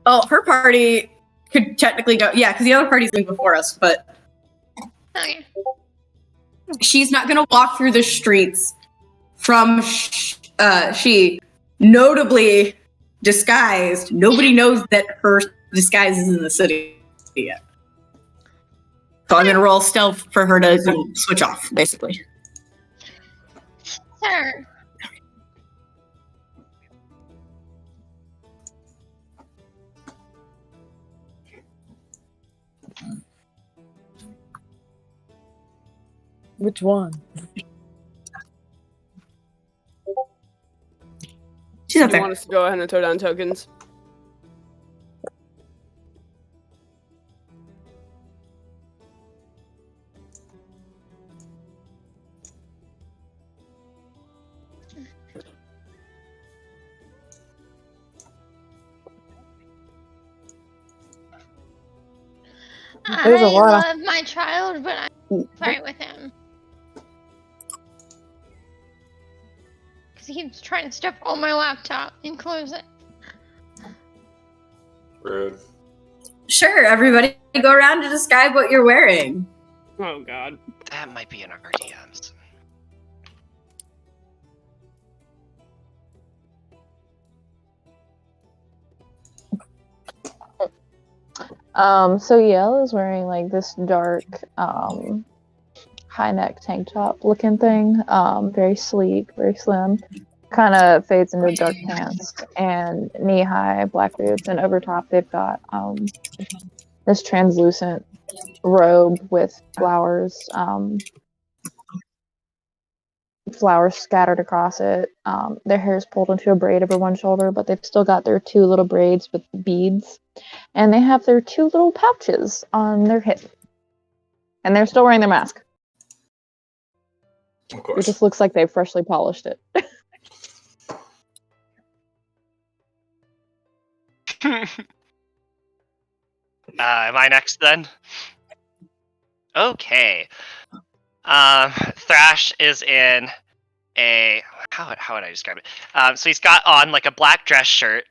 Oh, her party could technically go. Yeah, because the other party's going before us, but Okay. she's not going to walk through the streets from she notably disguised. Nobody knows that her disguise is in the city yet. So I'm going to roll stealth for her to switch off, basically. Sure. Which one? She's up You there. want us to go ahead and throw down tokens? There's a lot of- I love my child, but I fight with him. Because he keeps trying to step on my laptop and close it. Rude. Sure, everybody go around to describe what you're wearing. Oh god. That might be in our DMs. So Yale is wearing like this dark, high neck tank top looking thing. Very sleek, very slim. Kind of fades into dark pants and knee high black boots, and over top they've got this translucent robe with flowers, flowers scattered across it. Their hair is pulled into a braid over one shoulder, but they've still got their two little braids with beads. And they have their two little pouches on their hip. And they're still wearing their mask. Of It course. just looks like they've freshly polished it. Am I next then? Okay. Thrash is in a how would I describe it? So he's got on like a black dress shirt.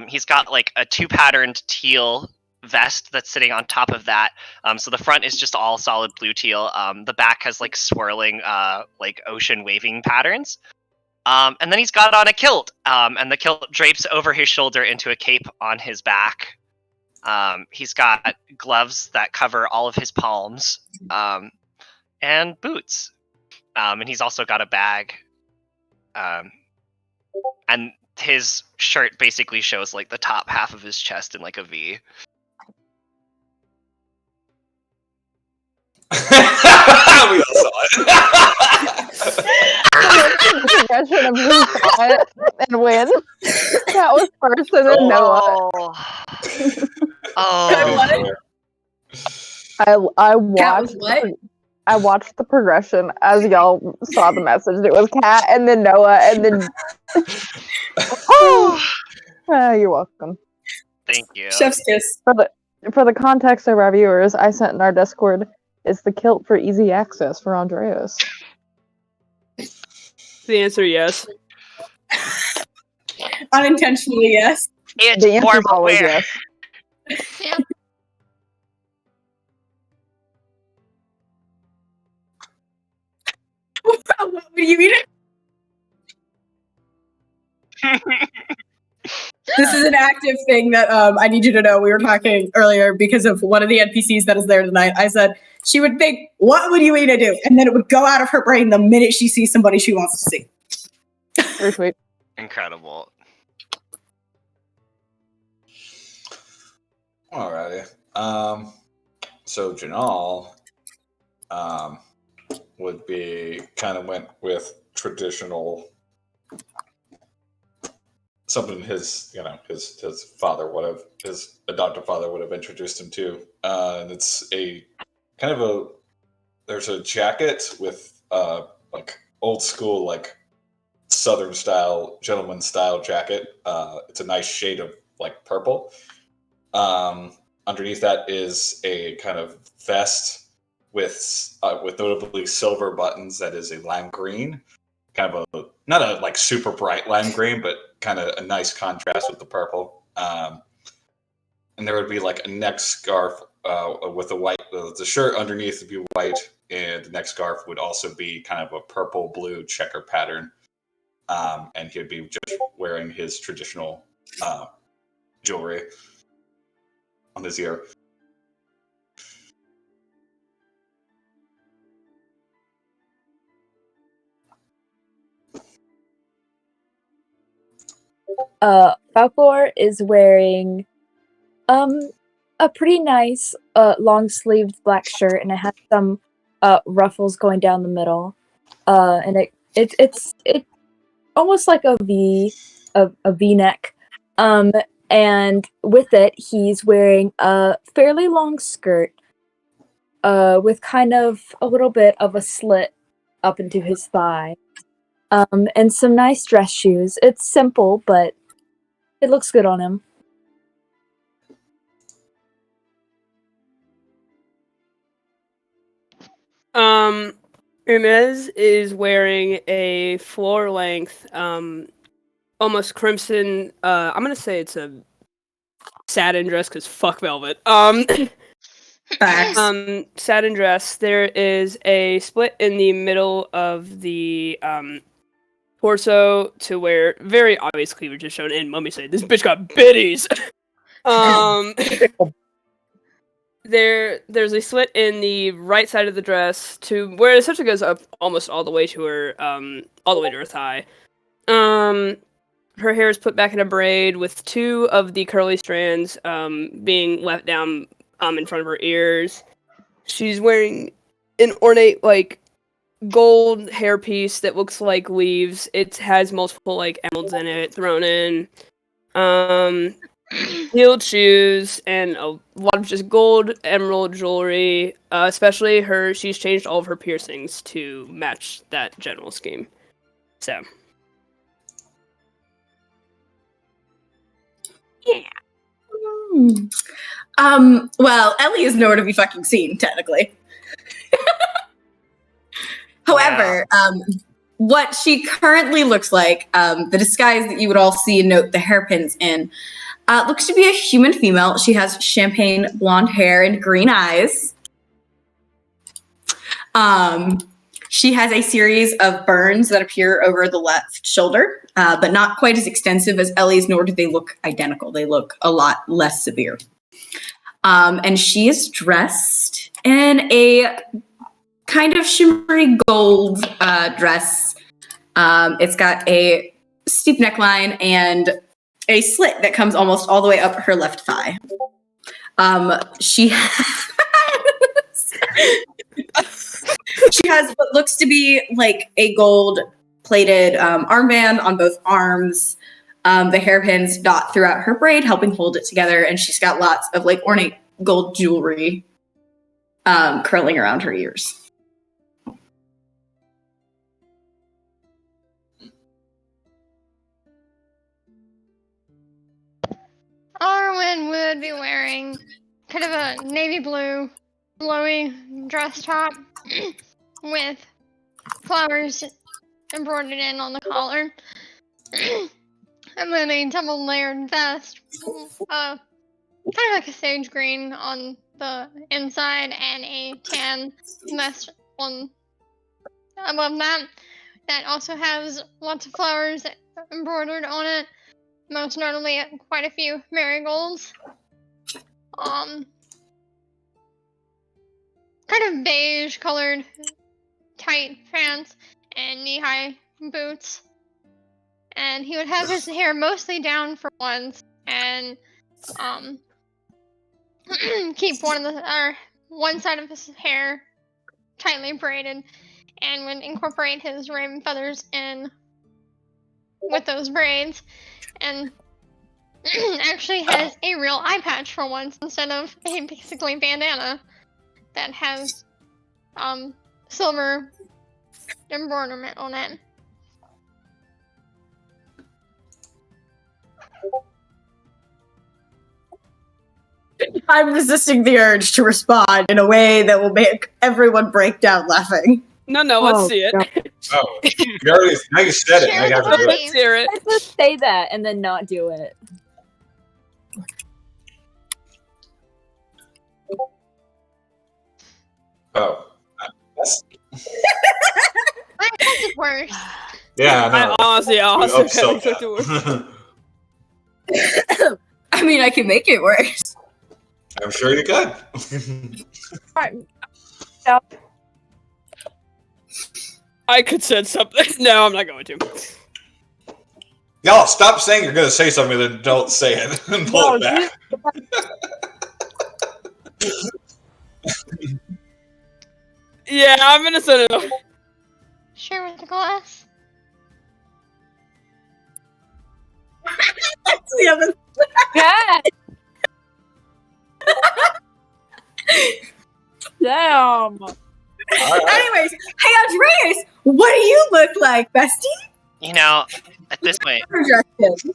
He's got like a 2-patterned teal vest that's sitting on top of that. So the front is just all solid blue teal. The back has like swirling like ocean waving patterns. And then he's got on a kilt. And the kilt drapes over his shoulder into a cape on his back. He's got gloves that cover all of his palms. And boots. And he's also got a bag. And his shirt basically shows like the top half of his chest in like a V. We all saw it. Progression of who saw it and when. That was first, and then Noah. Oh. I Cat was watched. what? I watched the progression as y'all saw the message. It was Kat, and then Noah, and then. You're welcome. Thank you. Chef's kiss. For the context of our viewers, I sent in our Discord, it's the kilt for easy access for Andreas. The answer, yes. Unintentionally, yes. It's The answer is formal always wear. yes. Yeah. What would you mean? This is an active thing that I need you to know. We were talking earlier because of one of the NPCs that is there tonight. I said she would think, what would you to do? And then it would go out of her brain the minute she sees somebody she wants to see. Very sweet. Incredible. Alrighty. So Janal would be kind of went with traditional something his father would have, his adoptive father would have introduced him to. And it's a kind of a, there's a jacket with like old school, like Southern style, gentleman style jacket. It's a nice shade of like purple. Underneath that is a kind of vest with notably silver buttons that is a lime green. Kind of a, not a like super bright lime green, but kind of a nice contrast with the purple. And there would be like a neck scarf with a white, the shirt underneath would be white, and the neck scarf would also be kind of a purple blue checker pattern. And he'd be just wearing his traditional jewelry on his ear. Falkor is wearing a pretty nice long-sleeved black shirt, and it has some ruffles going down the middle. And it's almost like a V-neck. And with it, he's wearing a fairly long skirt with kind of a little bit of a slit up into his thigh. And some nice dress shoes. It's simple, but it looks good on him. Enez is wearing a floor-length, almost crimson. I'm gonna say it's a satin dress because fuck velvet. Facts. Satin dress. There is a split in the middle of the torso to where very obvious cleavage is shown. And Mummy said, "This bitch got bitties." There's a slit in the right side of the dress to where it essentially goes up almost all the way to her thigh. Her hair is put back in a braid with two of the curly strands being left down in front of her ears. She's wearing an ornate like gold hairpiece that looks like leaves. It has multiple like emeralds in it thrown in. Heeled shoes and a lot of just gold emerald jewelry. Especially she's changed all of her piercings to match that general scheme. So. Yeah. Well, Ellie is nowhere to be fucking seen, technically. However, what she currently looks like, the disguise that you would all see and note the hairpins in, looks to be a human female. She has champagne blonde hair and green eyes. She has a series of burns that appear over the left shoulder, but not quite as extensive as Ellie's, nor do they look identical. They look a lot less severe. And she is dressed in a kind of shimmery gold dress. It's got a steep neckline and a slit that comes almost all the way up her left thigh. She has what looks to be like a gold-plated armband on both arms. The hairpins dot throughout her braid, helping hold it together, and she's got lots of like ornate gold jewelry curling around her ears. Arwan would be wearing kind of a navy blue, flowy dress top with flowers embroidered in on the collar. And then a double layered vest, kind of like a sage green on the inside and a tan vest on above that. That also has lots of flowers embroidered on it. Most notably, quite a few marigolds. Kind of beige colored tight pants and knee-high boots. And he would have his hair mostly down for once and keep one side of his hair tightly braided and would incorporate his raven feathers in with those braids. And actually has a real eye patch for once instead of a basically bandana that has silver embroiderment on it. I'm resisting the urge to respond in a way that will make everyone break down laughing. No, let's see it. God. Oh, now you said it. I got to do it. Let's hear it. Let's just say that and then not do it. Oh, that's, I expected worse. yeah, I I know. honestly You also kind upsell of expected worse. that. I mean, I can make it worse. I'm sure you could. I could say something. No, I'm not going to. Y'all, stop saying you're going to say something, then don't say it and pull it back. Yeah, I'm gonna send it. Share with the glass. That's the other. Yeah. Damn. All right. Anyways, hey Andreas, what do you look like, bestie? You know, at this point, You're dressed in.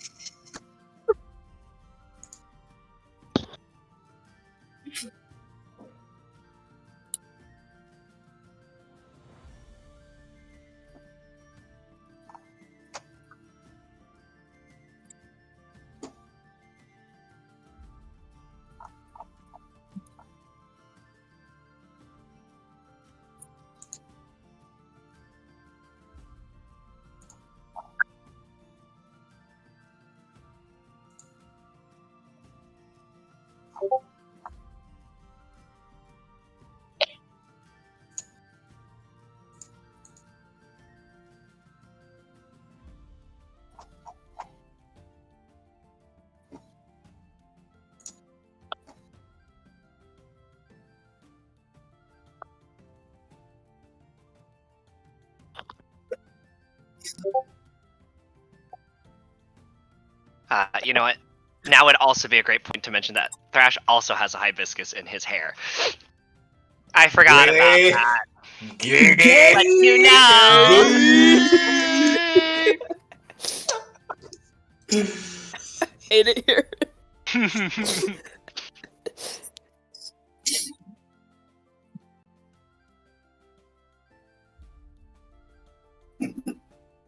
you know what? Now would also be a great point to mention that Thrash also has a hibiscus in his hair. I forgot about Yay. that. Yay. But you know. Hate it here.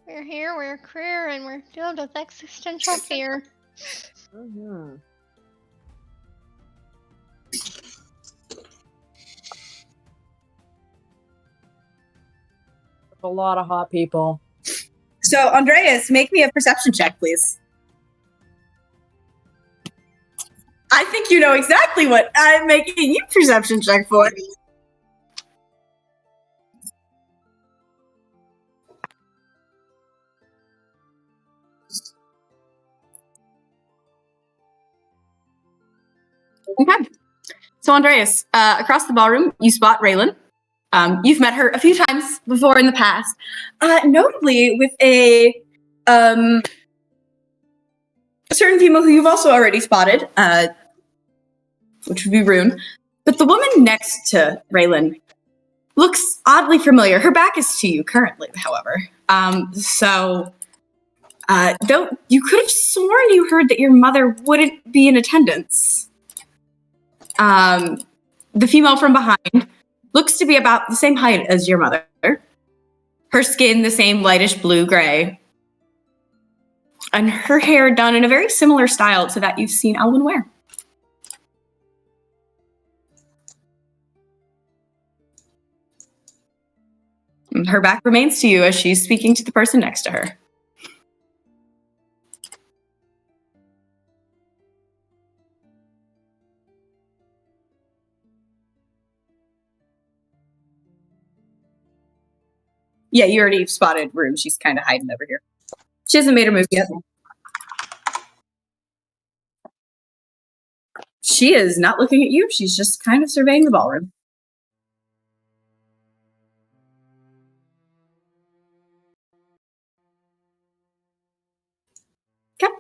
We're here, we're queer, and we're filled with existential fear. Mm-hmm. A lot of hot people. So Andreas, make me a perception check, please. I think you know exactly what I'm making you perception check for. Okay. So Andreas, across the ballroom, you spot Raylan. You've met her a few times before in the past, notably with a certain female who you've also already spotted, which would be Rune. But the woman next to Raylan looks oddly familiar. Her back is to you currently, however. Though you could have sworn you heard that your mother wouldn't be in attendance. The female from behind looks to be about the same height as your mother. Her skin the same lightish blue-gray. And her hair done in a very similar style to that you've seen Elwyn wear. And her back remains to you as she's speaking to the person next to her. Yeah, you already spotted Rune. She's kind of hiding over here. She hasn't made her move yet. She is not looking at you. She's just kind of surveying the ballroom. Okay.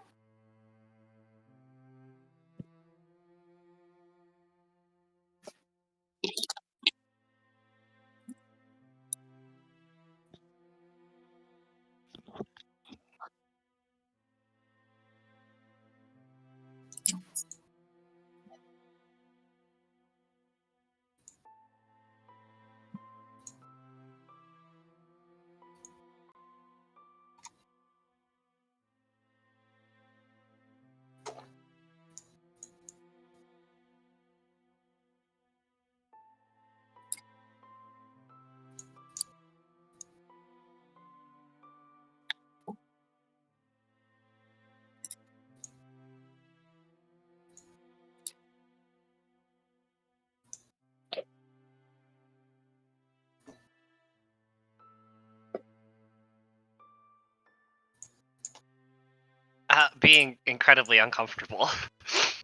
being incredibly uncomfortable.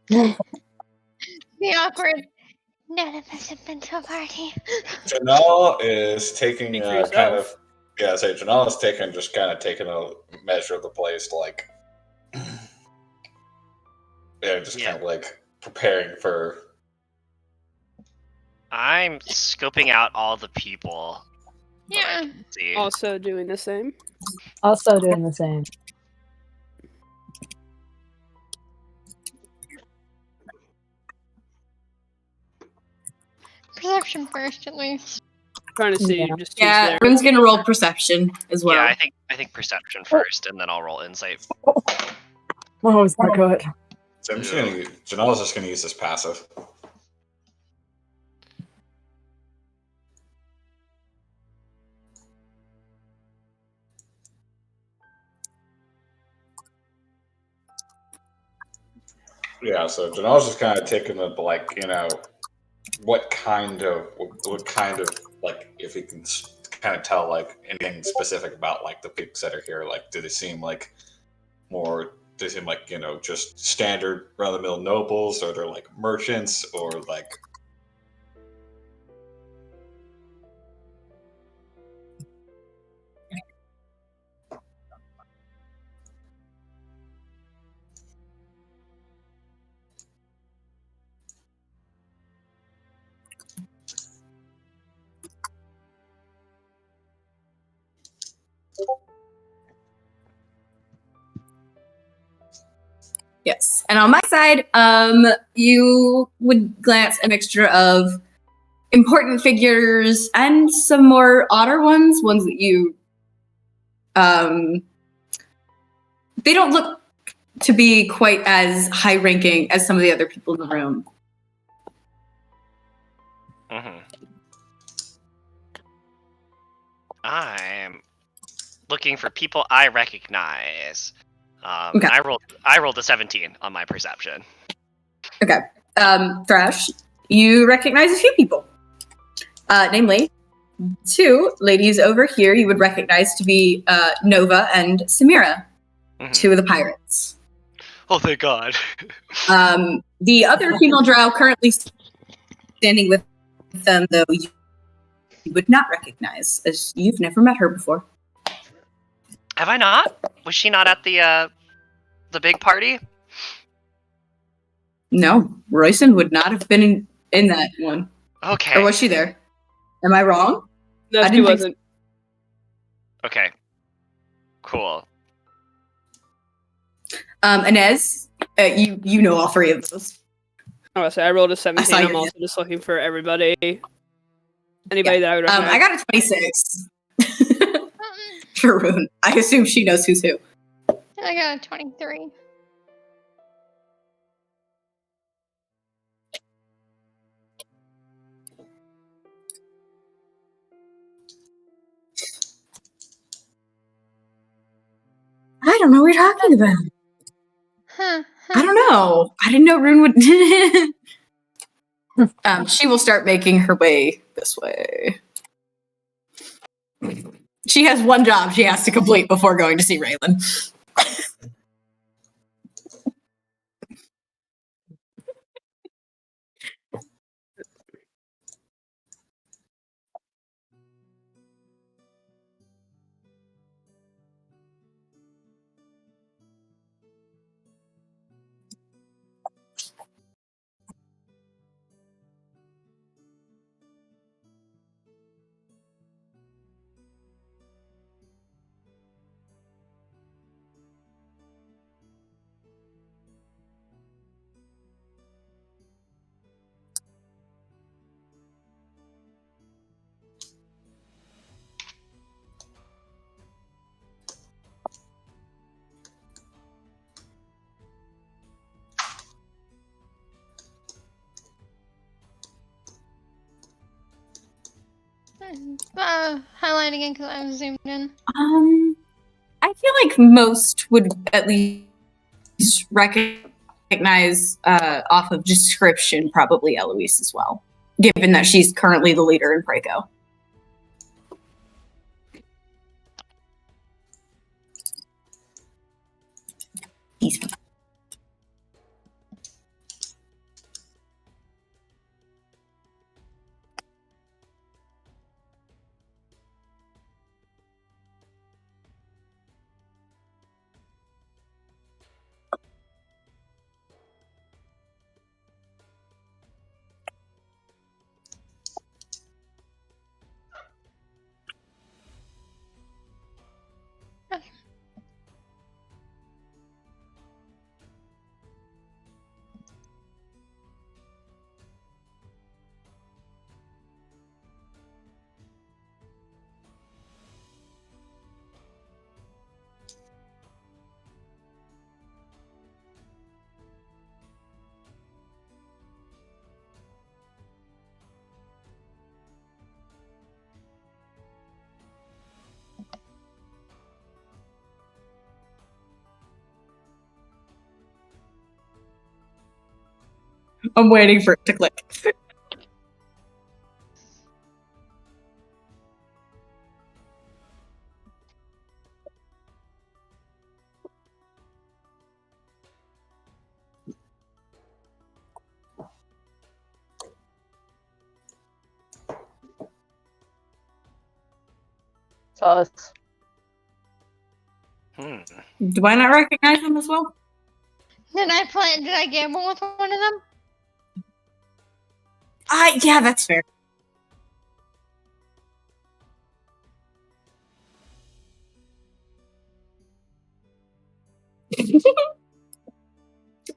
The awkward. None of us have been to a party. Janal is taking Speak for kind of yourself. Janal is taking a measure of the place, like just kind of like preparing for. I'm scoping out all the people. that I Yeah. can see. Also doing the same. Also doing the same. Perception first, at least. Trying to see Yeah. just who's Yeah, there. Rune's gonna roll perception as well. Yeah, I think perception first, and then I'll roll insight. Oh, is that good? So I'm just Janal is just gonna use this passive. Yeah, so Janal's just kind of taking the what kind of like if he can kind of tell like anything specific about like the pigs that are here, like do they seem like just standard run of the mill nobles, or they're like merchants, or like Yes. And on my side, you would glance a mixture of important figures and some more odder ones that you they don't look to be quite as high ranking as some of the other people in the room. Mm-hmm. I'm looking for people I recognize. Okay. I rolled a 17 on my perception. Okay. Thrash, you recognize a few people. Namely, two ladies over here you would recognize to be Nova and Samira, Mhm. two of the pirates. Oh, thank God. The other female drow currently standing with them, though, you would not recognize, as you've never met her before. Have I not? Was she not at the big party? No, Royson would not have been in that one. Okay. Or was she there? Am I wrong? No, I she didn't think wasn't. Okay. Cool. Enez, you know all three of those. I was say I rolled a 17. your I'm also just looking for everybody. Anybody that I would recognize. I got a 26 Um, for Rune. I assume she knows who's who. I got a 23. I don't know what you're talking about. Huh. I don't know. I didn't know Rune would. She will start making her way this way. She has one job she has to complete before going to see Raylan. Highlight again because I was zoomed in. I feel like most would at least recognize off of description, probably Eloise as well, given that she's currently the leader in Preco. He's fine. I'm waiting for it to click. Sus. Do I not recognize them as well? Did I gamble with one of them? Yeah, that's fair.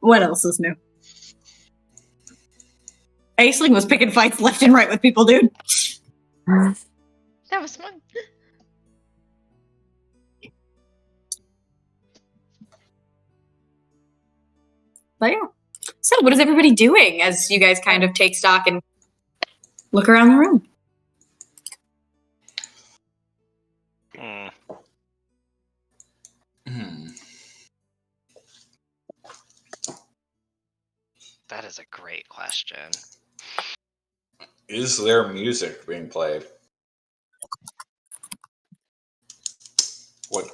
What else is new? Aisling was picking fights left and right with people, dude. That was fun. But yeah. So, what is everybody doing as you guys kind of take stock and look around the room? That is a great question. Is there music being played? What?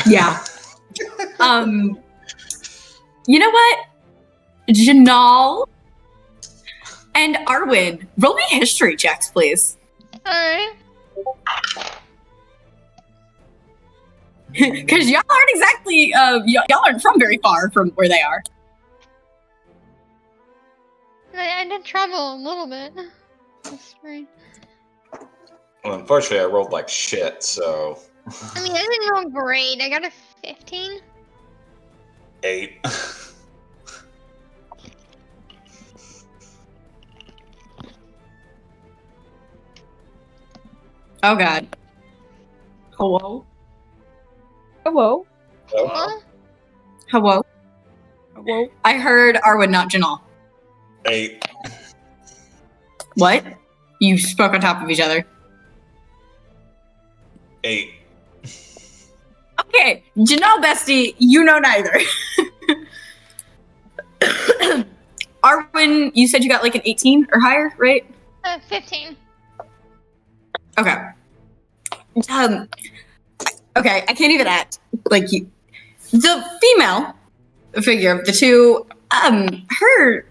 Yeah. You know what? Janal and Arwan, roll me history checks, please. Alright. Because y'all aren't exactly, y'all aren't from very far from where they are. I did travel a little bit. That's right. Well, unfortunately, I rolled like shit, so. I mean, I didn't roll great. I got a 15. 8. Oh god. Hello? Hello. Huh? Hello? Whoa. I heard Arwan, not Janal. 8. What? You spoke on top of each other. 8. Okay, Janal bestie, you know neither. Arwan, you said you got like an 18 or higher, right? 15. Okay. Okay, I can't even act like you. The female figure of the two, her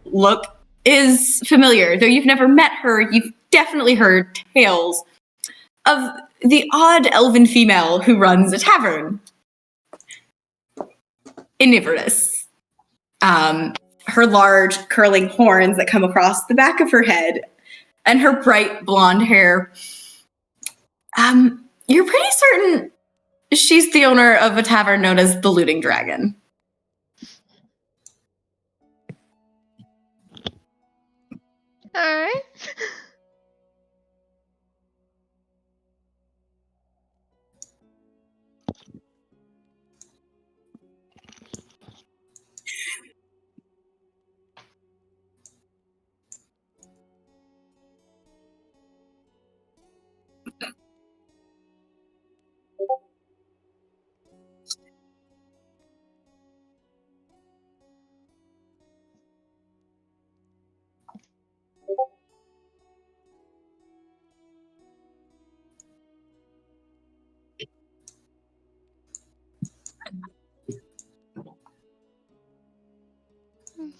look is familiar. Though you've never met her, you've definitely heard tales of the odd elven female who runs a tavern in Inverness. Her large curling horns that come across the back of her head and her bright blonde hair. You're pretty certain she's the owner of a tavern known as the Looting Dragon. Alright.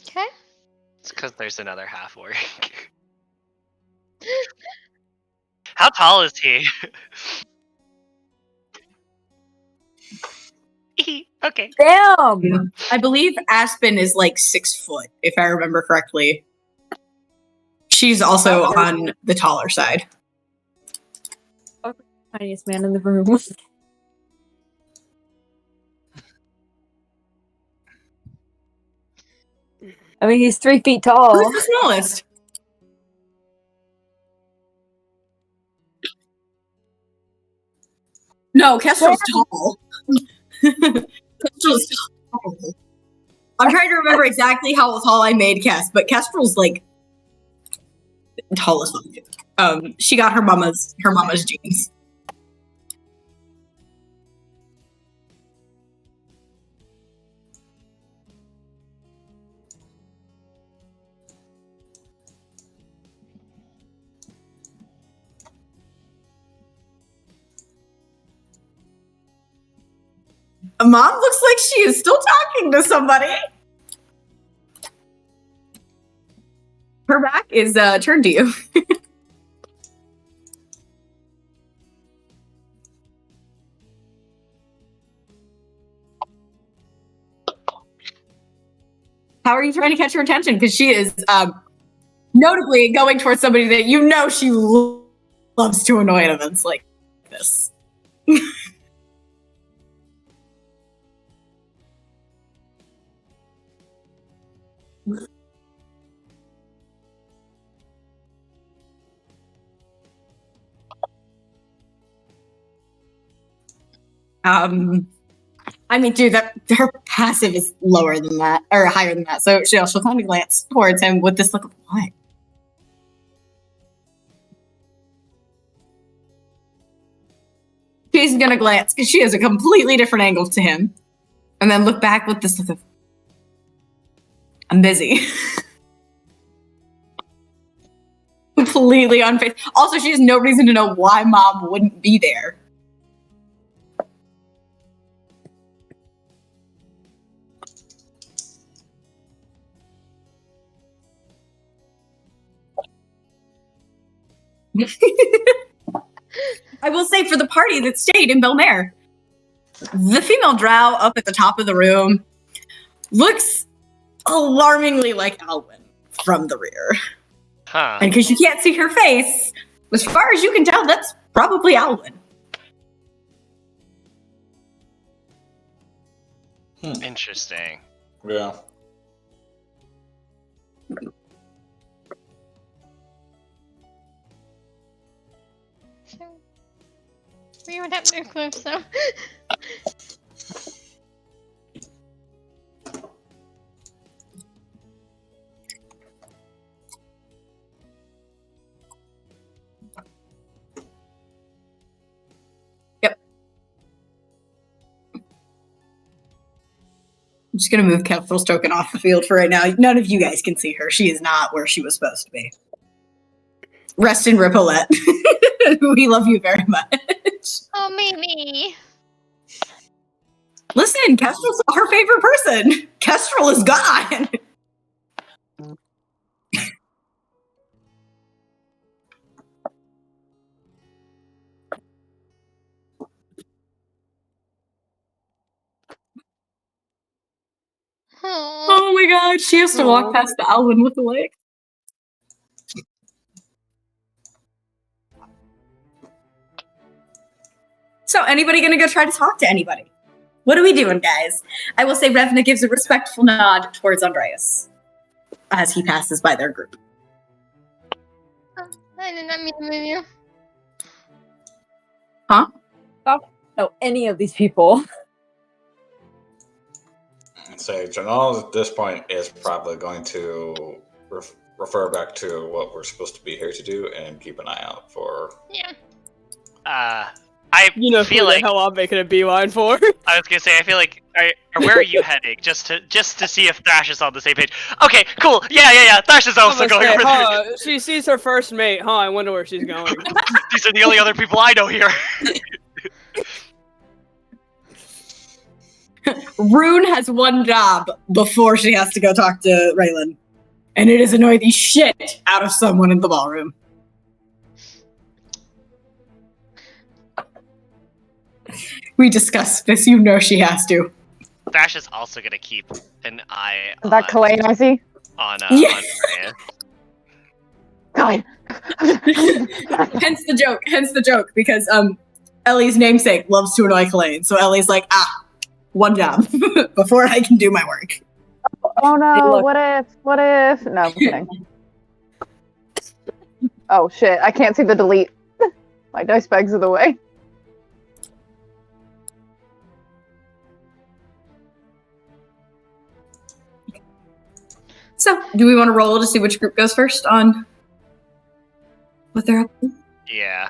Okay. It's because there's another half orc. How tall is he? Okay. Damn! I believe Aspen is like 6 foot, if I remember correctly. She's also on the taller side. Tiniest man in the room. I mean, he's 3 feet tall. Who's the smallest? No, Kestrel's tall. Kestrel's tall. I'm trying to remember exactly how tall I made Kest, but Kestrel's like tall as fuck. She got her mama's genes. Mom looks like she is still talking to somebody. Her back is turned to you. How are you trying to catch her attention? Because she is notably going towards somebody that you know she loves to annoy at events like this. I mean, dude, that her passive is lower than that, or higher than that. So she'll kind of glance towards him with this look of what? She's gonna glance because she has a completely different angle to him, and then look back with this look of, I'm busy. Completely unfazed. Also, she has no reason to know why Mom wouldn't be there. I will say for the party that stayed in Belmare, the female drow up at the top of the room looks alarmingly like Alwyn from the rear. Huh. And because you can't see her face, as far as you can tell, that's probably Alwyn. Interesting. Yeah. So, we would have no clue, so. I'm just gonna move Kestrel's token off the field for right now. None of you guys can see her. She is not where she was supposed to be. Rest in Ripollette. We love you very much. Oh, Mimi. Listen, Kestrel's her favorite person. Kestrel is gone. Oh my god, she has to walk past the Alwyn with the leg. So, anybody gonna go try to talk to anybody? What are we doing, guys? I will say Revna gives a respectful nod towards Andreas as he passes by their group. I did not mean to move you. Huh? No, any of these people. Say Janal at this point is probably going to refer back to what we're supposed to be here to do and keep an eye out for. Yeah. I You know feel who like the hell I'm making a beeline for. I was gonna say I feel like where are you heading? Just to see if Thrash is on the same page. Okay, cool. Yeah. Thrash is also going over there. She sees her first mate. I wonder where she's going. These are the only other people I know here. Rune has one job before she has to go talk to Raylan, and it is annoy the shit out of someone in the ballroom. We discussed this. You know she has to. Thrash is also gonna keep an eye Is that Kalane I see? on Yes. Kalane. Hence the joke, because Ellie's namesake loves to annoy Kalane, so Ellie's like, one job before I can do my work. Oh no, Hey, look. what if? No, I'm kidding. Oh shit, I can't see the delete. My dice bags are the way. So, do we want to roll to see which group goes first on what they're up to? Yeah.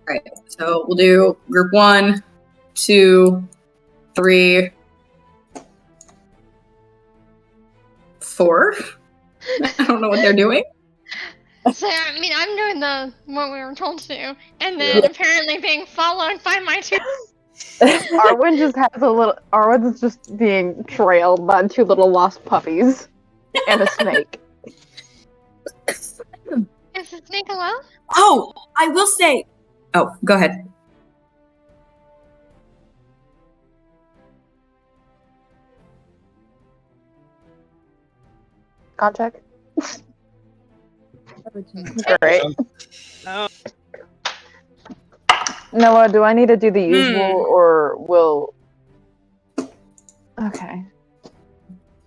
All right. So we'll do group 1, 2, 3, 4. I don't know what they're doing. So I mean, I'm doing what we were told to do, and then apparently being followed by my two. Arwen just has a little. Arwen's just being trailed by 2 little lost puppies and a snake. Is the snake alone? Oh, I will say. Oh, go ahead. Contact. Great. Oh. Noah, do I need to do the usual or will? Okay.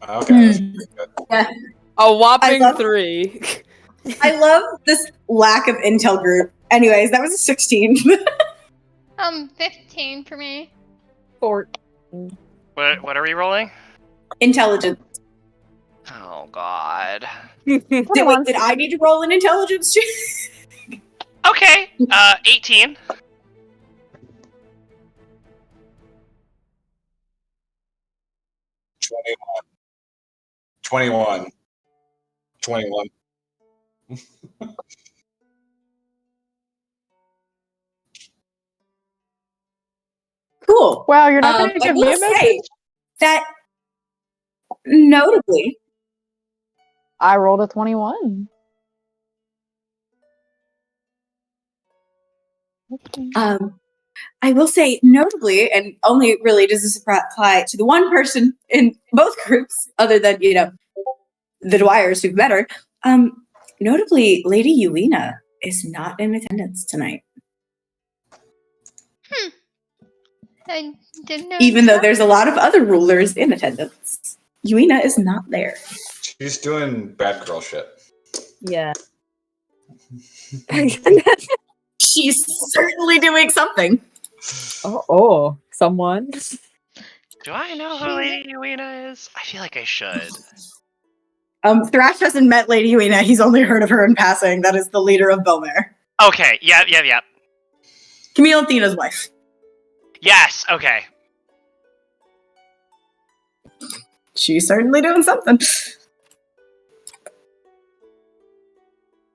Okay. That's pretty good. Yeah. A whopping I love- 3. I love this lack of intel group. Anyways, that was a 16. 15 for me. 14. What are we rolling? Intelligence. Oh God. Did I need to roll an intelligence check? Okay. 18. Twenty-one. 21. Cool. Wow, you're not going to I give me will a message? say that notably, I rolled a 21. Okay. I will say notably, and only really does this apply to the one person in both groups, other than, the Dwyers who've met her. Notably, Lady Eliana is not in attendance tonight. I didn't know. Even though there's a lot of other rulers in attendance. Eliana is not there. She's doing bad girl shit. Yeah. She's certainly doing something. Someone. Do I know who Lady Uena is? I feel like I should. Thrash hasn't met Lady Eliana. He's only heard of her in passing. That is the leader of Belmare. Okay. Yeah. Camille Athena's wife. Yes. Okay. She's certainly doing something.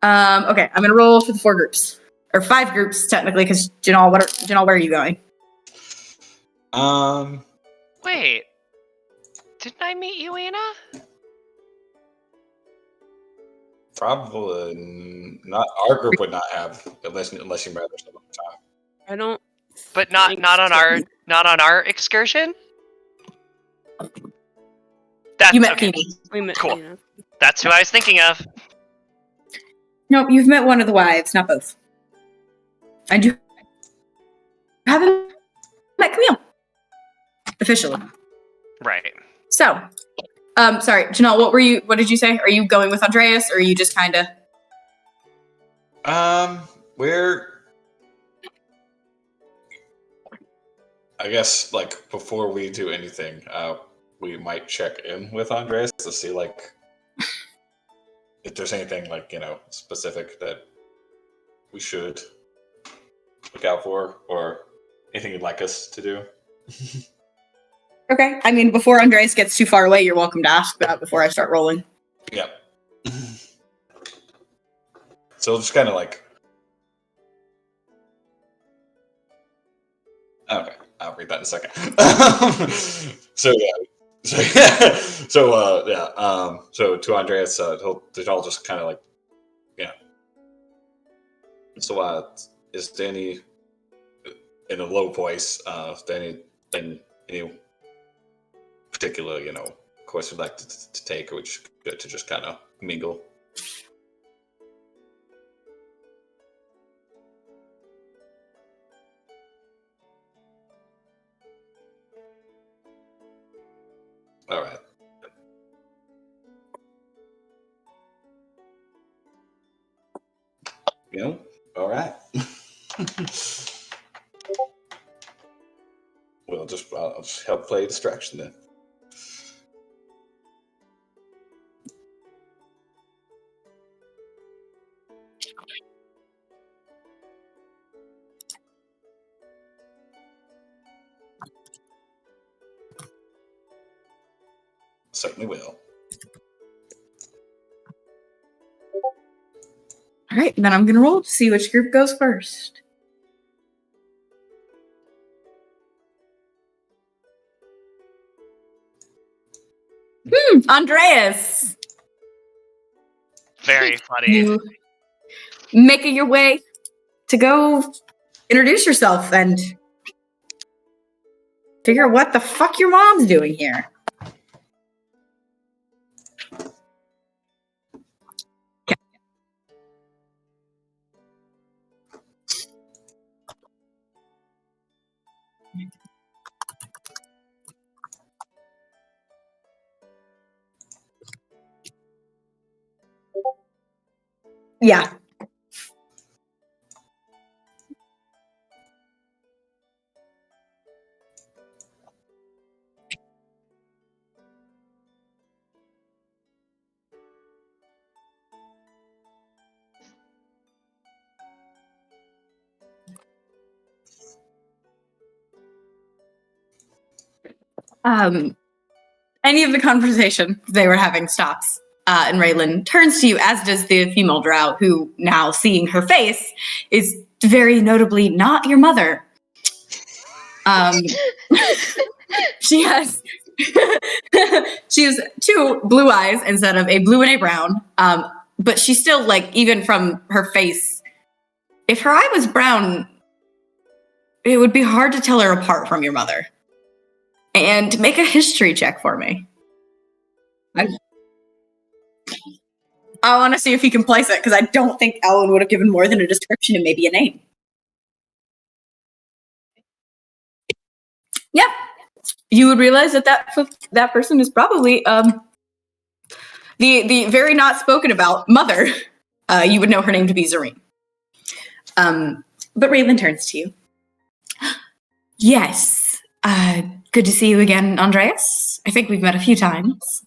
Okay, I'm gonna roll for the 4 groups. Or 5 groups, technically, because Janal, where are you going? Wait. Didn't I meet Uena? Probably not. Our group would not have, unless you met her some other time. I don't. But not on our excursion. That's You met okay. Phoebe. We met, Cool. That's who I was thinking of. No, you've met one of the wives, not both. And you haven't met Camille. Officially. Right. So, sorry, Janal, what did you say? Are you going with Andreas, or are you just kind of... I guess, before we do anything, we might check in with Andreas to see, if there's anything, specific that we should look out for, or anything you'd like us to do. Okay, I mean, before Andreas gets too far away, you're welcome to ask that before I start rolling. Yep. So just kind of okay, I'll read that in a second. So to Andreas, he'll just kind of So, is there any, in a low voice, is there any particular, course you'd like to take, or which good to just kind of mingle? All right. All right. Well, I'll just help play distraction then. Certainly will. All right, then I'm gonna roll to see which group goes first. Andreas, Very funny. you making your way to go introduce yourself and figure out what the fuck your mom's doing here. Yeah. Any of the conversation they were having stops, and Raylan turns to you, as does the female drow, who, now seeing her face, is very notably not your mother. She has she has two blue eyes instead of a blue and a brown. But she's still, like, even from her face, if her eye was brown, it would be hard to tell her apart from your mother. And make a history check for me. I want to see if he can place it, because I don't think Ellen would have given more than a description and maybe a name. Yeah. You would realize that person is probably the very not spoken about mother. You would know her name to be Zareen. But Raylan turns to you. Yes. Good to see you again, Andreas. I think we've met a few times.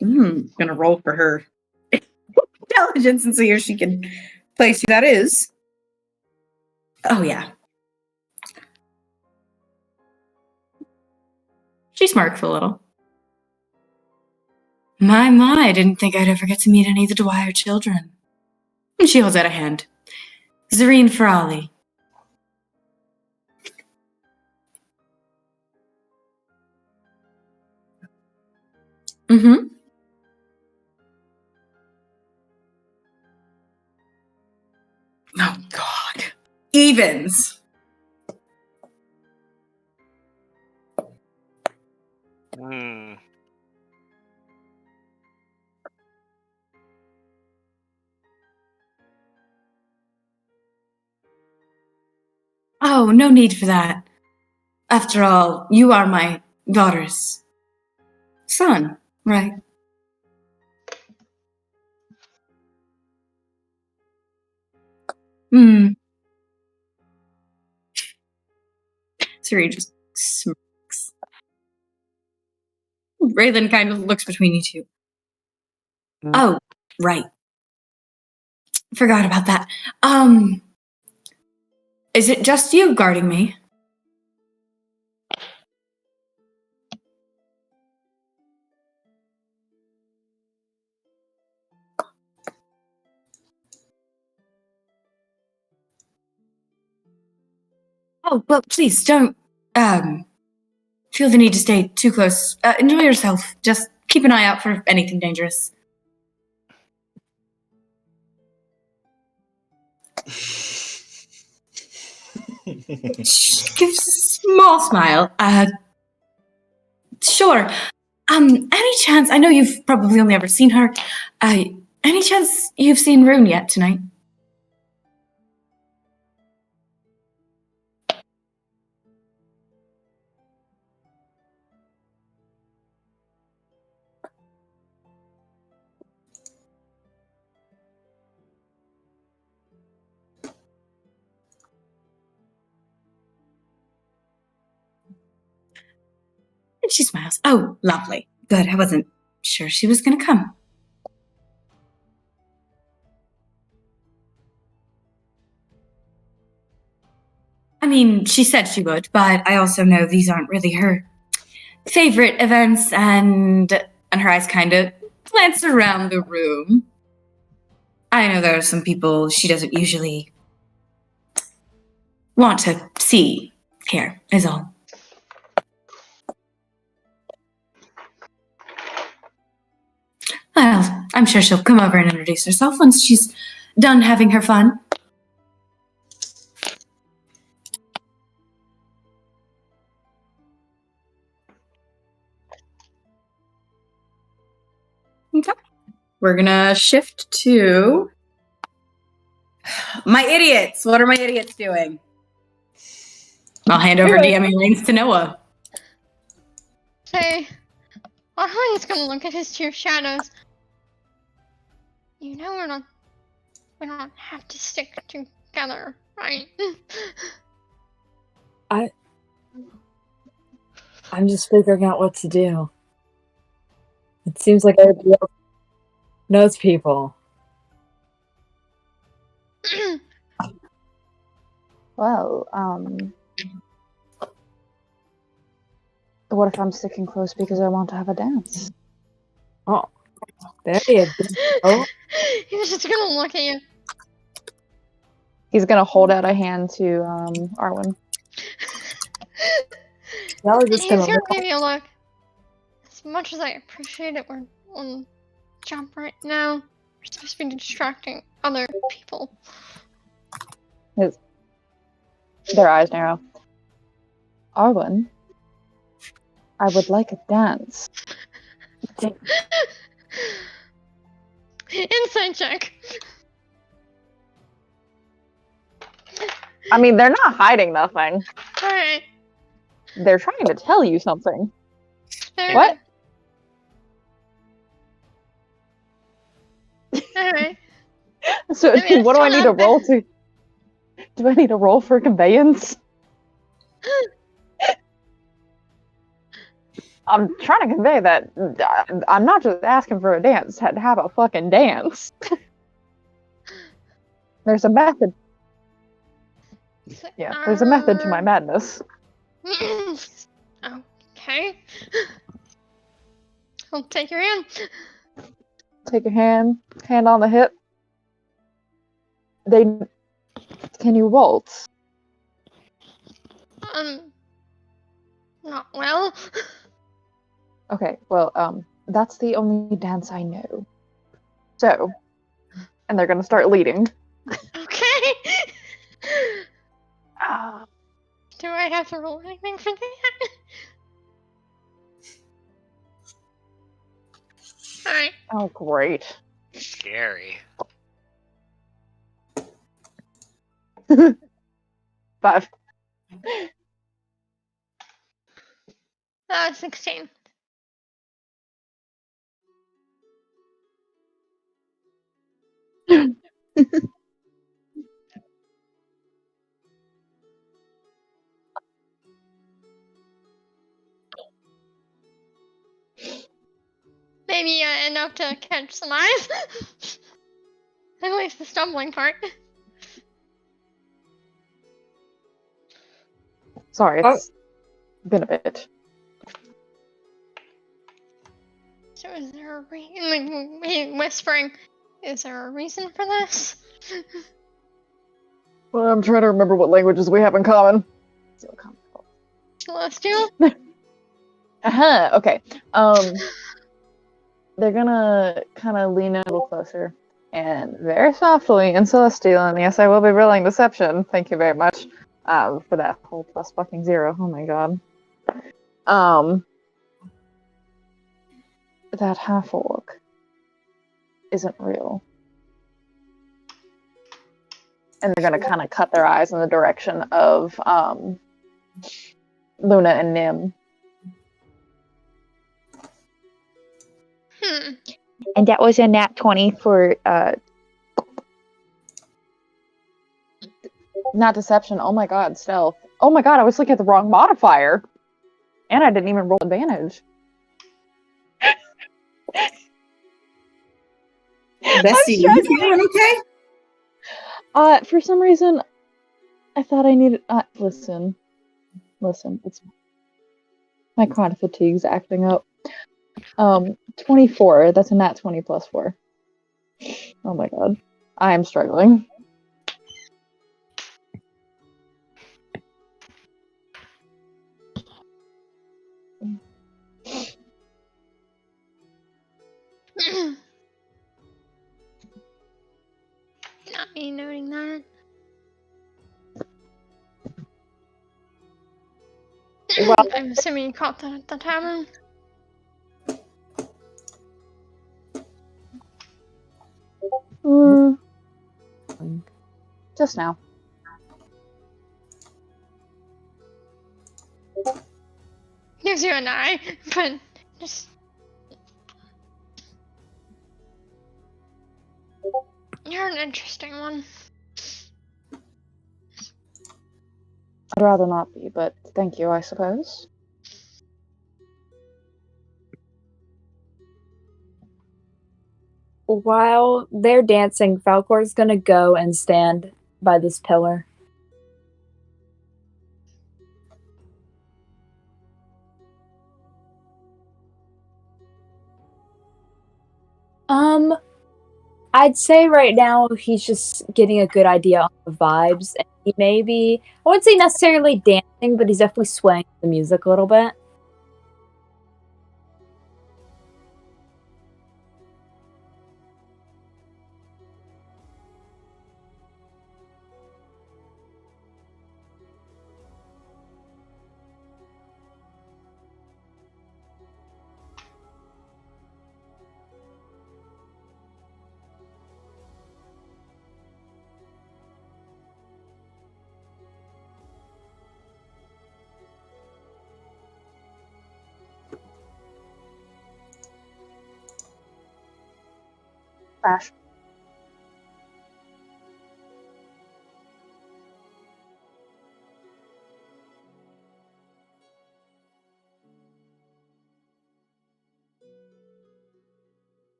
Gonna roll for her intelligence and see if she can place who that is. Oh, yeah. She smirks a little. My, I didn't think I'd ever get to meet any of the Dwyer children. And she holds out a hand. Zareen Farali. Mm-hmm. Oh, God. Evens. Hmm. Oh, no need for that. After all, you are my daughter's son, right? Siri just smirks. Raylan kind of looks between you two. Oh, right. Forgot about that. Is it just you guarding me? Oh, well, please don't, feel the need to stay too close. Enjoy yourself. Just keep an eye out for anything dangerous. She gives a small smile. Sure. Any chance, I know you've probably only ever seen her, any chance you've seen Rune yet tonight? she smiles. Oh, lovely. Good. I wasn't sure she was going to come. I mean, she said she would, but I also know these aren't really her favorite events, and her eyes kind of glance around the room. I know there are some people she doesn't usually want to see here, is all. Well, I'm sure she'll come over and introduce herself once she's done having her fun. Okay. We're gonna shift to my idiots. What are my idiots doing? I'll hand over DMing reins to Noah. Say, Arwan's gonna look at his two shadows. You know we don't have to stick together, right? I'm just figuring out what to do. It seems like everybody else knows people. Well, what if I'm sticking close because I want to have a dance? Oh, there you go. He's just gonna look at you. He's gonna hold out a hand to Arwen. Now we're And just he's gonna gonna look. give you a look. As much as I appreciate it, we're on jump right now. We're supposed to be distracting other people. Their eyes narrow. Arwen, I would like a dance. Insight check. I mean, they're not hiding nothing. Alright. They're trying to tell you something. There. What? Alright. So, I mean, what do I it's need to not roll to? Do I need to roll for conveyance? I'm trying to convey that I'm not just asking for a dance, to have a fucking dance. There's a method. Yeah, there's a method to my madness. Okay. I'll take your hand. Take your hand on the hip. Can you waltz? Not well. Okay, well, that's the only dance I know. So, and they're gonna start leading. Okay. Ah, Do I have to roll anything for that? Alright. oh, great. Scary. 5. 16. Maybe enough to catch some eyes. At least the stumbling part. Sorry, it's been a bit. So is there a reason? Like, whispering. Is there a reason for this? Well, I'm trying to remember what languages we have in common. Celestial? Okay. They're gonna kind of lean in a little closer and very softly in Celestial, and yes, I will be rolling Deception. Thank you very much for that whole plus fucking 0. Oh my god. That half-orc isn't real. And they're gonna kind of cut their eyes in the direction of Luna and Nim. And that was a nat 20 for not deception. Oh my god, stealth. Oh my god, I was looking at the wrong modifier. And I didn't even roll advantage. Bessie, you feeling okay? For some reason, I thought I needed. Listen. It's my con fatigue's acting up. 24. That's a nat 20 plus 4. Oh my god, I am struggling. Not me noting that. Well- I'm assuming you caught that at the tavern. Just now. Gives you an eye, but just. You're an interesting one. I'd rather not be, but thank you, I suppose. While they're dancing, Falkor's gonna go and stand by this pillar. I'd say right now he's just getting a good idea on the vibes, and he may be, I wouldn't say necessarily dancing, but he's definitely swaying the music a little bit. Thrash.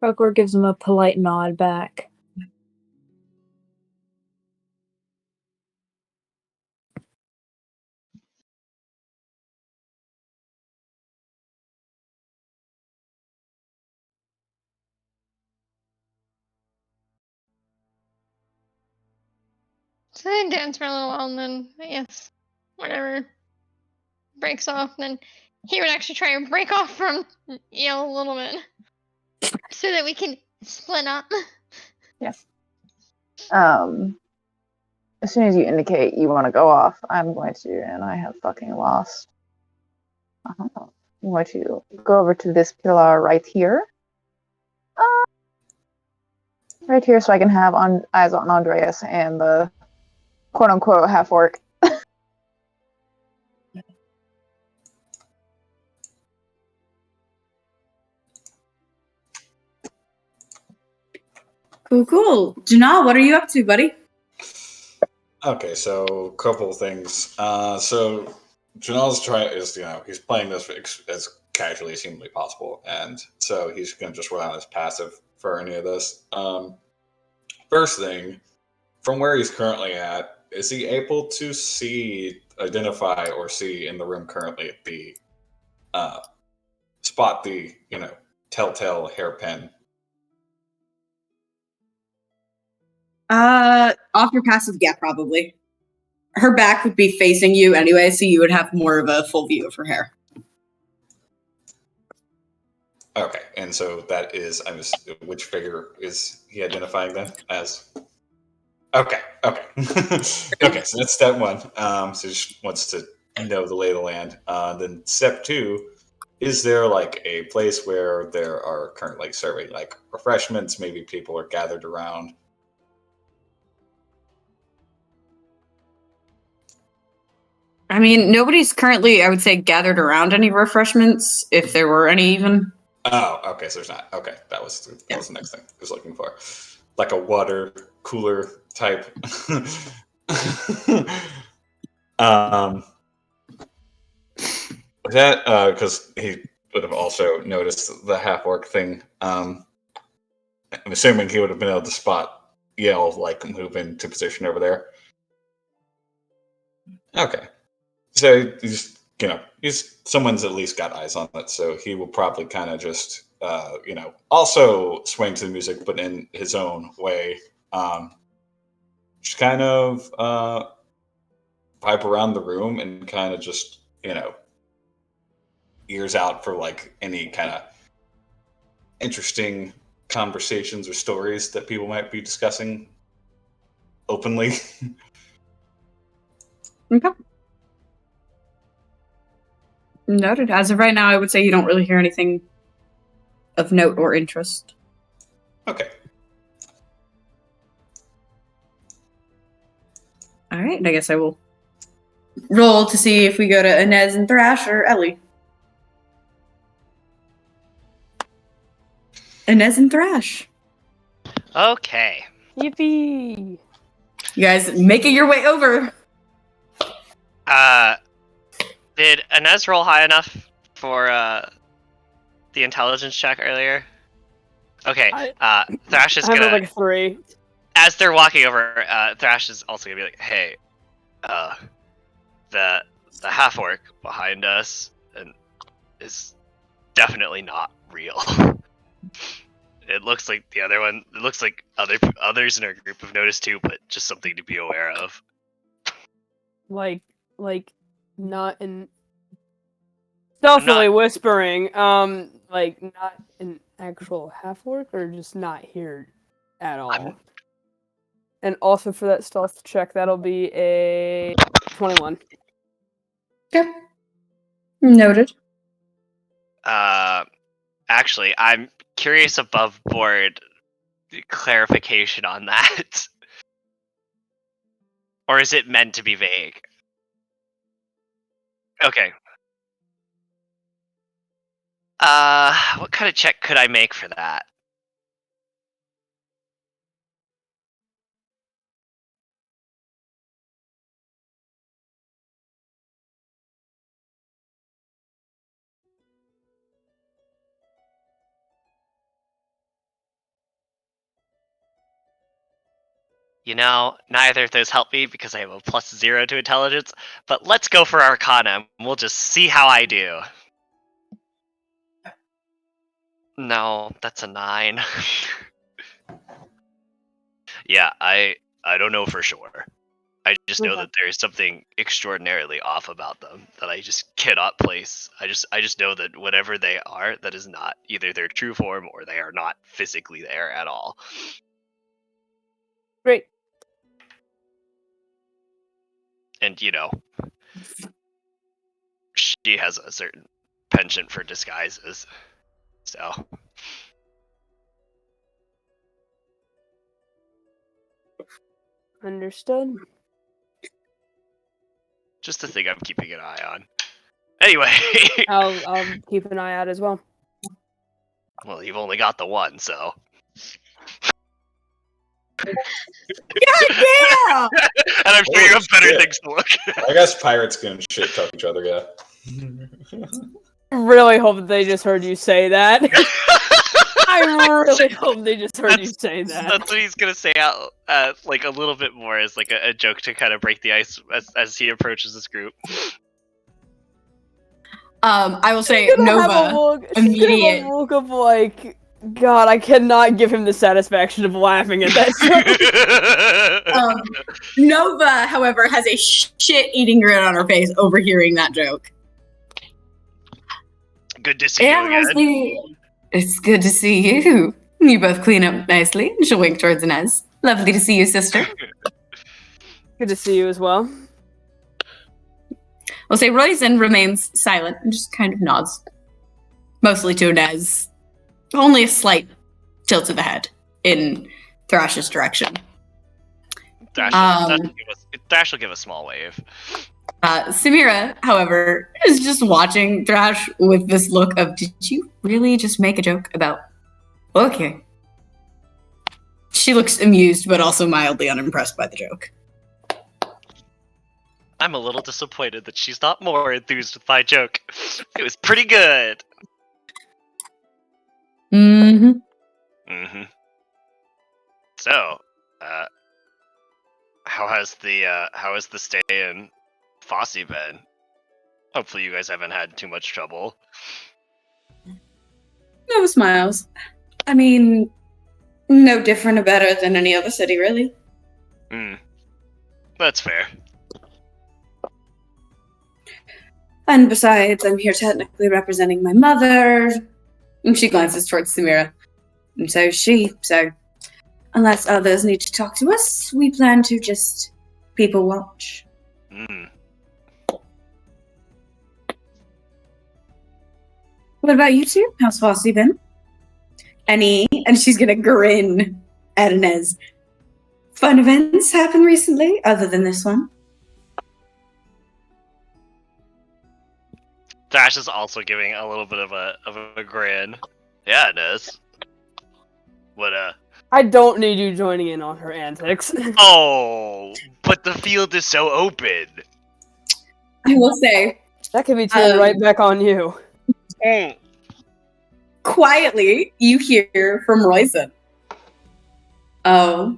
Falkor gives him a polite nod back. So they dance for a little while, and then I guess whatever breaks off. Then he would actually try and break off from Eel a little bit, so that we can split up. As soon as you indicate you want to go off, I'm going to, and I have fucking lost. I'm going to go over to this pillar right here. Right here, so I can have eyes on Andreas and the quote-unquote half-orc. Cool. Janal, what are you up to, buddy? Okay, so a couple of things. So Janel's he's playing this as casually as humanly possible, and so he's going to just rely on his passive for any of this. First thing, from where he's currently at, is he able to identify or see in the room currently the spot the telltale hairpin? Off your passive, yeah, probably. Her back would be facing you anyway, so you would have more of a full view of her hair. Okay, and so that is, which figure is he identifying then as? Okay. Okay, so that's step one. So he just wants to know the lay of the land. Then step two, is there like a place where there are currently serving like refreshments? Maybe people are gathered around. I mean, nobody's currently, I would say, gathered around any refreshments, if there were any even. Oh, okay, so there's not. Okay, that was the next thing I was looking for. Like a water cooler type. That, because he would have also noticed the half-orc thing. I'm assuming he would have been able to spot Yale, like, move into position over there. Okay. So, someone's at least got eyes on it, so he will probably kind of just, also swing to the music, but in his own way. Just kind of pipe around the room and kind of just, ears out for, like, any kind of interesting conversations or stories that people might be discussing openly. Okay. Noted. As of right now, I would say you don't really hear anything of note or interest. Okay. All right. I guess I will roll to see if we go to Enez and Thrash or Ellie. Enez and Thrash. Okay. Yippee! You guys making your way over. Did Enez roll high enough for the intelligence check earlier? Okay. Thrash is I have gonna like a 3. as they're walking over. Thrash is also gonna be like, "Hey, the half-orc behind us and is definitely not real. It looks like the other one. It looks like others in our group have noticed too, but just something to be aware of." Like not in stealthily whispering. Like not an actual half-orc, or just not here at all. And also for that stealth check, that'll be a 21. Okay. Noted. Actually, I'm curious above board clarification on that. Or is it meant to be vague? Okay. What kind of check could I make for that? Neither of those help me because I have a +0 to intelligence, but let's go for Arcana and we'll just see how I do. No, that's a 9. Yeah, I don't know for sure. I just know that there's something extraordinarily off about them that I just cannot place. I just know that whatever they are, that is not either their true form or they are not physically there at all. Great. And she has a certain penchant for disguises. So Understood. just a thing I'm keeping an eye on. Anyway. I'll keep an eye out as well. Well, you've only got the one, so. Yeah! And I'm sure you have better things to look at. I guess pirates can shit talk each other, yeah. Really hope that they just heard you say that. I really hope they just heard you say that. That's what he's gonna say out, like a little bit more as like a joke to kind of break the ice as he approaches this group. I will say Nova immediate. A look of like, God, I cannot give him the satisfaction of laughing at that joke. Nova, however, has a shit-eating grin on her face overhearing that joke. Good to see you again. It's good to see you. You both clean up nicely. She'll wink towards Enez. Lovely to see you, sister. Good to see you as well. We'll say Roizen remains silent and just kind of nods. mostly to Enez. Only a slight tilt of the head in Thrash's direction. Thrash will give a small wave. Samira, however, is just watching Thrash with this look of, did you really just make a joke about... Okay. She looks amused, but also mildly unimpressed by the joke. I'm a little disappointed that she's not more enthused with my joke. It was pretty good. Mm-hmm. Mm-hmm. So, how has the stay in Fossy been? Hopefully you guys haven't had too much trouble. No smiles. I mean, no different or better than any other city, really. That's fair. And besides, I'm here technically representing my mother. And she glances towards Samira. And so is she. So, unless others need to talk to us, we plan to just people watch. What about you two? How's Fossy been? And she's gonna grin at Enez. Fun events happened recently, other than this one? Thrash is also giving a little bit of a grin. Yeah, it is. What I don't need you joining in on her antics. Oh, but the field is so open. I will say, That could be turned right back on you. quietly, you hear from Royson. Oh,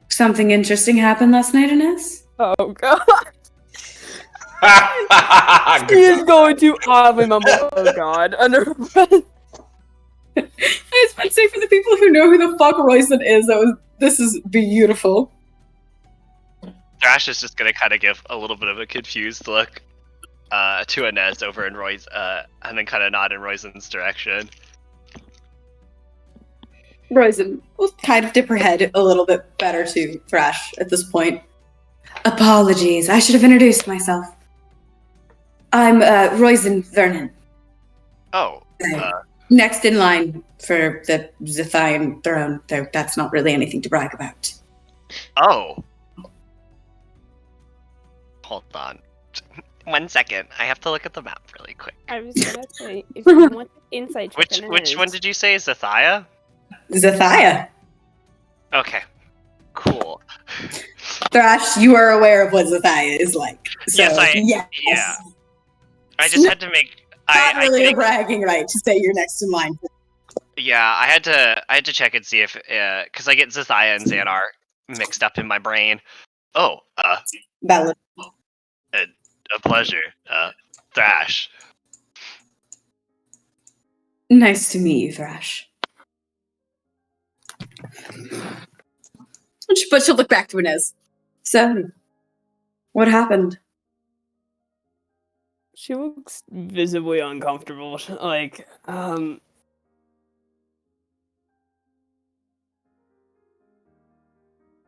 something interesting happened last night, Enez? Oh god. He is going to oddly mumble, oh god, under her breath. I was about to say, for the people who know who the fuck Royson is, this is beautiful. Thrash is just gonna kind of give a little bit of a confused look to Enez over in Roy's, and then kind of nod in Royson's direction. Royson will kind of dip her head a little bit better to Thrash at this point. Apologies, I should have introduced myself. I'm Royson Vernon. Oh, Next in line for the Zethian throne, though that's not really anything to brag about. Oh. Hold on. 1 second. I have to look at the map really quick. I was gonna say, if you want insight, Which one did you say is Zethia? Zethia. Okay. Cool. Thrash, you are aware of what Zethia is like. So, Yeah. I just had to make. Not really a bragging right to say you're next in line. Yeah, I had to check and see if because I get Zethia and Xanar mixed up in my brain. Oh, Valid. a pleasure, Thrash. Nice to meet you, Thrash. But she'll look back to Enez. So, what happened? She looks visibly uncomfortable. Like,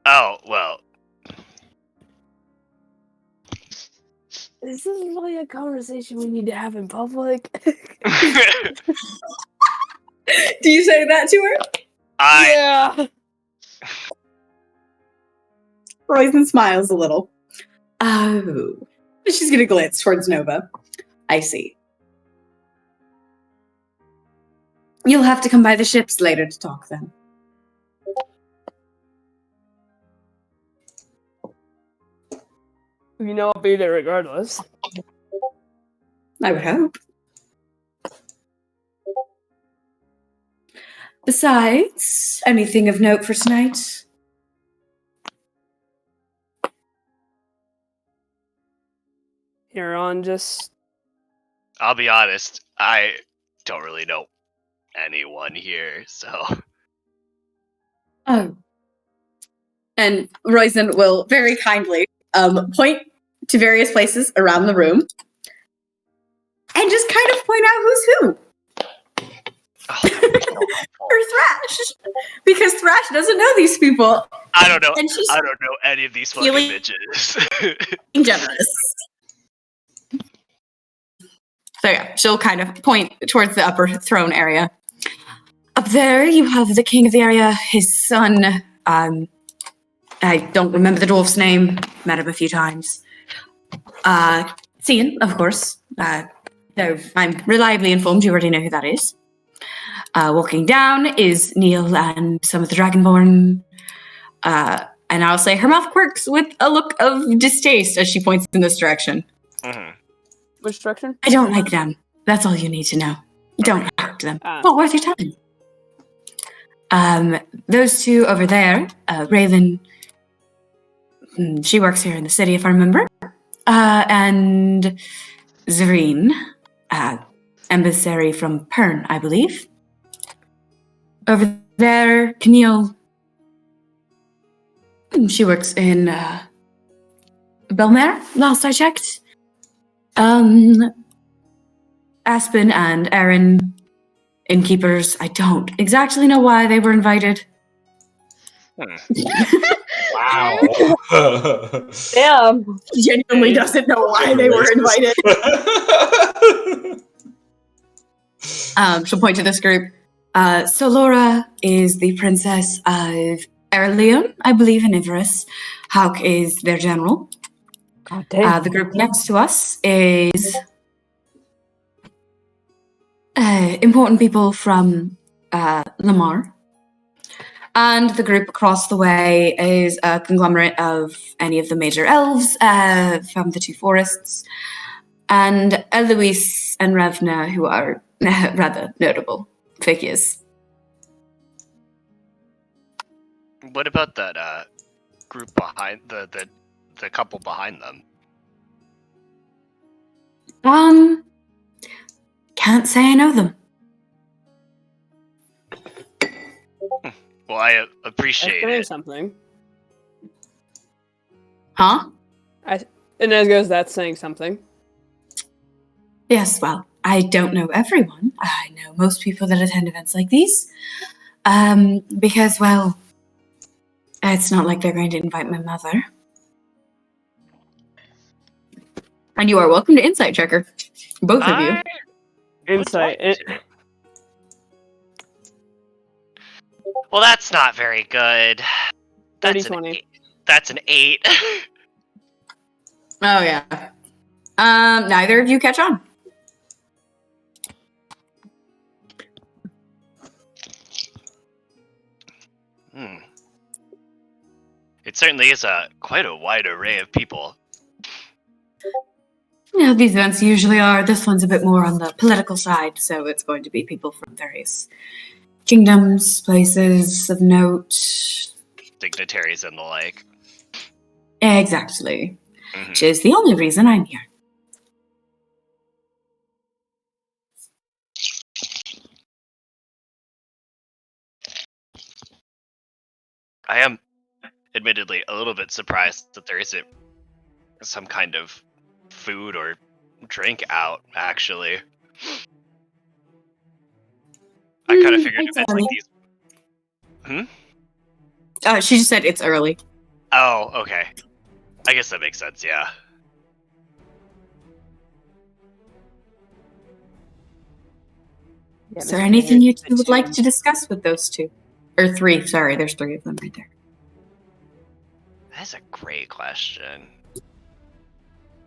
Oh, well. Is this really a conversation we need to have in public? Do you say that to her? Yeah. Royson smiles a little. Oh. She's gonna glance towards Nova. I see. You'll have to come by the ships later to talk then. You know I'll be there regardless. I would hope. Besides, anything of note for tonight? Huron just... I'll be honest, I don't really know anyone here, so... Oh. And Royson will very kindly point to various places around the room and just kind of point out who's who. Or Thrash. Because Thrash doesn't know these people. I don't know. And she's I don't know any of these fucking bitches. generous. So yeah, she'll kind of point towards the upper throne area. Up there, you have the king of the area, his son. I don't remember the dwarf's name. Met him a few times. Cian, of course. Though I'm reliably informed you already know who that is. Walking down is Neil and some of the Dragonborn. And I'll say her mouth quirks with a look of distaste as she points in this direction. Mm-hmm. Which direction? I don't like them. That's all you need to know. You don't like them. Not worth your time. Those two over there, Raylan, she works here in the city, if I remember. And Zareen, emissary from Pern, I believe. Over there, Camille, she works in Belmare, last I checked. Aspen and Aaron, innkeepers. I don't exactly know why they were invited. Wow. Damn. Genuinely doesn't know why they were invited. She'll point to this group. So Laura is the princess of Erleon, I believe, in Ivarus. Hauk is their general. God damn. The group next to us is important people from Lamar. And the group across the way is a conglomerate of any of the major elves from the two forests, and Eloise and Revna, who are rather notable figures. What about that group behind the couple behind them? Can't say I know them. Well, I appreciate That's it. something. Huh? Enez goes, that's saying something. Yes, well, I don't know everyone. I know most people that attend events like these. Because, well, it's not like they're going to invite my mother. And you are welcome to Insight Checker. Both of you. Insight. Well, that's not very good. That's 30-20. That's an 8. Oh, yeah. Neither of you catch on. It certainly is quite a wide array of people. Yeah, these events usually are. This one's a bit more on the political side, so it's going to be people from various kingdoms, places of note. Dignitaries and the like. Exactly. Mm-hmm. Which is the only reason I'm here. I am, admittedly, a little bit surprised that there isn't some kind of food or drink out, actually. I kind of figured it's events like early. these... She just said it's early. Oh, okay. I guess that makes sense, yeah. Is there anything you two would like to discuss with those two? Or three, sorry, there's three of them right there. That's a great question.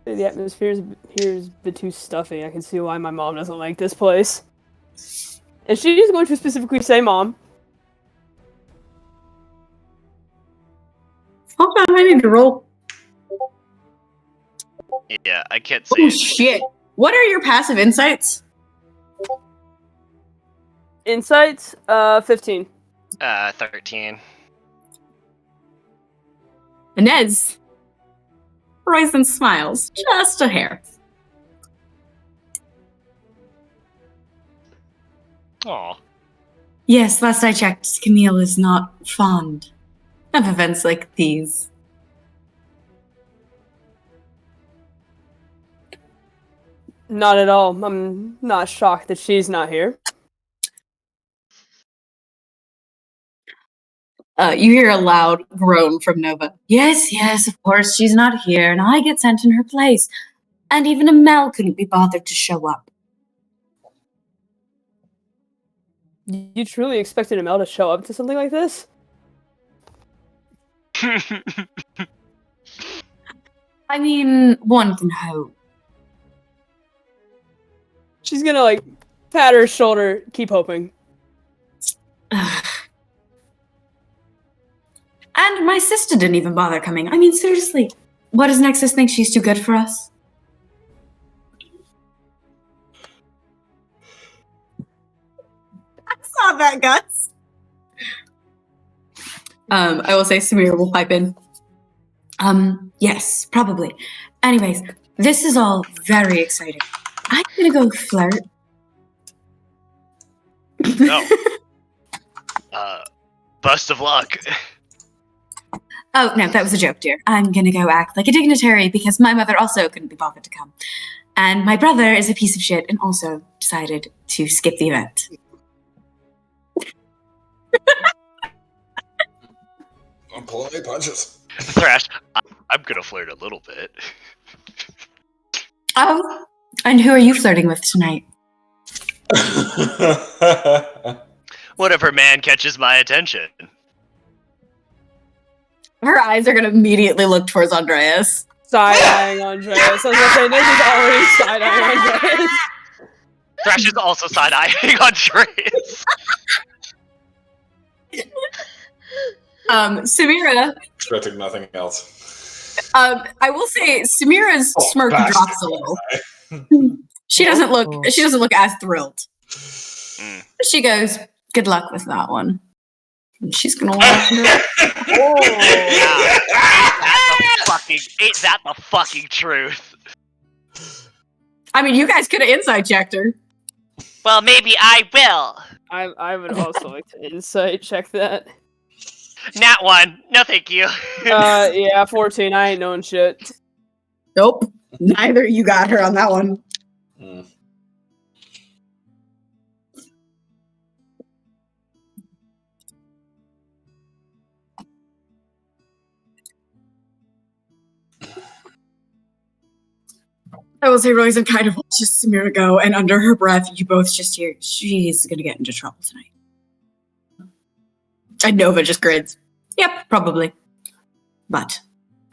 The atmosphere here's a bit too stuffy. I can see why my mom doesn't like this place. And she's going to specifically say mom. Hold on, I need to roll. Yeah, I can't say Oh, it. shit. What are your passive insights? Insights, 15. 13. Enez. Royson smiles, just a hair. Aw. Yes, last I checked, Camille is not fond of events like these. Not at all. I'm not shocked that she's not here. You hear a loud groan from Nova. Yes, of course, she's not here, and I get sent in her place. And even Amel couldn't be bothered to show up. You truly expected Amel to show up to something like this? I mean, one can hope. She's gonna, like, pat her shoulder, keep hoping. And my sister didn't even bother coming. I mean, seriously, what does Nexus think she's too good for us? I saw that, Guts. I will say Samir will pipe in. Yes, probably. Anyways, this is all very exciting. I'm gonna go flirt. No. Best of luck. Oh, no, that was a joke, dear. I'm gonna go act like a dignitary because my mother also couldn't be bothered to come. And my brother is a piece of shit and also decided to skip the event. I'm pulling my punches. Thrash, I'm gonna flirt a little bit. Oh, and who are you flirting with tonight? Whatever man catches my attention. Her eyes are gonna immediately look towards Andreas. Side-eyeing Andreas. I was gonna say, this is already side-eyeing Andreas. Thrash is also side-eyeing Andreas. Samira, Expecting nothing else. I will say Samira's smirk drops a little. She doesn't look as thrilled. She goes, "Good luck with that one." And she's gonna walk into it. Ain't that the fucking truth? I mean, you guys could have inside checked her. Well, maybe I will. I would also like to insight check that. Nat 1. No, thank you. Yeah, 14. I ain't knowing shit. Nope. Neither you got her on that one. I will say Roisin kind of watches Samira go, and under her breath, you both just hear, she's gonna get into trouble tonight. And Nova just grins. Yep, probably. But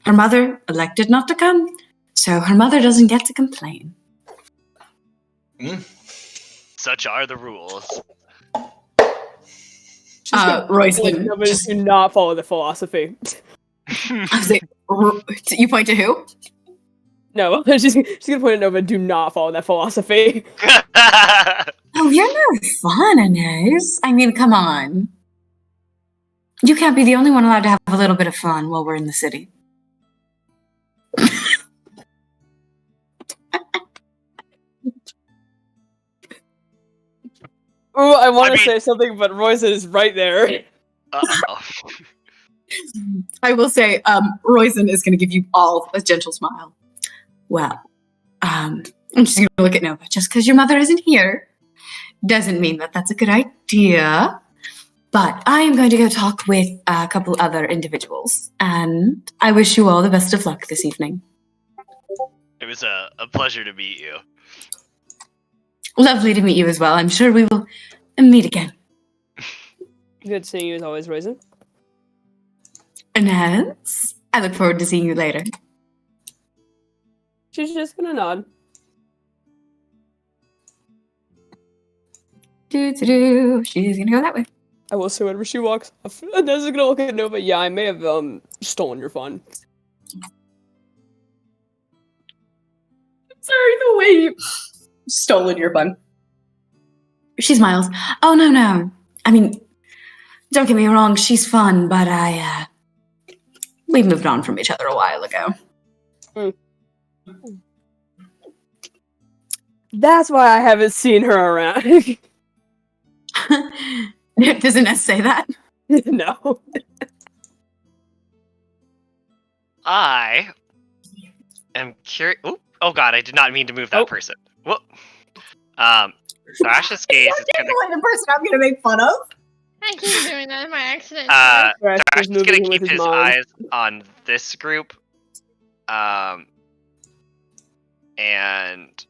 her mother elected not to come, so her mother doesn't get to complain. Such are the rules. Roisin. Nobody do not follow the philosophy. I was like, you point to who? No, she's gonna point at Nova, do not follow that philosophy. Oh, you're no fun, Enez. I mean, come on. You can't be the only one allowed to have a little bit of fun while we're in the city. Ooh, I want to say something, but Royce is right there. Uh-oh. I will say, Roisin is going to give you all a gentle smile. Well, I'm just going to look at Nova. Just because your mother isn't here doesn't mean that that's a good idea. But I am going to go talk with a couple other individuals. And I wish you all the best of luck this evening. It was a pleasure to meet you. Lovely to meet you as well. I'm sure we will meet again. Good seeing you as always, Roisin. Enez, I look forward to seeing you later. She's just gonna nod. She's gonna go that way. I will say whenever she walks off, Inez is gonna look at Nova. Yeah, I may have stolen your fun. Sorry, the way you stolen your fun. She smiles. Oh, no. I mean, don't get me wrong, she's fun, but we moved on from each other a while ago. That's why I haven't seen her around. Doesn't Ness say that? No. I am curious. Oh god, I did not mean to move that person. Whoop. Thrash's gaze is gonna. The person I'm gonna make fun of. I keep doing that by accident. Thrash is gonna keep his eyes on this group. And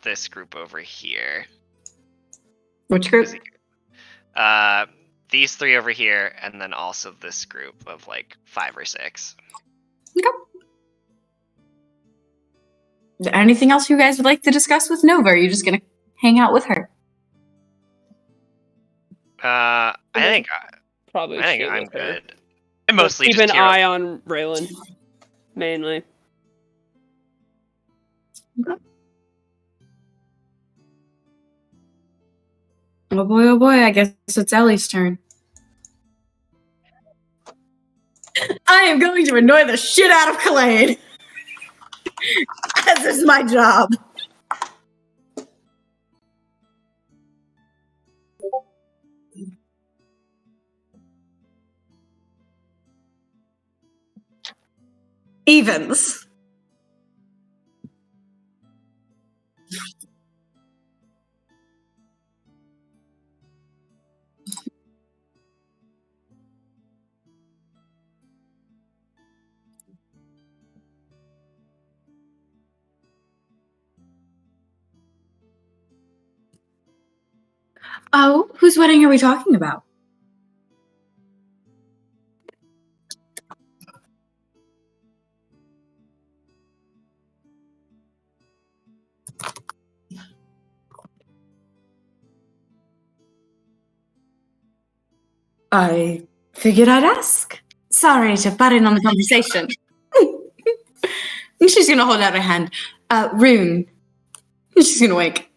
this group over here. Which group? these three over here, and then also this group of like 5 or 6. Anything else you guys would like to discuss with Nova? Or are you just gonna hang out with her? I think Probably stay I'm with her. good. I mostly Keep just an hear. eye on Raylan, mainly. Oh boy, I guess it's Ellie's turn. I am going to annoy the shit out of Kalane. This is my job. Evens. Oh, whose wedding are we talking about? I figured I'd ask. Sorry to butt in on the conversation. She's gonna hold out her hand. Rune. She's gonna wink.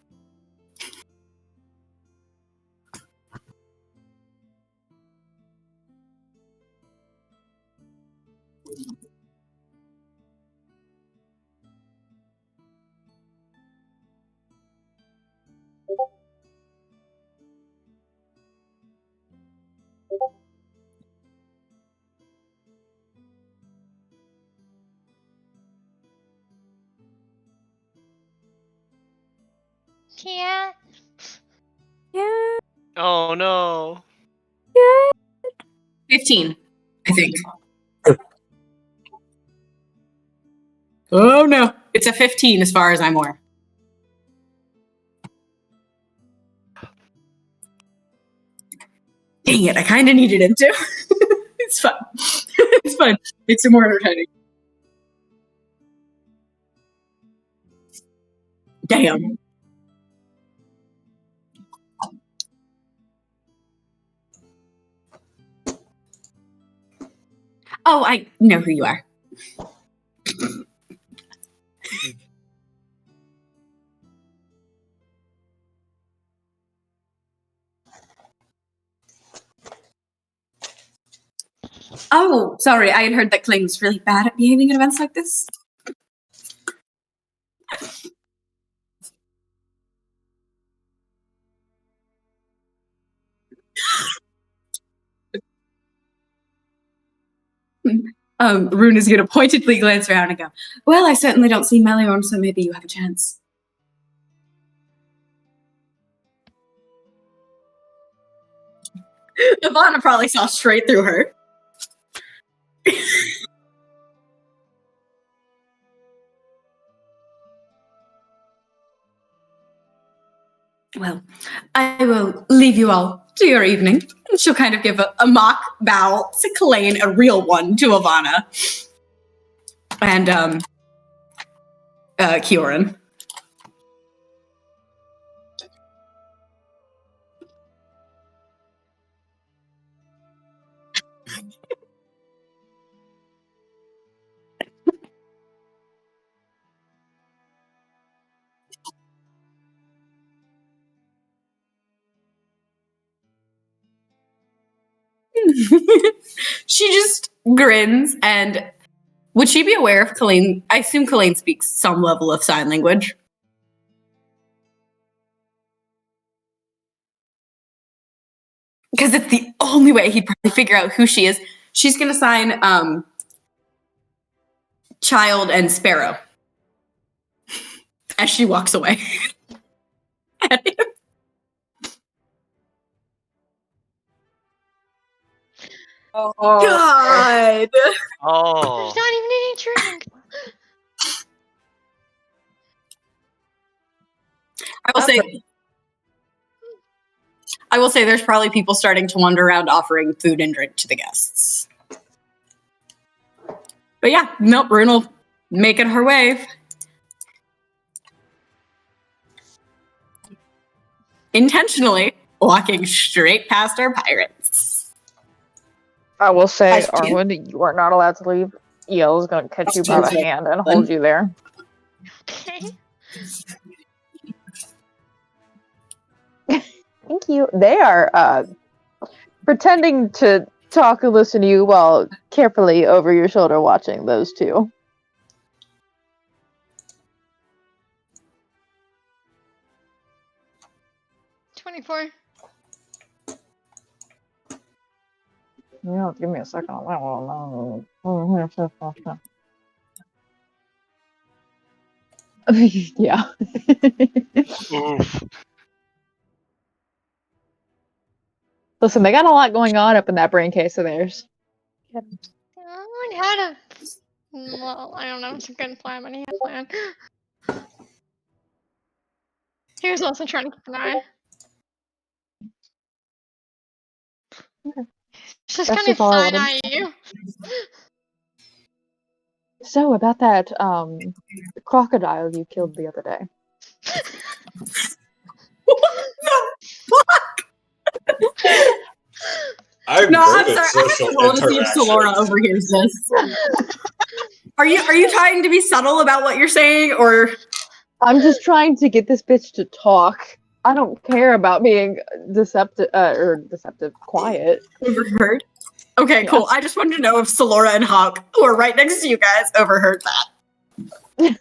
Yeah. Yeah. Oh no. 15, I think. Oh no. It's a 15 as far as I'm aware. Dang it, I kind of needed him to. It's fun. It's fun. It's more entertaining. Damn. Oh, I know who you are. Oh, sorry. I had heard that Clayton's really bad at behaving at events like this. Rune is going to pointedly glance around and go, well, I certainly don't see Meliorn, so maybe you have a chance. Ivana probably saw straight through her. Well, I will leave you all to your evening. And she'll kind of give a mock bow to Kalane, a real one to Ivana. And, Kioran. She just grins, and would she be aware of Kalane? I assume Kalane speaks some level of sign language. Because it's the only way he'd probably figure out who she is. She's going to sign Child and Sparrow as she walks away. Oh, God! Oh. There's not even any drink. I will say, I will say there's probably people starting to wander around offering food and drink to the guests. But yeah, nope, Rune will make it her way. Intentionally walking straight past our pirates. I will say, As she- Arwen, you are not allowed to leave. Yell is going to catch you by the hand and hold you there. Okay. Thank you. They are pretending to talk and listen to you while carefully over your shoulder watching those two. $24. Yeah, give me a second on that one. Yeah. Oof. Listen, they got a lot going on up in that brain case of theirs. Oh, he had a. Well, I don't know if it's a good plan, but he had a plan. He was also trying to keep an eye. Okay. Just That's kind of just all I side wanted. eye you. So, about that crocodile you killed the other day. I'm No, I'm good at sorry. I have social to roll to see if Solora interactions. overhears this. Are you trying to be subtle about what you're saying, or I'm just trying to get this bitch to talk. I don't care about being deceptive quiet. overheard? Okay, cool. I just wanted to know if Solora and Hawk, who are right next to you guys, overheard that.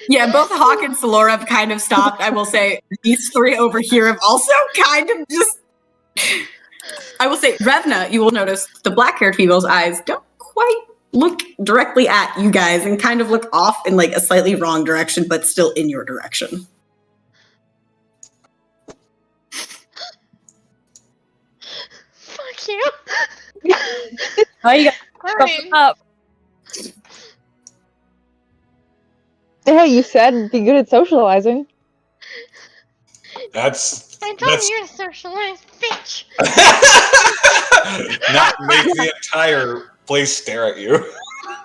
Yeah, both Hawk and Solora have kind of stopped. I will say these three over here have also kind of just. I will say, Revna, you will notice the black-haired female's eyes don't quite look directly at you guys and kind of look off in like a slightly wrong direction, but still in your direction. Fuck you. Oh, you got Alright. up. Hey, you said be good at socializing. That's I told you you're a socialized bitch. not make the entire place stare at you.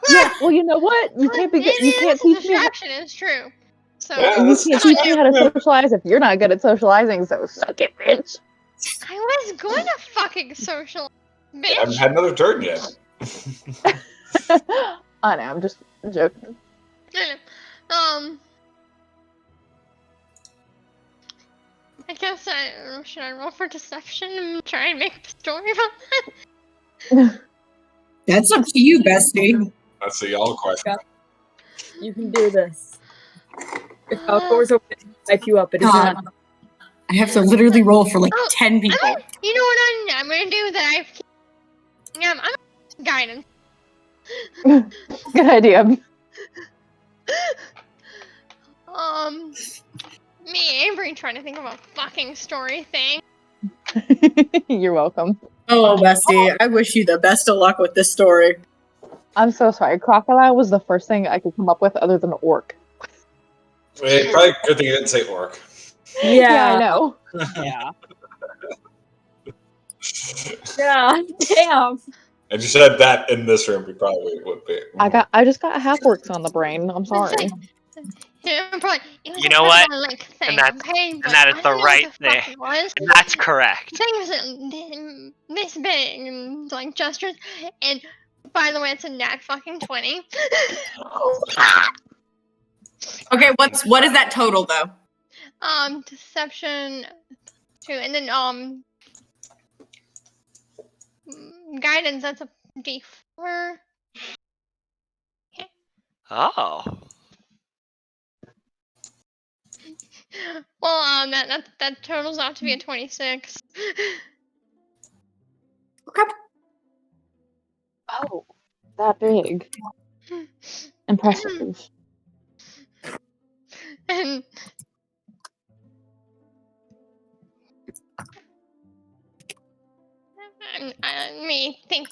Yeah, well, you know what? You can't be good. You can't teach me. Distraction is true. So Yeah, You that's can't true. teach me how to socialize if you're not good at socializing. So suck it, bitch. I was going to fucking socialize, I haven't bitch. had another turn yet. I know. I'm just joking. I guess should I roll for deception and try and make up a story about that? That's up to you, bestie. That's the y'all question. You can do this. If Falkor's open to type you up, it is God. not. I have to literally roll for like Oh, 10 people. You know what I'm gonna do that I'm guidance. Good idea. Me, Avery, trying to think of a fucking story thing. You're welcome. Oh, bestie, I wish you the best of luck with this story. I'm so sorry. Crocodile was the first thing I could come up with other than orc. Hey, probably good thing you didn't say orc. Yeah, I know. Yeah. Yeah, damn. And you said that in this room, we probably would be. I just got half orcs on the brain. I'm sorry. Yeah, probably, it was You a know what? symbolic thing, And that's- okay? and But that is I the don't know right what the fuck thing. it was. And that's correct. Things this big and like gestures, and by the way, it's a nat fucking 20. Okay, what is that total though? Deception 2, and then guidance. That's a D4. Oh. Well, that totals out to be a 26. Oh, that big. Impressive. And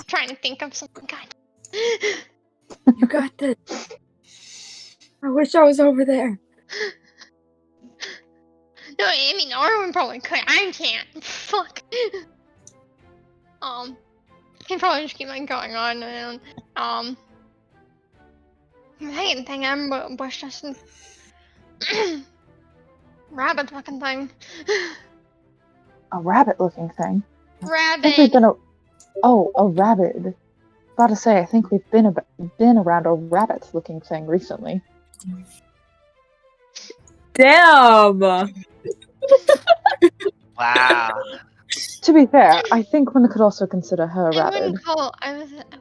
trying to think of some kind. You got this. I wish I was over there. No, I mean, Arwan probably could. I can't. Fuck. Can probably just keep like going on and thing was just rabbit fucking thing. A rabbit-looking thing. I think we've Rabbit. been a rabbit. About to say, I think we've been around a rabbit-looking thing recently. Damn. Wow. To be fair, I think one could also consider her a I rabbit.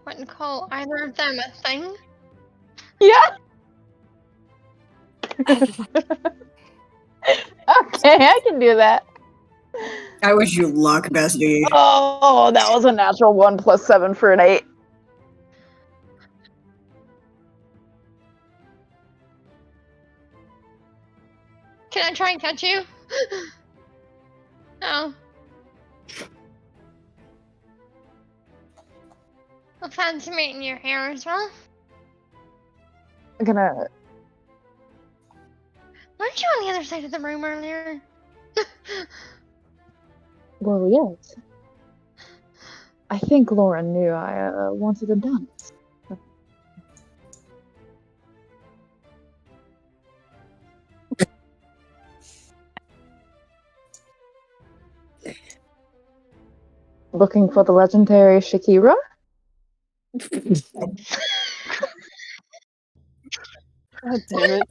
wouldn't call either of them a thing. Yeah. Okay, I can do that. I wish you luck, bestie. Oh, that was a natural 1 + 7 for an 8. Can I try and catch you? No. I'll fancy meeting your hair as well. I'm gonna. Weren't you on the other side of the room earlier? Well, yes. I think Lauren knew I wanted a dance. Looking for the legendary Shakira? God damn it.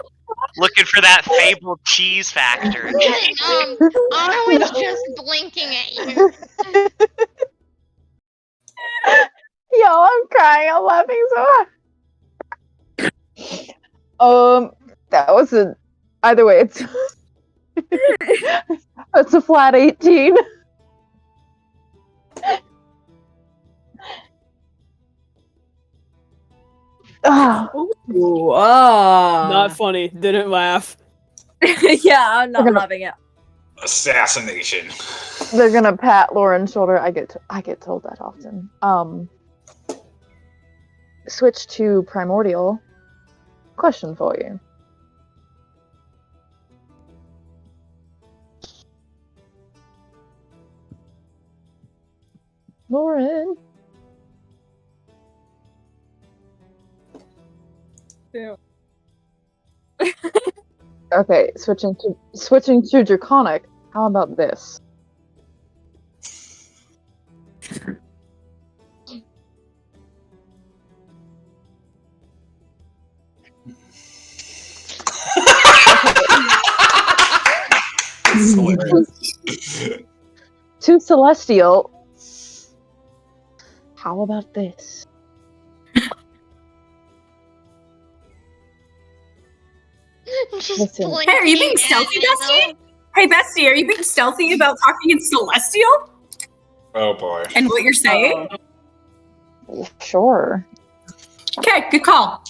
Looking for that fabled cheese factory. Arwen's just blinking at you. Yo, I'm crying. I'm laughing so hard. That was a. Either way, it's. It's a flat 18. Ah, Ooh, Not funny. Didn't laugh. Yeah, I'm not We're gonna- loving it. Assassination. they're gonna pat Lauren's shoulder. I get told that often. Switch to primordial. Question for you. Lauren. Yeah. Okay, switching to draconic. How about this? It's hilarious. To celestial. How about this? Just Listen. blinking. Hey, are you being at stealthy, you. bestie? Hey, bestie, are you being stealthy about talking in celestial Oh boy. and what you're saying? Sure. Okay, good call.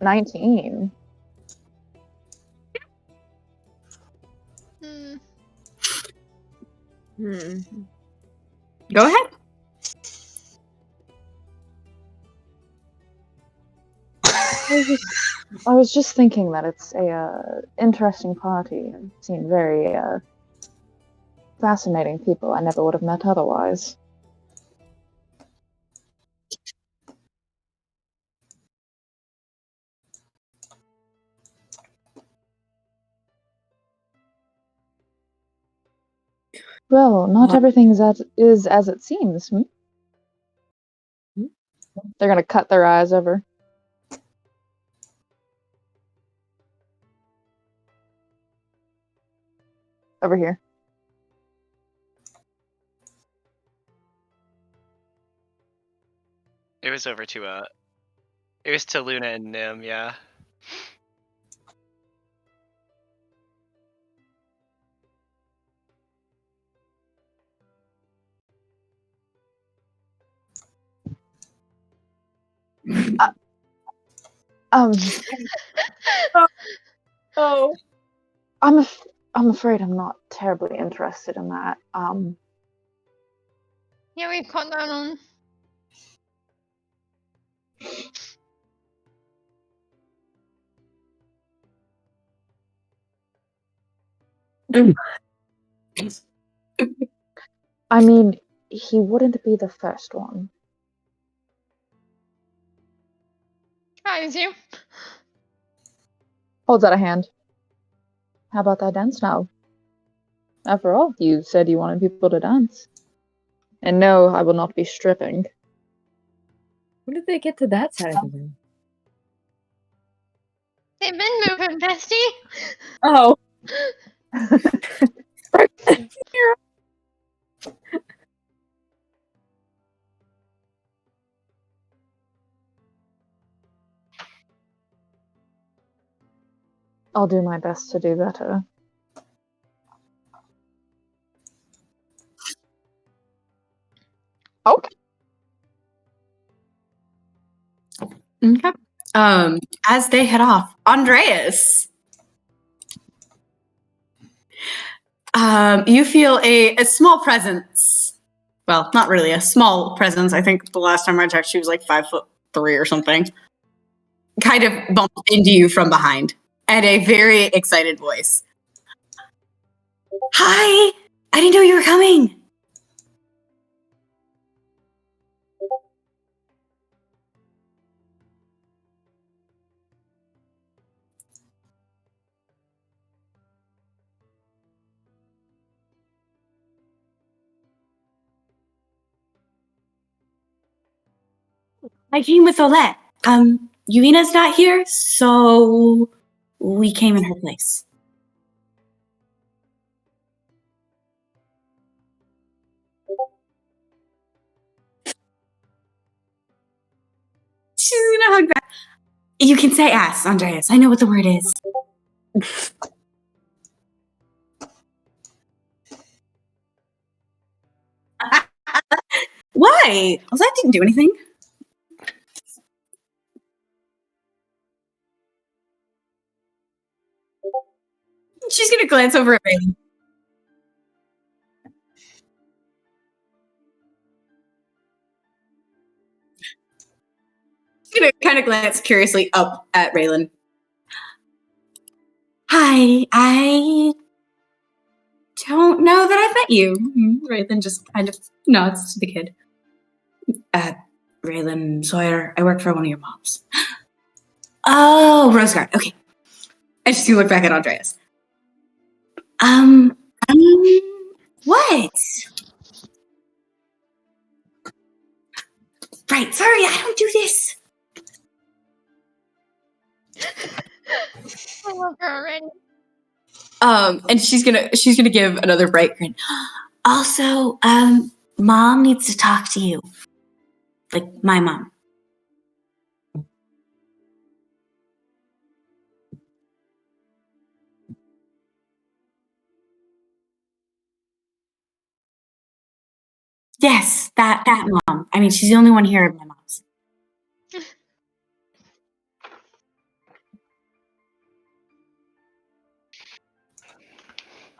19. Go ahead. I was just thinking that it's a interesting party. I've seen very fascinating people I never would have met otherwise. Well, not everything is as it seems. They're gonna cut their eyes over. Over here. It was over to it was to Luna and Nim, yeah. Oh. I'm afraid I'm not terribly interested in that. Yeah, we've caught that on. I mean, he wouldn't be the first one. Surprise you. Holds out a hand. How about that dance now? After all, you said you wanted people to dance. And no, I will not be stripping. When did they get to that side of the room? They've been moving, bestie. Oh. I'll do my best to do better. Okay. Okay. As they head off, Andreas. You feel a small presence. Well, not really a small presence. I think the last time I checked, she was like 5'3" or something. Kind of bumped into you from behind, and a very excited voice. Hi! I didn't know you were coming. I came with Olette. Yuina's not here, so we came in her place. She's gonna hug back. You can say ass, Andreas. I know what the word is. Why? Olette didn't do anything. She's gonna glance over at Raylan. She's gonna kind of glance curiously up at Raylan. Hi, I don't know that I've met you. Raylan just kind of nods to the kid. Raylan Sawyer, I work for one of your moms. Oh, Roseguard, okay. And she's gonna look back at Andreas. What? Right, sorry, I don't do this. I love her already. And she's gonna give another bright grin. Also, Mom needs to talk to you. Like my mom. Yes, that mom. I mean, she's the only one here of my mom's.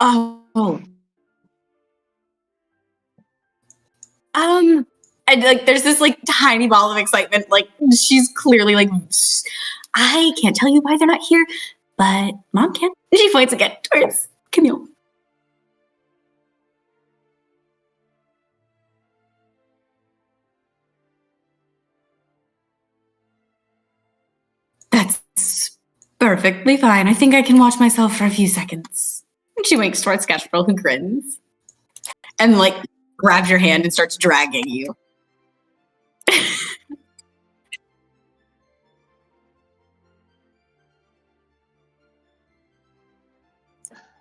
Oh. And like, there's this like tiny ball of excitement. Like, she's clearly like, I can't tell you why they're not here, but Mom can. And she points again towards Camille. That's perfectly fine. I think I can watch myself for a few seconds. And she winks towards Sketchball, who grins. And like grabs your hand and starts dragging you.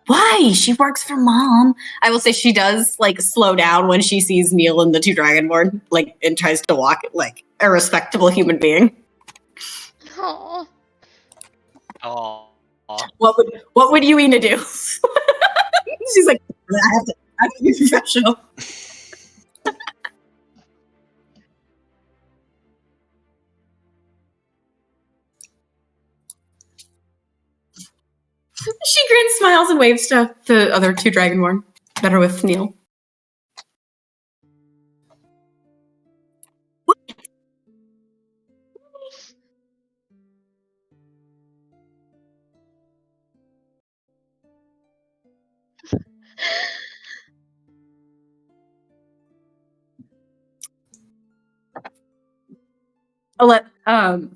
Why? She works for Mom. I will say she does like slow down when she sees Neil and the two Dragonborn, like, and tries to walk like a respectable human being. Oh. Oh. What would Yuina do? She's like, I have to be professional. She grins, smiles, and waves to the other two Dragonborn that are with Neil.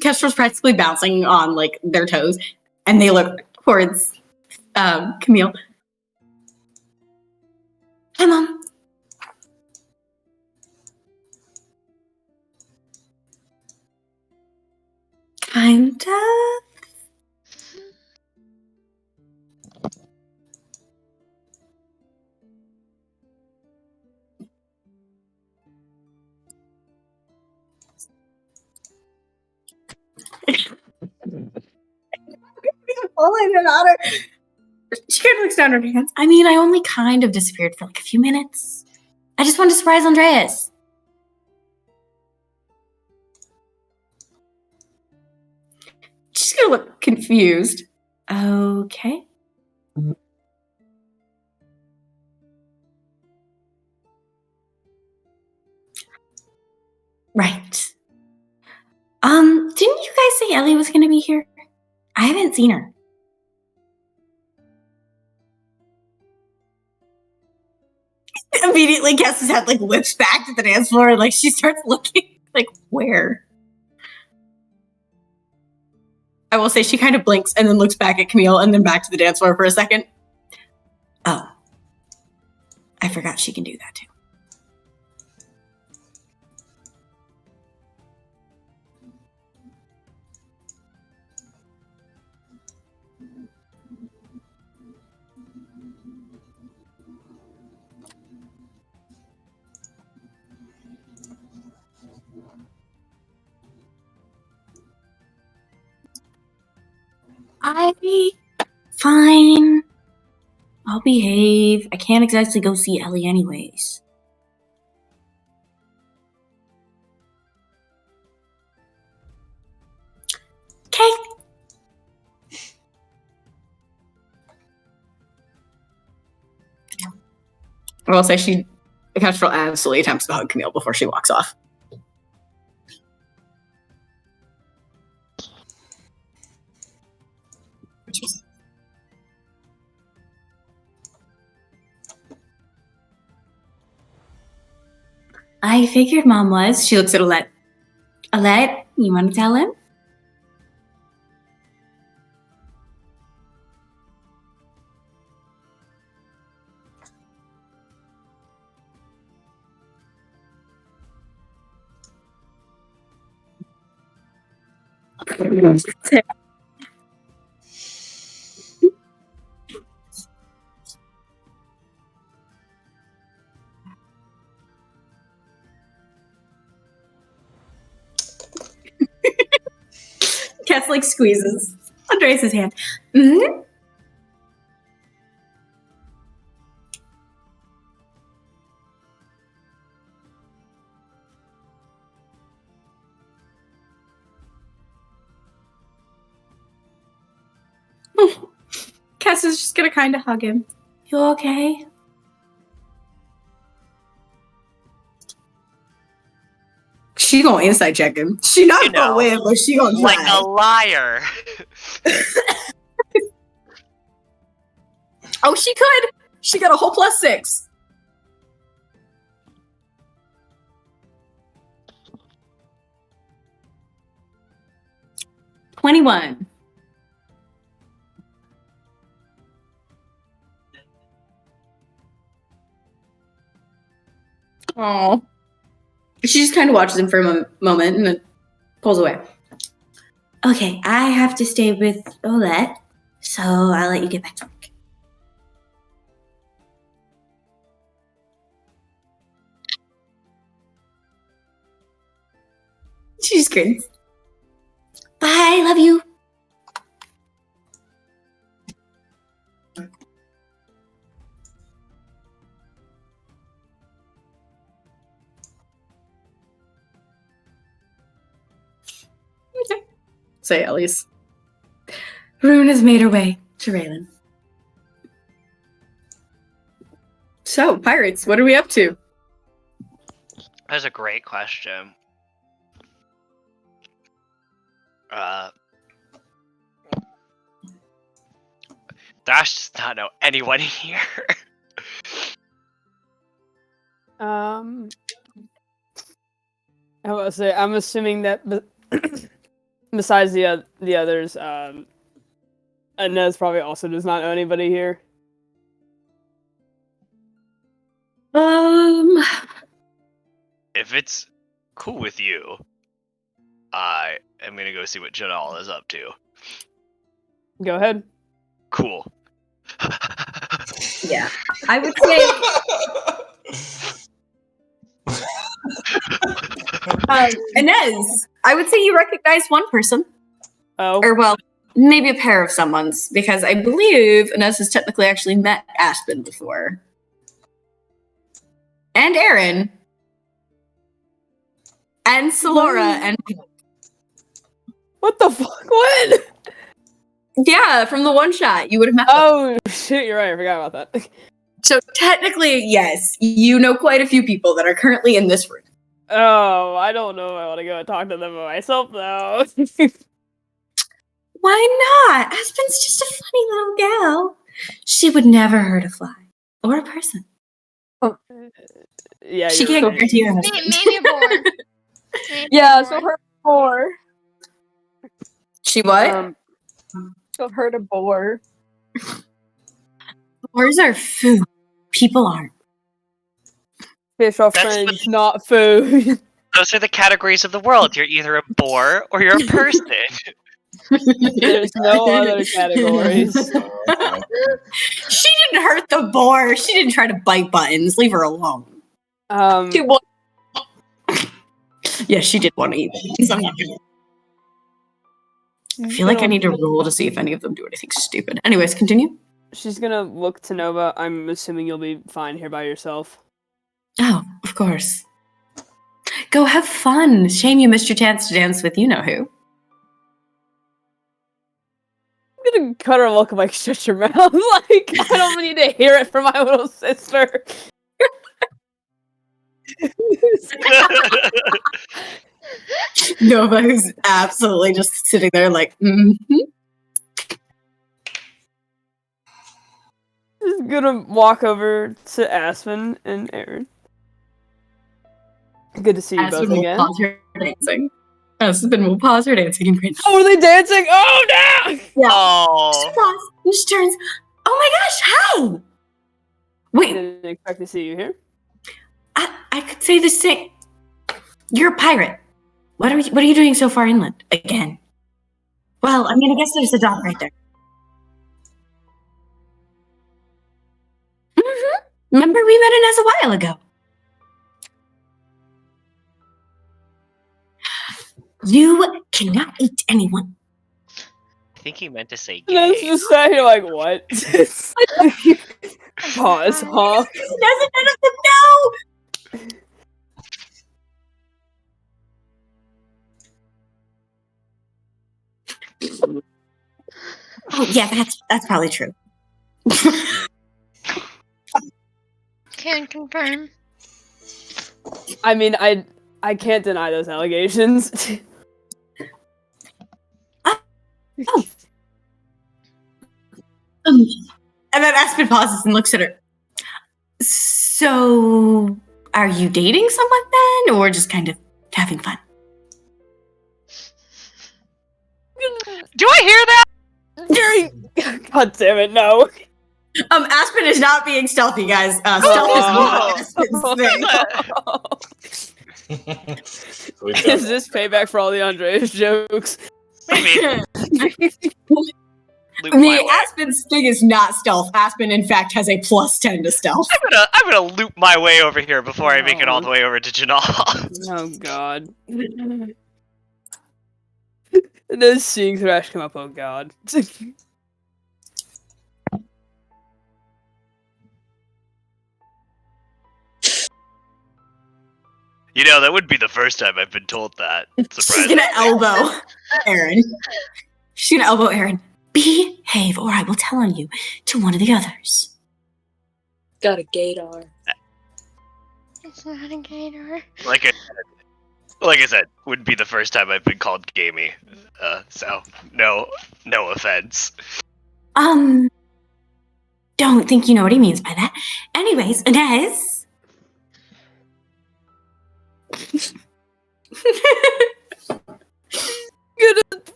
Kestrel's practically bouncing on like their toes, and they look towards Camille. Hi, Mom. Kinda. She kind of looks down at her hands. I mean, I only kind of disappeared for like a few minutes. I just wanted to surprise Andreas. She's gonna look confused. Okay. Right. Didn't you guys say Ellie was gonna be here? I haven't seen her. Immediately, Cass's head like whips back to the dance floor and like she starts looking like where? I will say she kind of blinks and then looks back at Camille and then back to the dance floor for a second. Oh. I forgot she can do that too. Fine. I'll behave. I can't exactly go see Ellie anyways. Okay. I will say Kestrel absolutely attempts to hug Camille before she walks off. I figured Mom was. She looks at Alette. Alette, you want to tell him? Cass like squeezes Andreas' hand. Mm-hmm. Cass is just gonna kind of hug him. You okay? She gonna inside check him. She not gonna win, but she gonna try. Like a liar. Oh, she could. She got a whole +6. +21. Oh. She just kind of watches him for a moment and then pulls away. Okay, I have to stay with Olette, so I'll let you get back to work. She just grins. Bye, love you. Okay. Say at least. Rune has made her way to Raylan. So, pirates, what are we up to? That's a great question. Thrash does not know anyone here. I will say, I'm assuming that besides the others, Enez probably also does not know anybody here. If it's cool with you, I am gonna go see what Janal is up to. Go ahead. Cool. Yeah. I would say Enez, I would say you recognize one person. Oh. Or well, maybe a pair of someone's, because I believe Enez has technically actually met Aspen before. And Aaron. And Salora and What the fuck? What? yeah, from the one shot, you would have met them. Oh shit, you're right. I forgot about that. So technically, yes, you know quite a few people that are currently in this room. Oh, I don't know if I want to go and talk to them by myself though. Why not? Aspen's just a funny little gal. She would never hurt a fly or a person. Yeah, She you're can't right. guarantee her husband. Maybe a boar. Maybe Yeah, a so boar. her boar. She what? So her to boar. Boars are food. People aren't. Fish are That's friends, not food. Those are the categories of the world. You're either a boar or you're a person. There's no other categories. She didn't hurt the boar. She didn't try to bite buttons. Leave her alone. She wa- Yeah, she did want to eat buttons. I'm not gonna- I feel like I need to roll to see if any of them do anything stupid. Anyways, continue. She's gonna look to Nova. I'm assuming you'll be fine here by yourself. Oh, of course. Go have fun. Shame you missed your chance to dance with you-know-who. I'm gonna cut her look like shut your mouth. Like, I don't need to hear it from my little sister. Nova, who's absolutely just sitting there like, mm-hmm. Just gonna walk over to Aspen and Aaron. Good to see you Aspen both will again. pause her dancing. Aspen will pause her dancing and grin. Oh, are they dancing? Oh no! Yeah. Oh. She pauses, and she turns. Oh my gosh, hi! Wait, Didn't expect to see you here. I could say the same. You're a pirate. What are you doing so far inland again? Well, I mean, I guess there's a dock right there. Mm-hmm. Remember we met Enez a while ago. You cannot eat anyone. I think he meant to say And then it's gay. just sat here like, what? Pause, huh? He doesn't none of them know. Oh yeah, that's probably true. Can confirm. I mean, I can't deny those allegations. And then Aspen pauses and looks at her. So, are you dating someone then, or just kind of having fun? Do I hear that? God damn it, no. Aspen is not being stealthy, guys. Stealth Oh. is not Aspen's thing. We Is got- this payback for all the Andreas jokes? Maybe. Loop I my mean, way. Aspen's thing is not stealth. Aspen, in fact, has a +10 to stealth. I'm gonna loop my way over here before I make it all the way over to Janal. Oh god. And then seeing Thrash come up, oh god. You know, that wouldn't be the first time I've been told that. She's Surprisingly. gonna elbow Aaron. She's gonna elbow Aaron. Behave, or I will tell on you to one of the others. Got a gaydar. It's not a gator. Like I said, wouldn't be the first time I've been called gamey. So no offense. Don't think you know what he means by that. Anyways, Enez.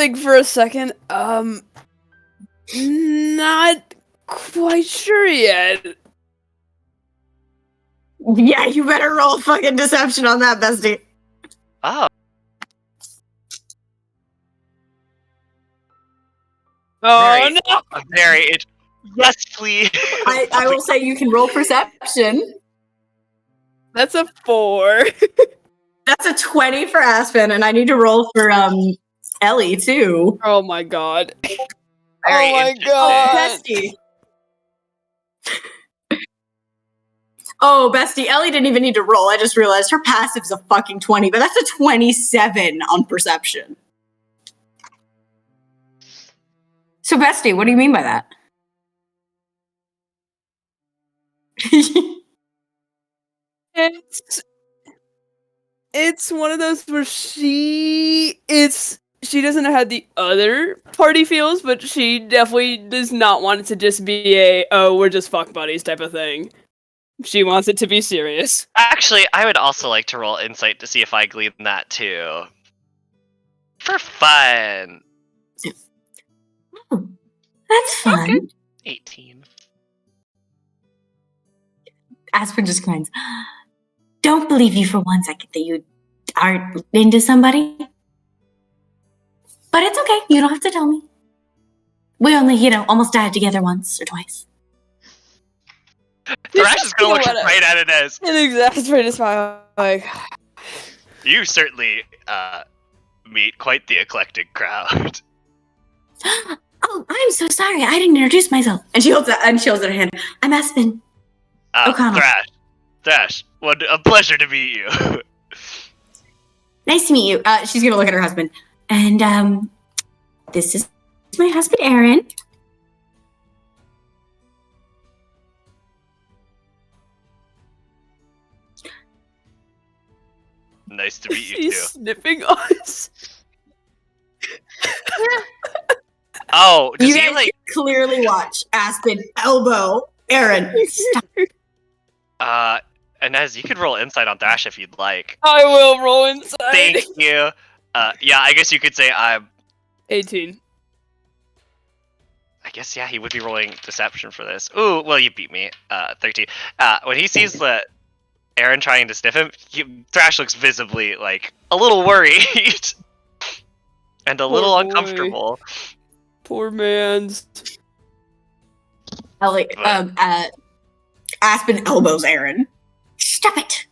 like for a second, not quite sure yet. Yeah, you better roll fucking deception on that, bestie. Oh. Oh no! Yes, please. I will say you can roll perception. That's a 4. That's a 20 for Aspen, and I need to roll for Ellie too. Oh my god. Very Oh my interesting. god. Bestie. Oh, bestie, Ellie didn't even need to roll. I just realized her passive's a fucking 20, but that's a 27 on perception. So, bestie, what do you mean by that? It's one of those where she doesn't know how the other party feels, but she definitely does not want it to just be a we're just fuck buddies type of thing. She wants it to be serious. Actually, I would also like to roll insight to see if I glean that too. For fun. That's fun. Okay. 18. Aspen just grins. Don't believe you for 1 second that you aren't into somebody. But it's okay. You don't have to tell me. We only, almost died together once or twice. Thrash is gonna look right at Enez. An exasperated smile, like... You certainly, meet quite the eclectic crowd. Oh, I'm so sorry. I didn't introduce myself. And she holds out her hand. I'm Aspen. O'Connell. Thrash, what a pleasure to meet you. Nice to meet you. She's gonna look at her husband. And, this is my husband, Aaron. Nice to meet you She's too. sniffing us. Oh, does You he guys like? clearly watch Aspen elbow Aaron. Stop. Enez, you could roll insight on Thrash if you'd like. I will roll inside. Thank you. Yeah, I guess you could say I'm. 18. I guess, yeah, he would be rolling deception for this. Ooh, well, you beat me. 13. When he sees that Aaron trying to sniff him, Thrash looks visibly, like, a little worried. And a little boy. uncomfortable. Poor man's. Aspen elbows Aaron. Stop it.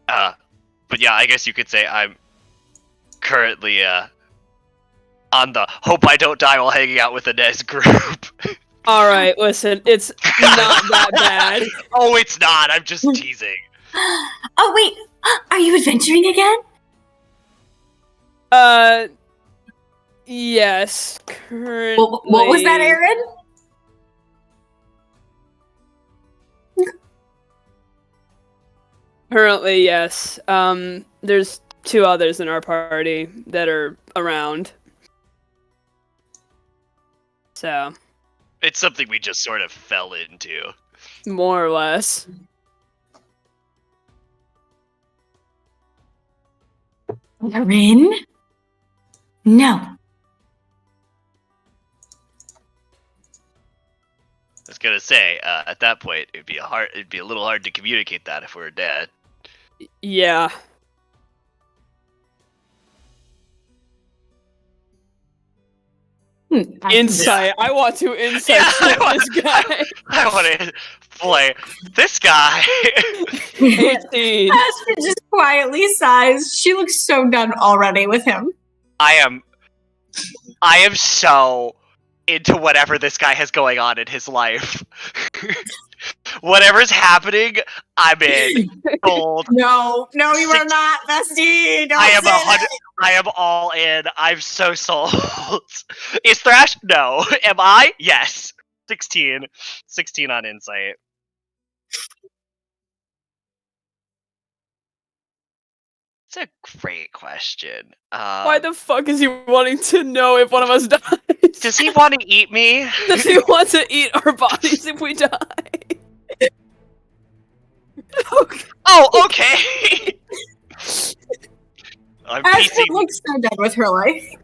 But yeah, I guess you could say I'm currently, on the hope I don't die while hanging out with Enez group. Alright, listen, it's not that bad. Oh, it's not. I'm just teasing. Oh, wait. Are you adventuring again? Yes. Currently... What was that, Aaron? Currently, yes. There's 2 others in our party that are around. So. It's something we just sort of fell into. More or less. Aaron? No. I was gonna say, at that point, it'd be a little hard to communicate that if we were dead. Yeah. Insight. I want to insight this guy. I want to play this guy. 18. Aspen just quietly sighs. She looks so done already with him. I am so into whatever this guy has going on in his life. Whatever's happening, I'm in. Gold. No, you are not, bestie. Don't I am say that. I am all in. I'm so sold. Is Thrash? No. Am I? Yes. 16. 16 on insight. It's a great question. Why the fuck is he wanting to know if one of us dies? Does he want to eat me? Does he want to eat our bodies if we die? Okay. Oh, okay. I'm Aspen piecing. looks so done with her life.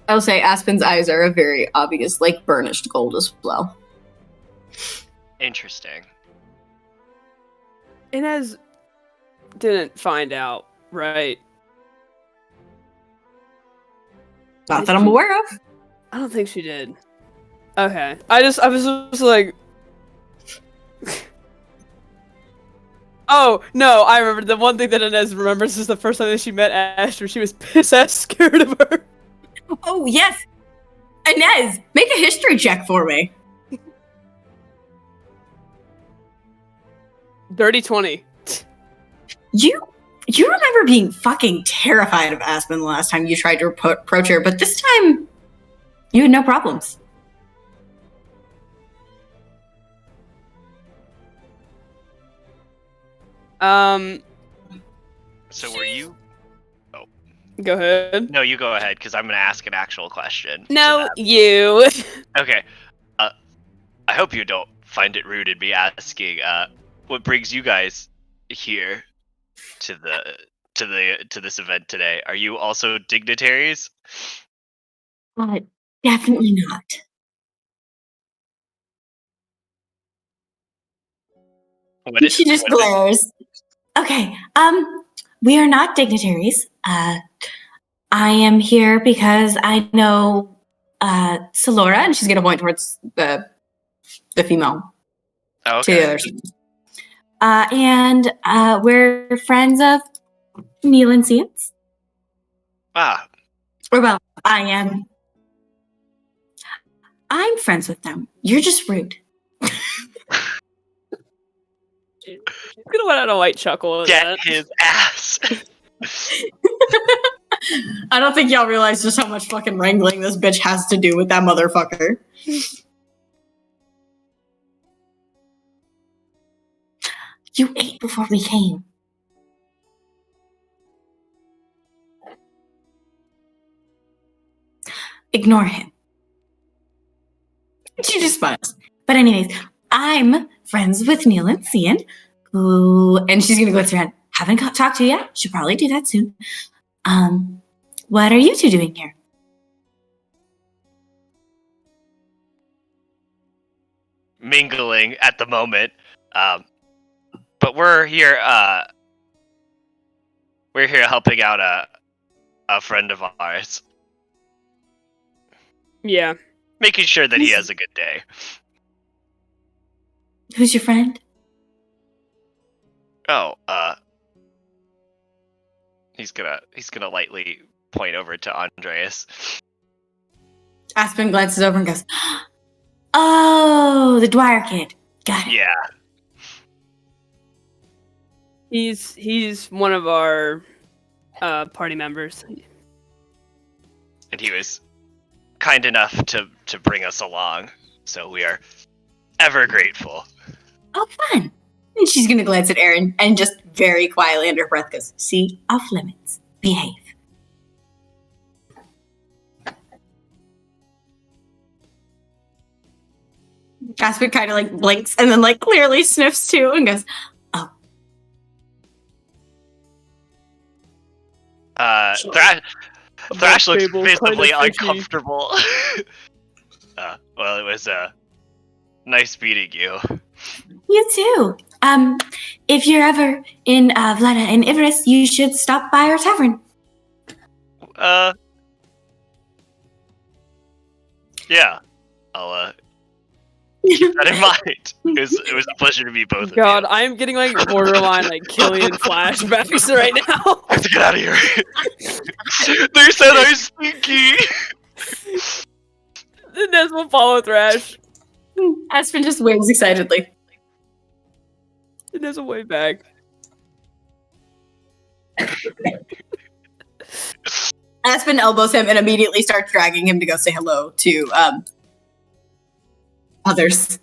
I'll say Aspen's eyes are a very obvious, like, burnished gold as well. Interesting. Enez didn't find out, right? Not that I'm aware of. I don't think she did. Okay. I was just like... Oh, no, I remember. The one thing that Enez remembers is the first time that she met Asher, she was piss-ass scared of her. Oh, yes! Enez, make a history check for me. Dirty 20. You remember being fucking terrified of Aspen the last time you tried to approach her, but this time, you had no problems. So were you? Go ahead. No, you go ahead, because I'm going to ask an actual question. No, you. Okay. I hope you don't find it rude in me asking, what brings you guys here to this event today? Are you also dignitaries? Definitely not. She just glares. Okay, we are not dignitaries. I am here because I know Salora, and she's gonna point towards the female. Oh, to the okay. other side. And we're friends of Neil and Cians. Ah, Or well, I am. I'm friends with them. You're just rude. She's gonna let out a white chuckle at get that. his ass. I don't think y'all realize just how much fucking wrangling this bitch has to do with that motherfucker. You ate before we came. Ignore him. She just smiles. But anyways, I'm friends with Neil and Cian, who, and she's gonna go with her hand. Haven't talked to you yet. Should probably do that soon. What are you two doing here? Mingling at the moment. But we're here helping out a friend of ours. Yeah. Making sure that he has a good day. Who's your friend? Oh, he's gonna lightly point over to Andreas. Aspen glances over and goes, "Oh, the Dwyer kid. Got it." Yeah. He's one of our party members. And he was kind enough to bring us along, so we are ever grateful. Oh, fun. And she's gonna glance at Aaron and just very quietly under her breath goes, "See, off limits. Behave." Aspen kind of like blinks and then like clearly sniffs too and goes, "Oh." Thrash looks table, visibly kind of fishy. uncomfortable. Well, it was nice meeting you. You too. If you're ever in Vlada and Ivarus, you should stop by our tavern. Yeah, I'll keep that in mind. It was a pleasure to meet both God, of I am getting like borderline like Killian flashbacks right now. you. I have to get out of here. They said I was stinky. The Nez will follow Thrash. Aspen just waves excitedly. The Nez will wave back. Aspen elbows him and immediately starts dragging him to go say hello to others.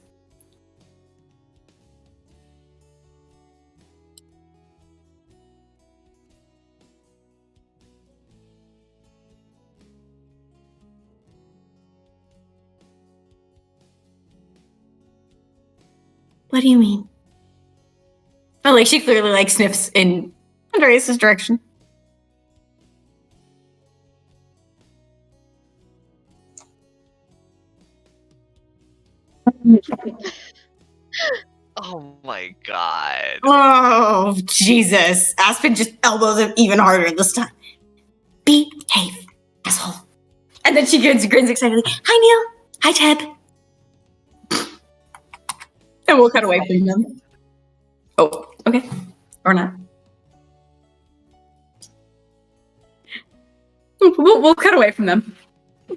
What do you mean? Oh, like she clearly like sniffs in Andreas' direction. Oh my god. Oh, Jesus. Aspen just elbows him even harder this time. Behave, asshole. And then she grins excitedly. Hi, Neil. Hi, Teb. And we'll cut away from them. Oh, okay. Or not. We'll cut away from them. I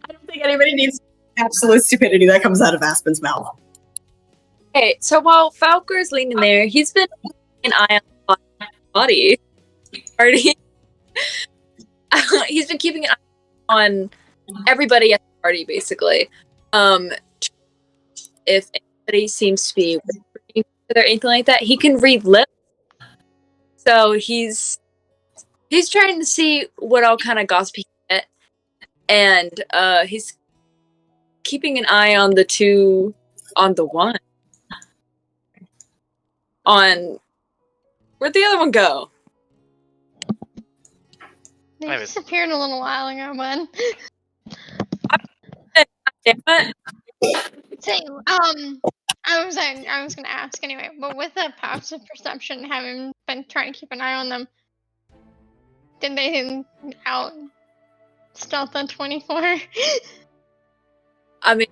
don't think anybody needs absolute stupidity that comes out of Aspen's mouth. Okay, so while Falkor's leaning there, he's been keeping an eye on the body. Party. He's been keeping an eye on everybody at the party, basically. If anybody seems to be whispering or anything like that, he can read lips. So he's trying to see what all kind of gossip he can get, and he's keeping an eye on the one. On where'd the other one go? They I was- disappeared a little while ago, bud. Damn it. So, I was gonna ask anyway, but with the passive perception, having been trying to keep an eye on them, did they out stealth on 24? I mean,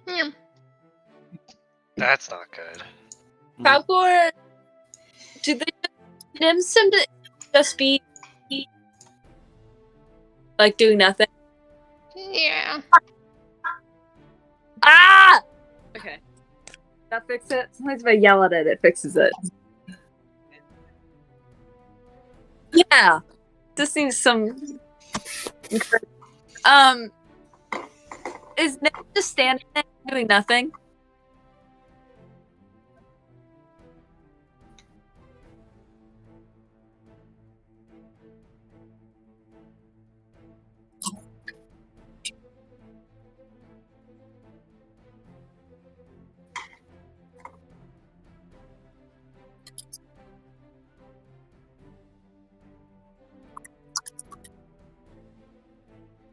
Hmm. That's not good. Falkor, do they Nims seem to just be like doing nothing? Yeah. Ah! Okay. That fix it? Sometimes if I yell at it, it fixes it. Yeah. This needs some is Nick just standing there doing nothing?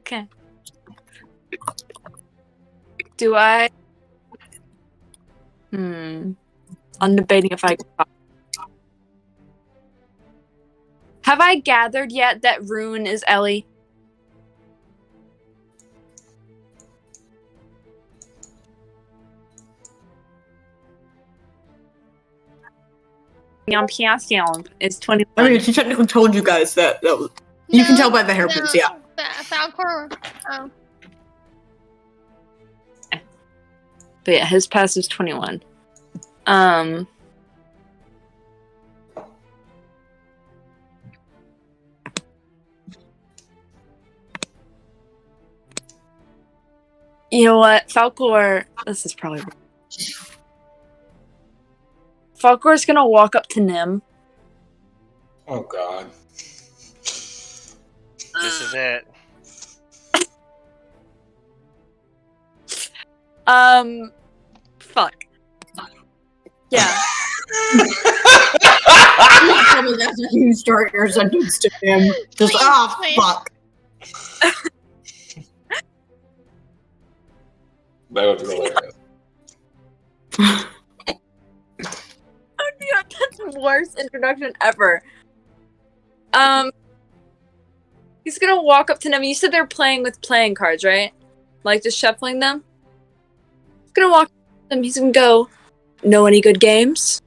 Okay. Do I? I'm debating if I. Have I gathered yet that Rune is Ellie? Ampiation is 21. I mean, she technically told you guys that was, you can tell by the hairprints, yeah. The Falkor. Oh. But yeah, his pass is 21. You know what? Falkor, this is probably... Falkor's gonna walk up to Nim. Oh god. This is it. Fuck. Yeah. Tell me that's how you start your sentence to him. Just, Please. fuck. That would be hilarious. Oh god, that's the worst introduction ever. He's gonna walk up to them. You said they're playing with playing cards, right? Like just shuffling them? He's gonna walk up to them. He's gonna go, know any good games?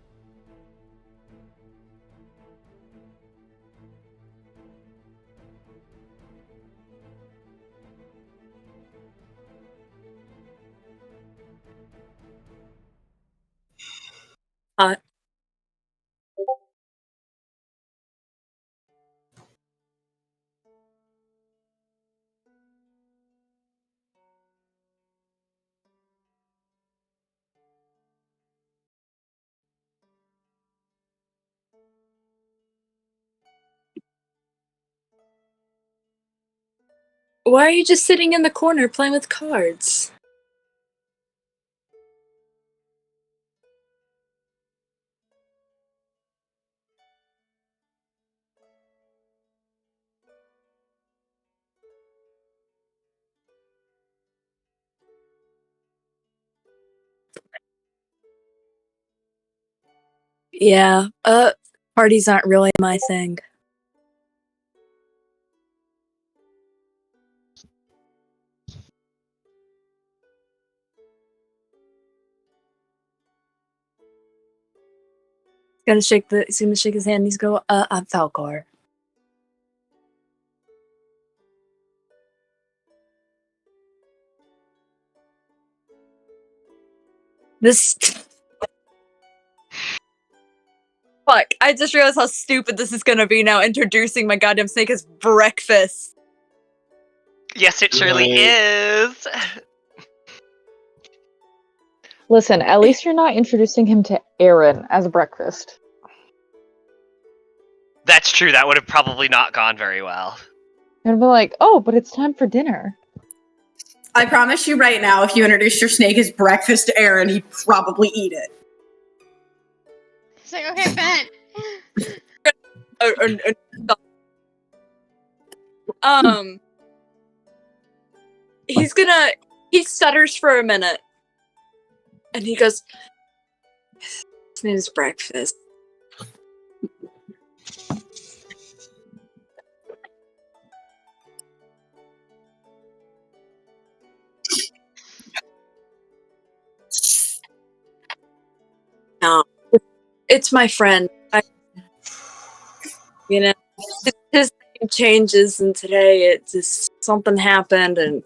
Why are you just sitting in the corner playing with cards? Yeah, parties aren't really my thing. He's gonna shake his hand. He's go, I'm Falkor. This. Fuck, I just realized how stupid this is gonna be now, introducing my goddamn snake as breakfast. Yes, it surely is. Listen, at least you're not introducing him to Aaron as breakfast. That's true. That would have probably not gone very well. And be like, oh, but it's time for dinner. I promise you right now, if you introduce your snake as breakfast to Aaron, he'd probably eat it. He's like, okay, bet. He stutters for a minute. And he goes, his name is breakfast. No, it's my friend. His name changes, and today it just something happened, and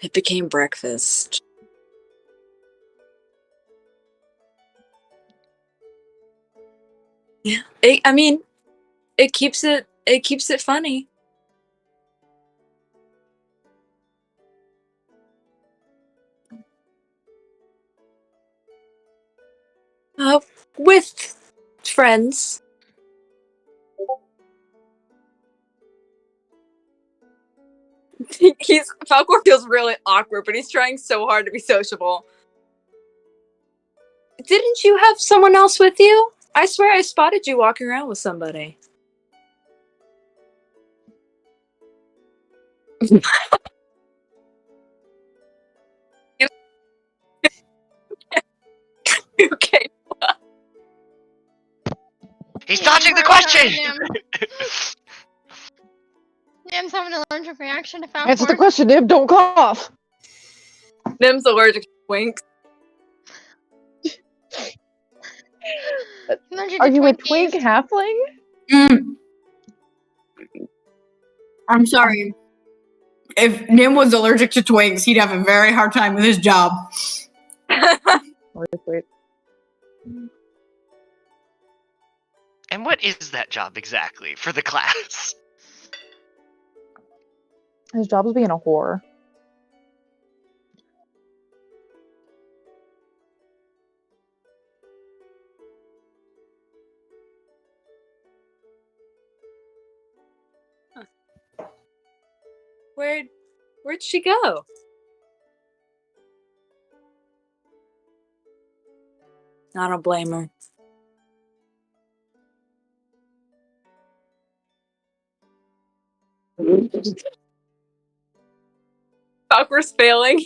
it became breakfast. Yeah, it keeps it funny. With friends. Falkor feels really awkward, but he's trying so hard to be sociable. Didn't you have someone else with you? I swear I spotted you walking around with somebody. Okay. He's dodging the question! Nim's having an allergic reaction to Falkor. Answer the question, Nib. Don't cough. Nim's allergic to twinks. Are you a twink halfling? I'm sorry. If Nim was allergic to twinks, he'd have a very hard time with his job. Wait. And what is that job exactly for the class? His job is being a whore. Where'd she go? I don't blame her. Falkor's failing.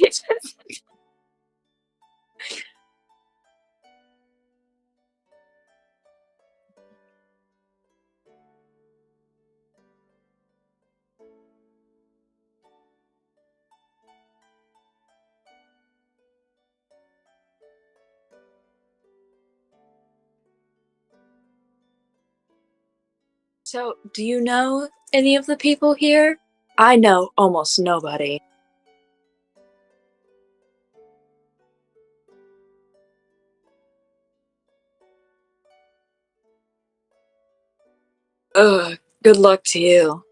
So, do you know any of the people here? I know almost nobody. Ugh, good luck to you.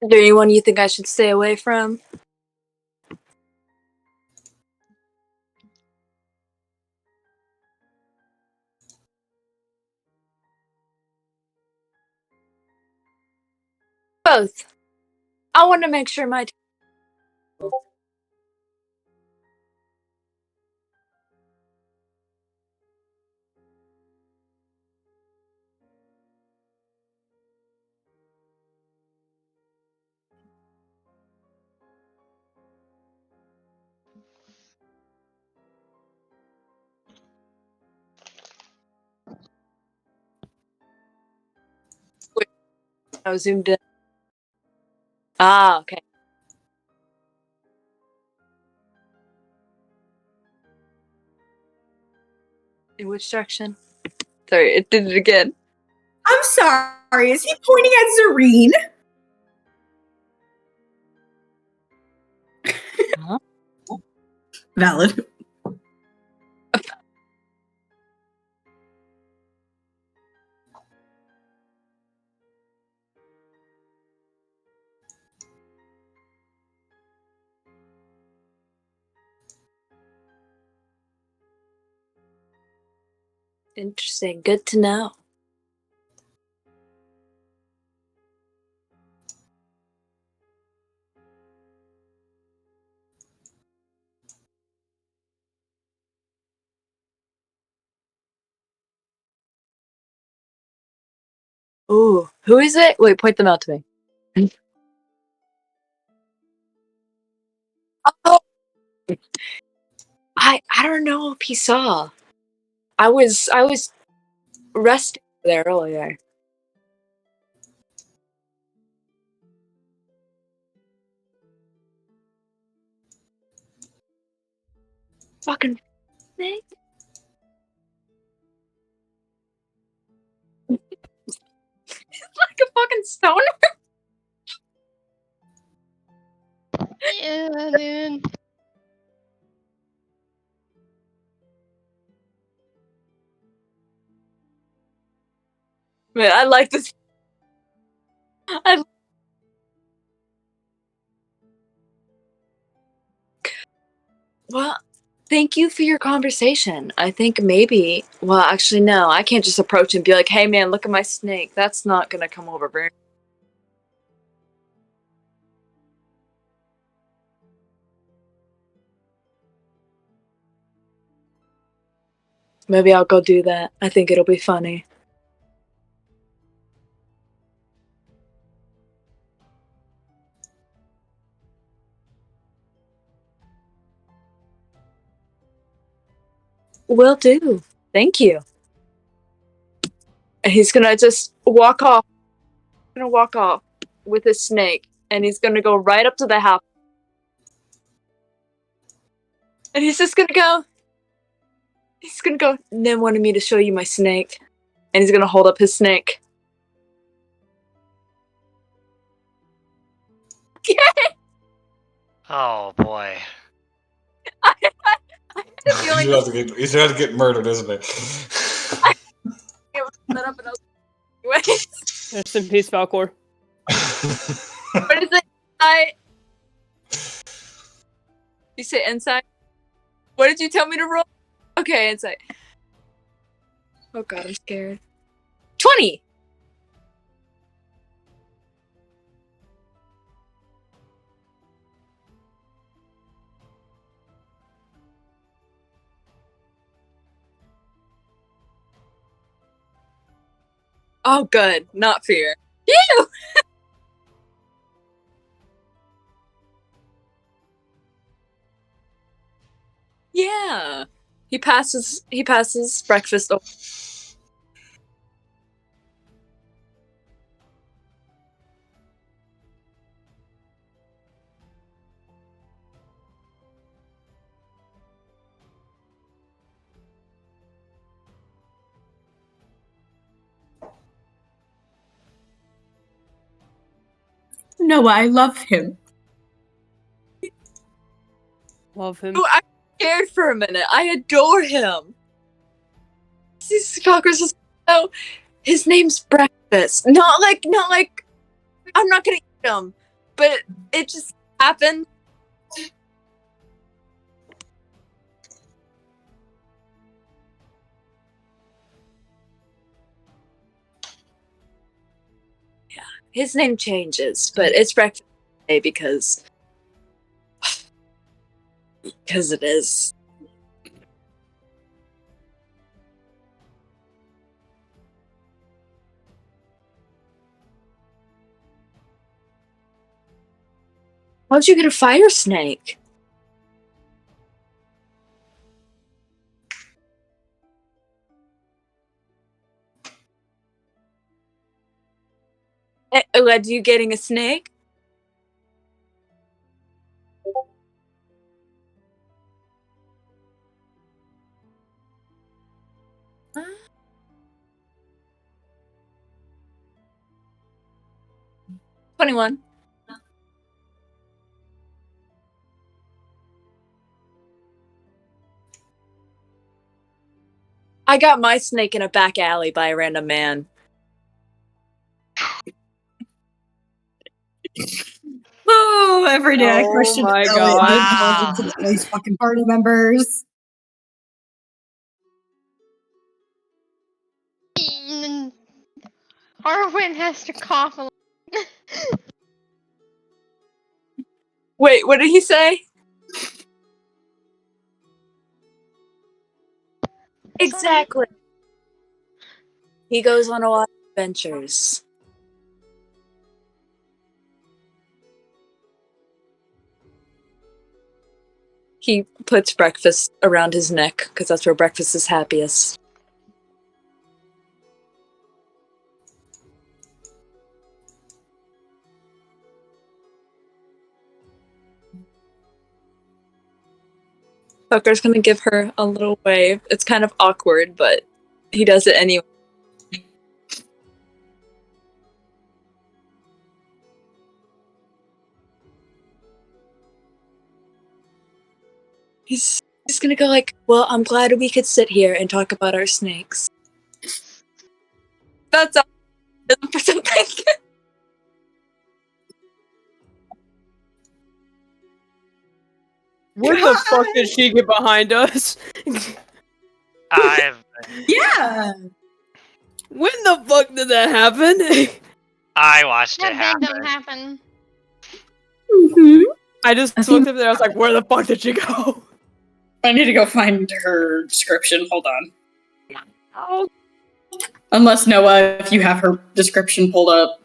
Is there anyone you think I should stay away from? Both. I want to make sure my. Wait, I was zoomed in. Ah, okay. In which direction? Sorry, it did it again. I'm sorry, is he pointing at Zareen? Huh? Valid. Interesting. Good to know. Ooh, who is it? Wait, point them out to me. Oh, I don't know if he saw. I was resting there earlier. Fucking snake. Like a fucking stoner. Yeah, dude. Man, I like this. Well, thank you for your conversation. I think maybe. Well, actually, no. I can't just approach and be like, "Hey, man, look at my snake." That's not gonna come over very. Maybe I'll go do that. I think it'll be funny. Will do. Thank you. And he's gonna just walk off. Gonna walk off with his snake, and he's gonna go right up to the house. And he's just gonna go. He's gonna go. Nim wanted me to show you my snake, and he's gonna hold up his snake. Oh boy. I had a feeling He's about to get murdered, isn't it? it was set up, and I was like, wait. Rest in peace, Falkor. What is it? You say insight? What did you tell me to roll? Okay, insight. Oh god, I'm scared. 20! Oh good, not fear. Ew! Yeah. He passes breakfast over. Noah, I love him. Love him. Oh, I'm scared for a minute. I adore him. These cockers is so. His name's Breakfast. Not like. I'm not gonna eat him, but it just happened. Yeah, his name changes, but it's Breakfast today because it is. How'd you get a fire snake? It led to you getting a snake? Huh? 21. I got my snake in a back alley by a random man. Oh, every day I Oh question my the God. intelligence of all these fucking party members. And Arwan has to cough a lot. Wait, what did he say? Exactly. He goes on a lot of adventures. He puts Breakfast around his neck because that's where Breakfast is happiest. Tucker's gonna give her a little wave. It's kind of awkward, but he does it anyway. He's gonna go like, well, I'm glad we could sit here and talk about our snakes. That's all for something. When the fuck did she get behind us? Yeah. When the fuck did that happen? I watched it That happen. don't happen. Mm-hmm. I just looked up there. I was like, "Where the fuck did she go?" I need to go find her description. Hold on. Oh, Unless, Noah, if you have her description pulled up.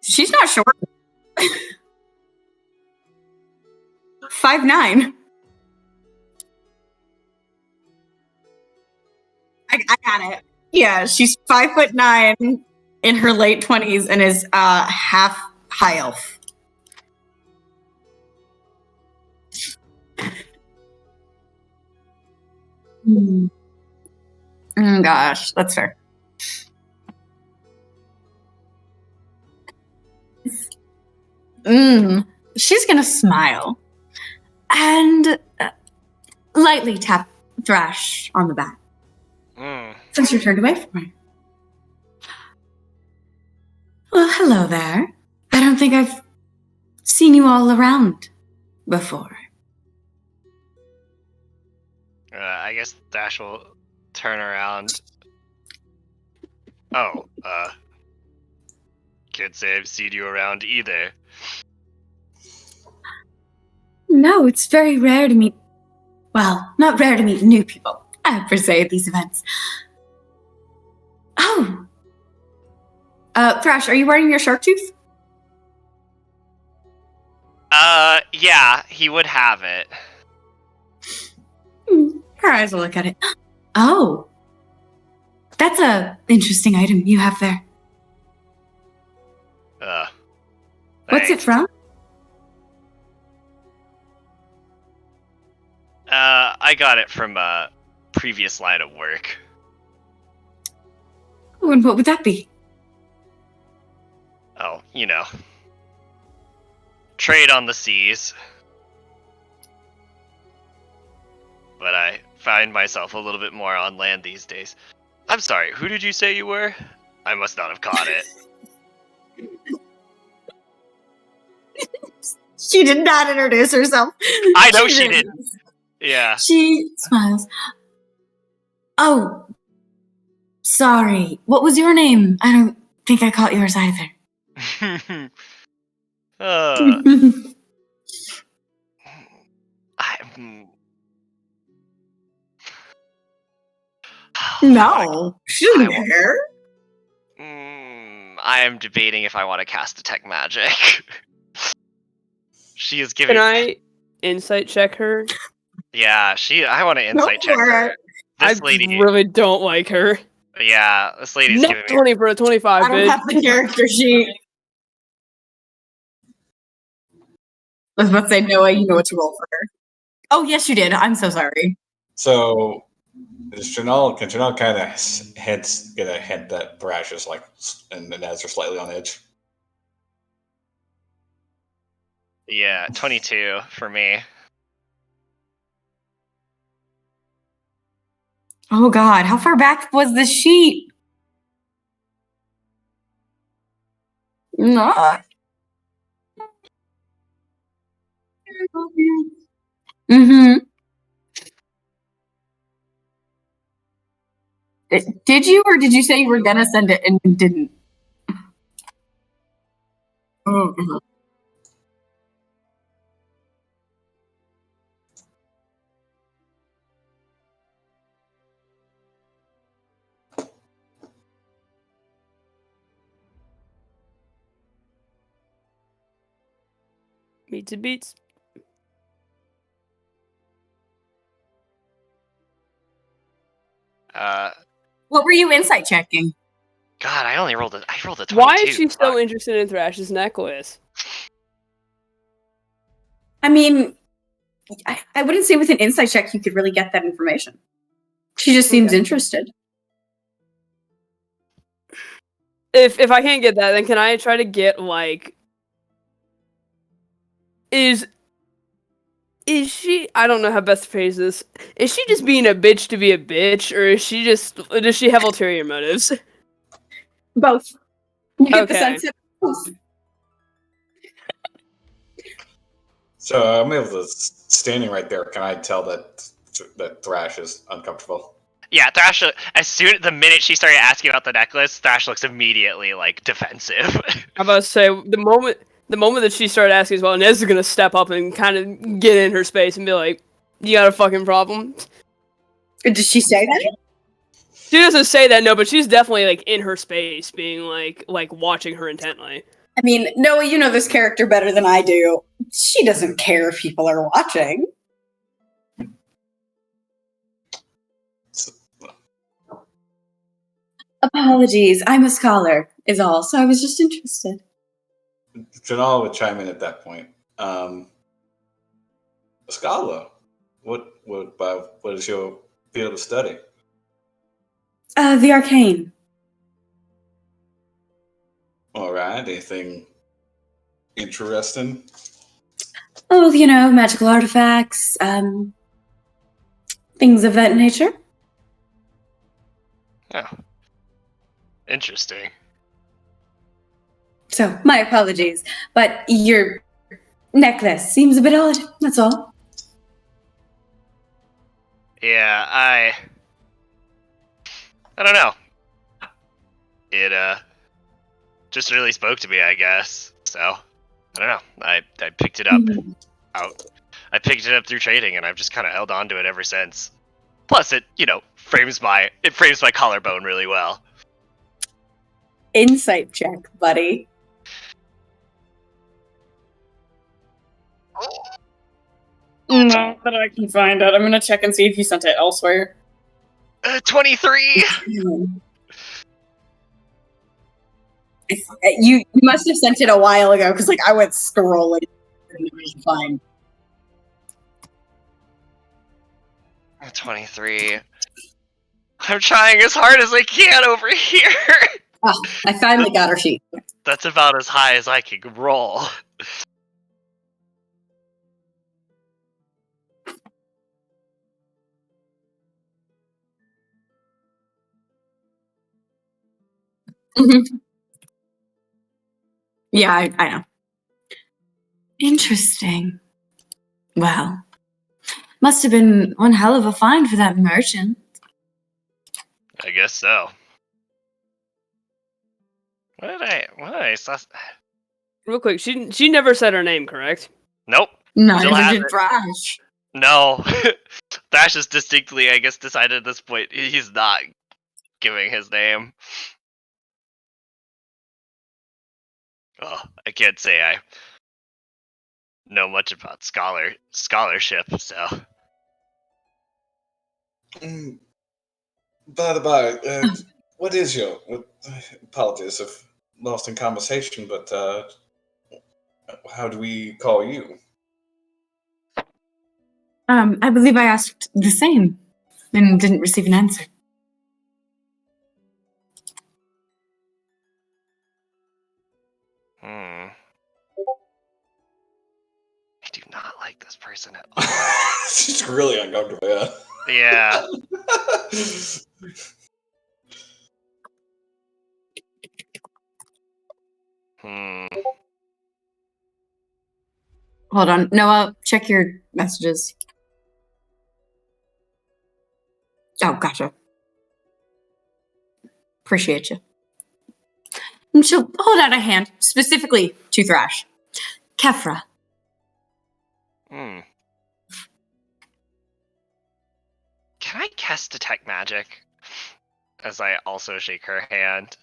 She's not short. 5'9". I got it. Yeah, she's 5'9" in her late 20s and is half high elf. Gosh, that's fair. She's gonna smile and lightly tap Thrash on the back. Since you turned away from her. Well, hello there. I don't think I've seen you all around before. I guess Dash will turn around. Oh, can't say I've seen you around either. No, it's very rare to meet. Well, not rare to meet new people, per se, at these events. Oh! Thrash, are you wearing your shark tooth? Yeah, he would have it. Her eyes will look at it. Oh! That's a interesting item you have there. What's it Thanks. from? I got it from a previous line of work. Oh, and what would that be? Oh, trade on the seas. But I find myself a little bit more on land these days. I'm sorry, who did you say you were? I must not have caught it. She did not introduce herself. I know she didn't. Yeah. She smiles. Oh, sorry. What was your name? I don't think I caught yours either. No, she doesn't care. I am debating if I want to cast detect magic. She is giving. Can I insight check her? Yeah, I want to insight check her. This lady really don't like her. Yeah, this lady's Not giving me. 20 for a 25, I don't bitch. have the character sheet. I was about to say, Noah, you know what to roll for her. Oh, yes, you did. I'm so sorry. So, can Janal kind of get a hint that Thrash is and Enez are slightly on edge? Yeah, 22 for me. Oh, God. How far back was the sheet? No. Mm-hmm. Did you, or did you say you were gonna send it and you didn't? Mm-hmm. Meets and beats. What were you insight checking? God, I rolled a 22. Why is she so interested in Thrash's necklace? I mean, I wouldn't say with an insight check you could really get that information. She just seems interested. If I can't get that, then can I try to get, is she, I don't know how best to phrase this, is she just being a bitch to be a bitch, or does she have ulterior motives? Both. You get the Okay. sense of both. So I'm able to, standing right there, can I tell that Thrash is uncomfortable? Yeah, Thrash. The minute she started asking about the necklace, Thrash looks immediately defensive. I'm about to say the moment that she started asking as well, Enez is gonna step up and kind of get in her space and be like, "You got a fucking problem?" Did she say that? She doesn't say that, no, but she's definitely in her space, being like watching her intently. I mean, Noah, you know this character better than I do. She doesn't care if people are watching. Apologies, I'm a scholar, is all, so I was just interested. Janal would chime in at that point. A scholar? What is your field of study? The arcane. All right. Anything interesting? Oh, magical artifacts, things of that nature. Oh. Interesting. So, my apologies, but your necklace seems a bit odd, that's all. Yeah, I don't know. It just really spoke to me, I guess. So I don't know. I picked it up I picked it up through trading, and I've just kind of held on to it ever since. Plus, it frames my collarbone really well. Insight check, buddy. Not that I can find it. I'm gonna check and see if you sent it elsewhere. 23. You must have sent it a while ago because, like, I went scrolling. Fine. 23. I'm trying as hard as I can over here. Oh, I finally got her sheet. That's about as high as I can roll. Mm-hmm. Yeah, I know. Interesting. Well, must have been one hell of a find for that merchant. I guess so. What did I Real quick, she never said her name, correct? Nope. No, Still never has did it. Thrash. No. Thrash has distinctly, I guess, decided at this point he's not giving his name. Oh, I can't say I know much about scholarship, so. By the by, what is your... apologies if lost in conversation, but how do we call you? I believe I asked the same and didn't receive an answer. I do not like this person at all. She's really uncomfortable, yeah. Yeah. Hold on. Noah, check your messages. Oh, gotcha. Appreciate you. And she'll hold out a hand, specifically to Thrash. Kefra. Can I cast Detect Magic? As I also shake her hand.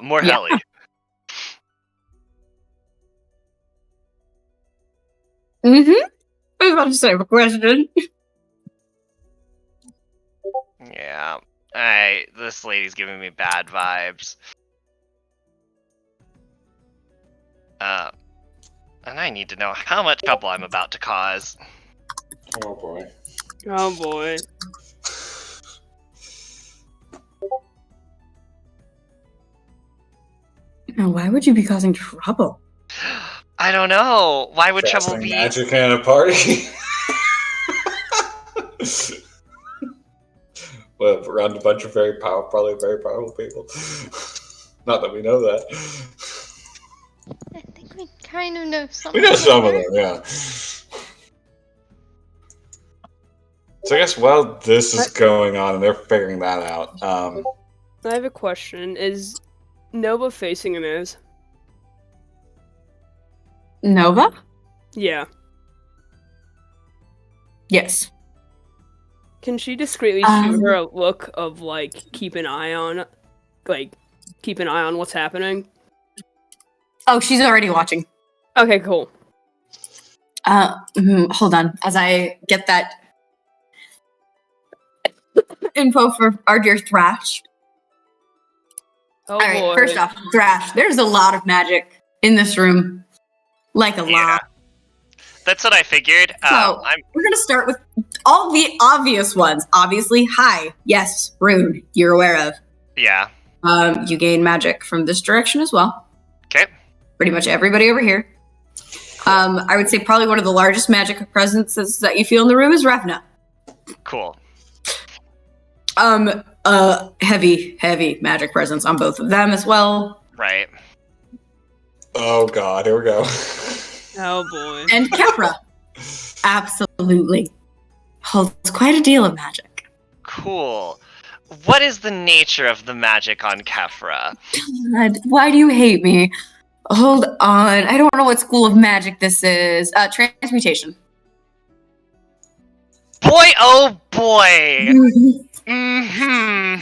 More Yeah. Helly. Mm-hmm. I was about to say a question. Yeah. This lady's giving me bad vibes. And I need to know how much trouble I'm about to cause. Oh boy. Oh boy. Now, why would you be causing trouble? I don't know. Why would trouble Casting be? magic at a party. Well, around a bunch of probably very powerful people. Not that we know that. I think we kind of know some. We know some of them, yeah. So I guess while this is going on and they're figuring that out, I have a question. Is Nova facing Enez? Nova? Yeah. Yes. Can she discreetly shoot her a look of, like, keep an eye on what's happening? Oh, she's already watching. Okay, cool. Hold on. As I get that info for our dear Thrash. Oh, All right, boy. first off, Thrash, there's a lot of magic in this room. Like a lot. That's what I figured. So, we're going to start with all the obvious ones. Obviously, hi. Yes, rune. You're aware of. Yeah. You gain magic from this direction as well. Okay. Pretty much everybody over here. I would say probably one of the largest magic presences that you feel in the room is Revna. Cool. Heavy magic presence on both of them as well. Right. oh god, here we go. Oh, boy. And Kefra. Absolutely. Holds quite a deal of magic. Cool. What is the nature of the magic on Kefra? God, why do you hate me? Hold on. I don't know what school of magic this is. Transmutation. Boy, oh boy! Mm-hmm.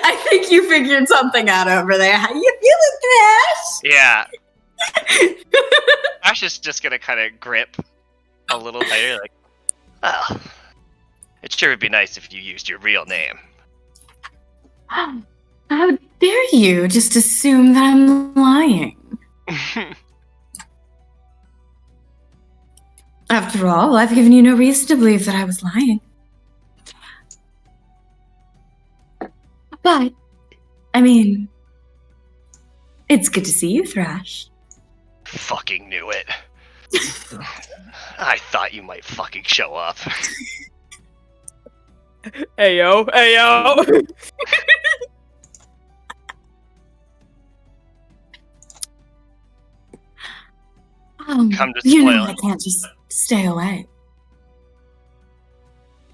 I think you figured something out over there. How you feeling, Thrash? Yeah. Thrash is just gonna kind of grip a little tighter, like, oh, it sure would be nice if you used your real name. How dare you just assume that I'm lying? After all, I've given you no reason to believe that I was lying. But, I mean, it's good to see you, Thrash. Fucking knew it. I thought you might fucking show up. Ayo, ayo. Come to You know spoil I it. can't just stay away.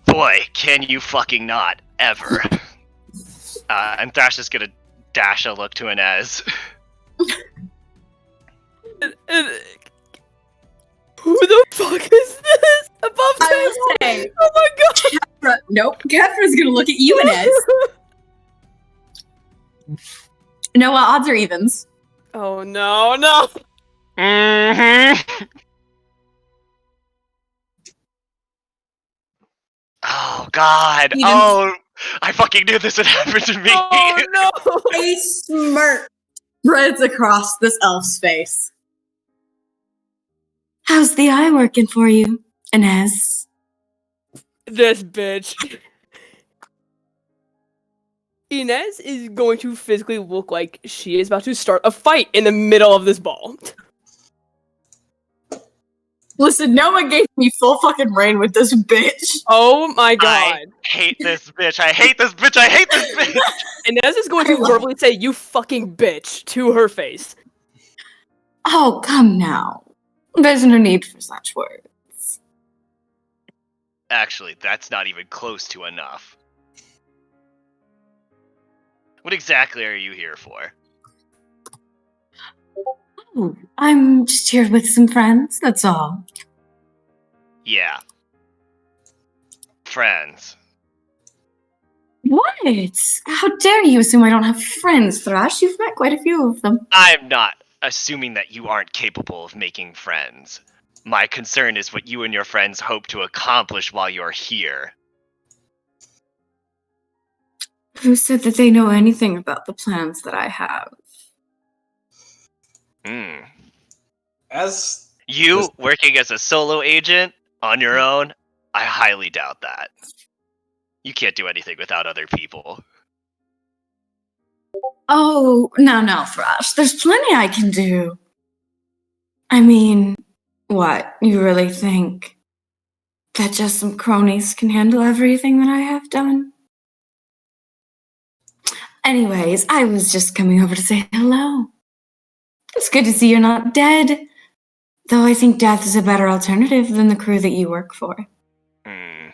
Boy, can you fucking not, ever. And Thrash is gonna dash a look to Enez. Who the fuck is this? Above I will table? say, Oh my god. nope, Kefra's gonna look at you, Enez. No, odds or evens. Oh no, no. Mm-hmm. Oh god. Evens. Oh, I fucking knew this would happen to me. Oh no. A smirk spreads across this elf's face. How's the eye working for you, Enez? This bitch. Enez is going to physically look like she is about to start a fight in the middle of this ball. Listen, no one gave me full fucking reign with this bitch. Oh my god. I hate this bitch. I hate this bitch. I hate this bitch. Enez is going to verbally say, "You fucking bitch," to her face. Oh, come now. There's no need for such words. Actually, that's not even close to enough. What exactly are you here for? Oh, I'm just here with some friends, that's all. Yeah. Friends. What? How dare you assume I don't have friends, Thrash? You've met quite a few of them. I'm not assuming that you aren't capable of making friends. My concern is what you and your friends hope to accomplish while you're here. Who said that they know anything about the plans that I have? Hmm. As You working as a solo agent on your own? I highly doubt that. You can't do anything without other people. Oh, no, Thrash. There's plenty I can do. I mean, what? You really think that just some cronies can handle everything that I have done? Anyways, I was just coming over to say hello. It's good to see you're not dead. Though I think death is a better alternative than the crew that you work for. Hmm.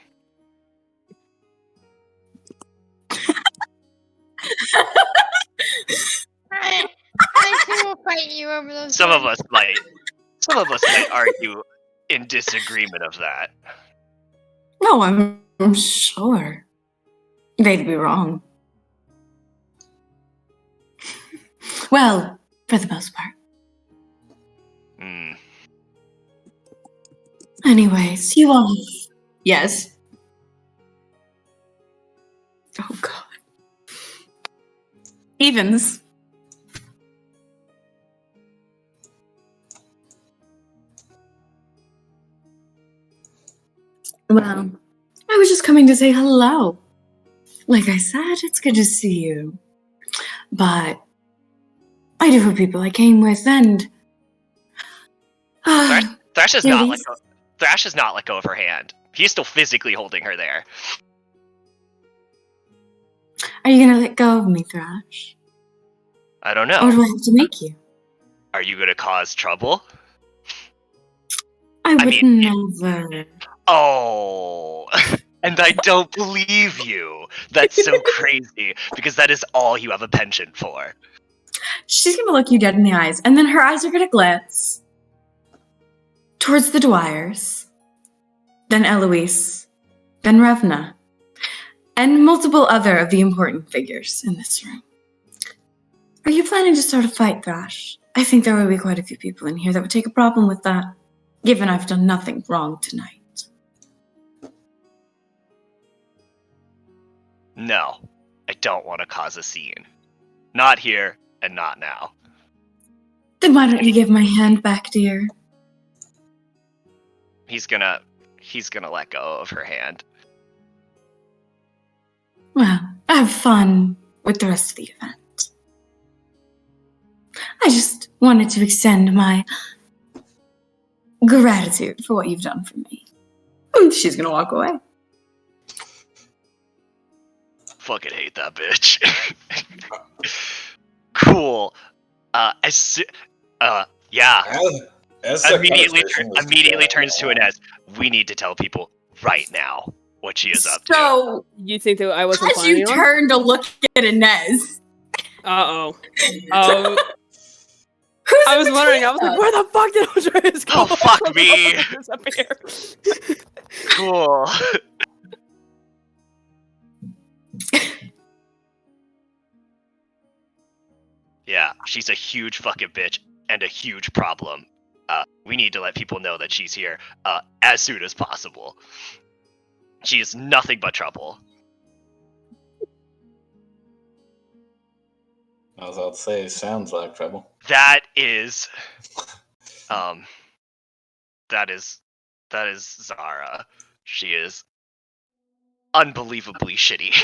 I too will fight you over those. Some of words. us might argue in disagreement of that. No, I'm sure. They'd be wrong. Well, for the most part. Hmm. Anyways, you all... Yes? Oh, God. Evens. Well, I was just coming to say hello. Like I said, it's good to see you. But I do have people I came with, and... Thrash is not ladies. Thrash is not let go of her hand. He's still physically holding her there. Are you gonna let go of me, Thrash? I don't Or know. do I have to make you? Are you gonna cause trouble? I would mean, never. Oh, and I don't believe you. That's so crazy, because that is all you have a penchant for. She's gonna look you dead in the eyes, and then her eyes are gonna glance towards the Dwyers, then Eloise, then Revna, and multiple other of the important figures in this room. Are you planning to start a fight, Thrash? I think there will be quite a few people in here that would take a problem with that, given I've done nothing wrong tonight. No, I don't want to cause a scene. Not here and not now. Then why don't you give my hand back, dear? He's gonna let go of her hand. Well, have fun with the rest of the event. I just wanted to extend my gratitude for what you've done for me. She's gonna walk away. Fucking hate that bitch. Cool. Yeah. As the Immediately conversation was turns to going Enez. We need to tell people right now what she is up to. So, You think that I wasn't as you planning on? turn to look at Enez, Uh-oh. who's I in was wondering, I was between like, where the fuck did Andreas go? Oh, fuck me. Disappear. Cool. Yeah, she's a huge fucking bitch and a huge problem. We need to let people know that she's here as soon as possible. She is nothing but trouble. I was about to say, sounds like trouble. That is Zara. She is unbelievably shitty.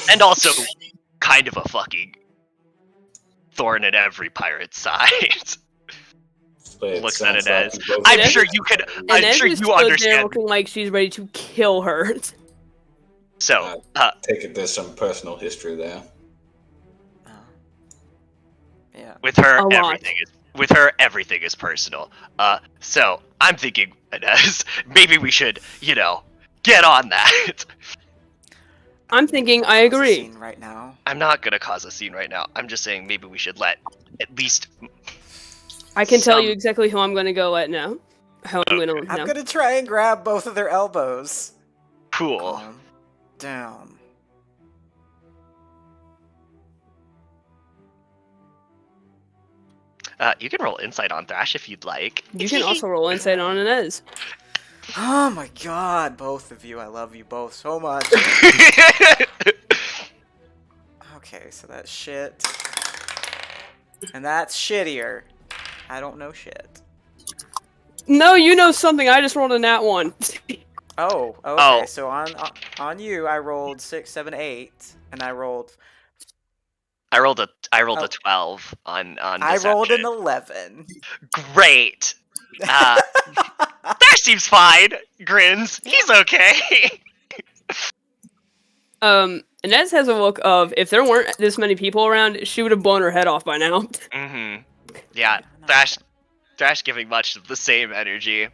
And also kind of a fucking thorn in every pirate's side. It Looks at sounds Enez. like both I'm of sure you- you could. And I'm then sure just you stood there understand. looking like she's ready to kill her. So, Take it there's some personal history there. Yeah. with her, A lot. everything is personal. So I'm thinking, Enez, maybe we should, get on that. I'm thinking I Cause a agree. scene right now. I'm not gonna cause a scene right now. I'm just saying maybe we should let at least. I can tell some- you exactly who I'm going to go at now. How I'm going to I'm now. gonna try and grab both of their elbows. Cool. Calm down. You can roll insight on Thrash if you'd like. You can also roll insight on Enez. Oh my god, both of you. I love you both so much. Okay, so that's shit. And that's shittier. I don't know shit. No, you know something. I just rolled a nat 1. Oh, okay. Oh. So on you, I rolled 6, 7, 8, and I rolled. I rolled a Oh. 12 on I rolled an deception. 11. Great. Thrash seems fine. Grins. He's okay. Enez has a look of, if there weren't this many people around, she would have blown her head off by now. Mm-hmm. Yeah, Thrash giving much of the same energy.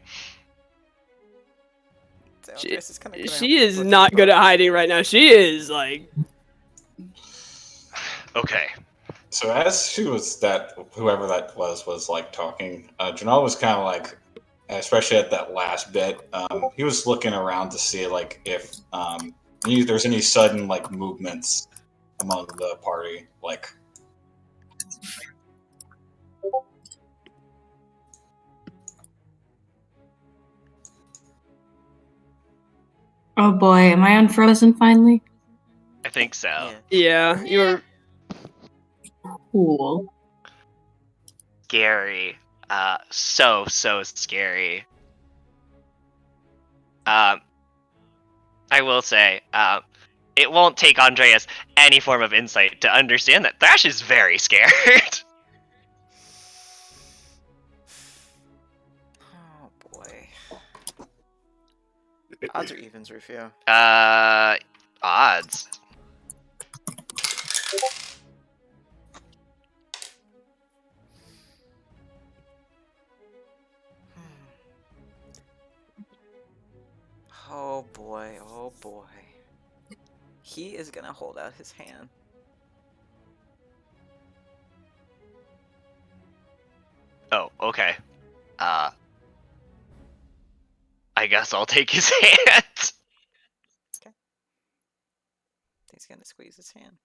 So She- this is kinda gonna She is look not at good at both. hiding right now. She is, like... Okay. So as whoever that was like talking, Janal was kind of like, especially at that last bit, he was looking around to see like if there's any sudden like movements among the party, like. oh boy, am I unfrozen finally? I think so. Yeah. Yeah, you're... Cool. Scary. So scary. I will say, it won't take Andreas any form of insight to understand that Thrash is very scared. Oh boy. Odds or evens, Rufio? Odds. Oh boy, oh boy. He is gonna hold out his hand. Oh, okay. I guess I'll take his hand. He's gonna squeeze his hand.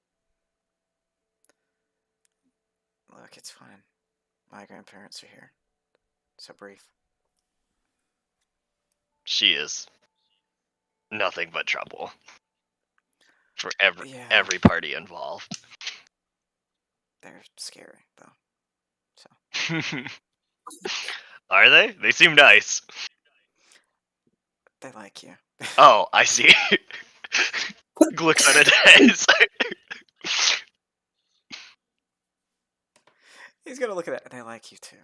Look, it's fine. My grandparents are here. So brief. She is nothing but trouble for Yeah. every party involved. They're scary, though. So Are they? They seem nice. they like you. Oh, I see. Looks at Enez. He's gonna look at it, and they like you too.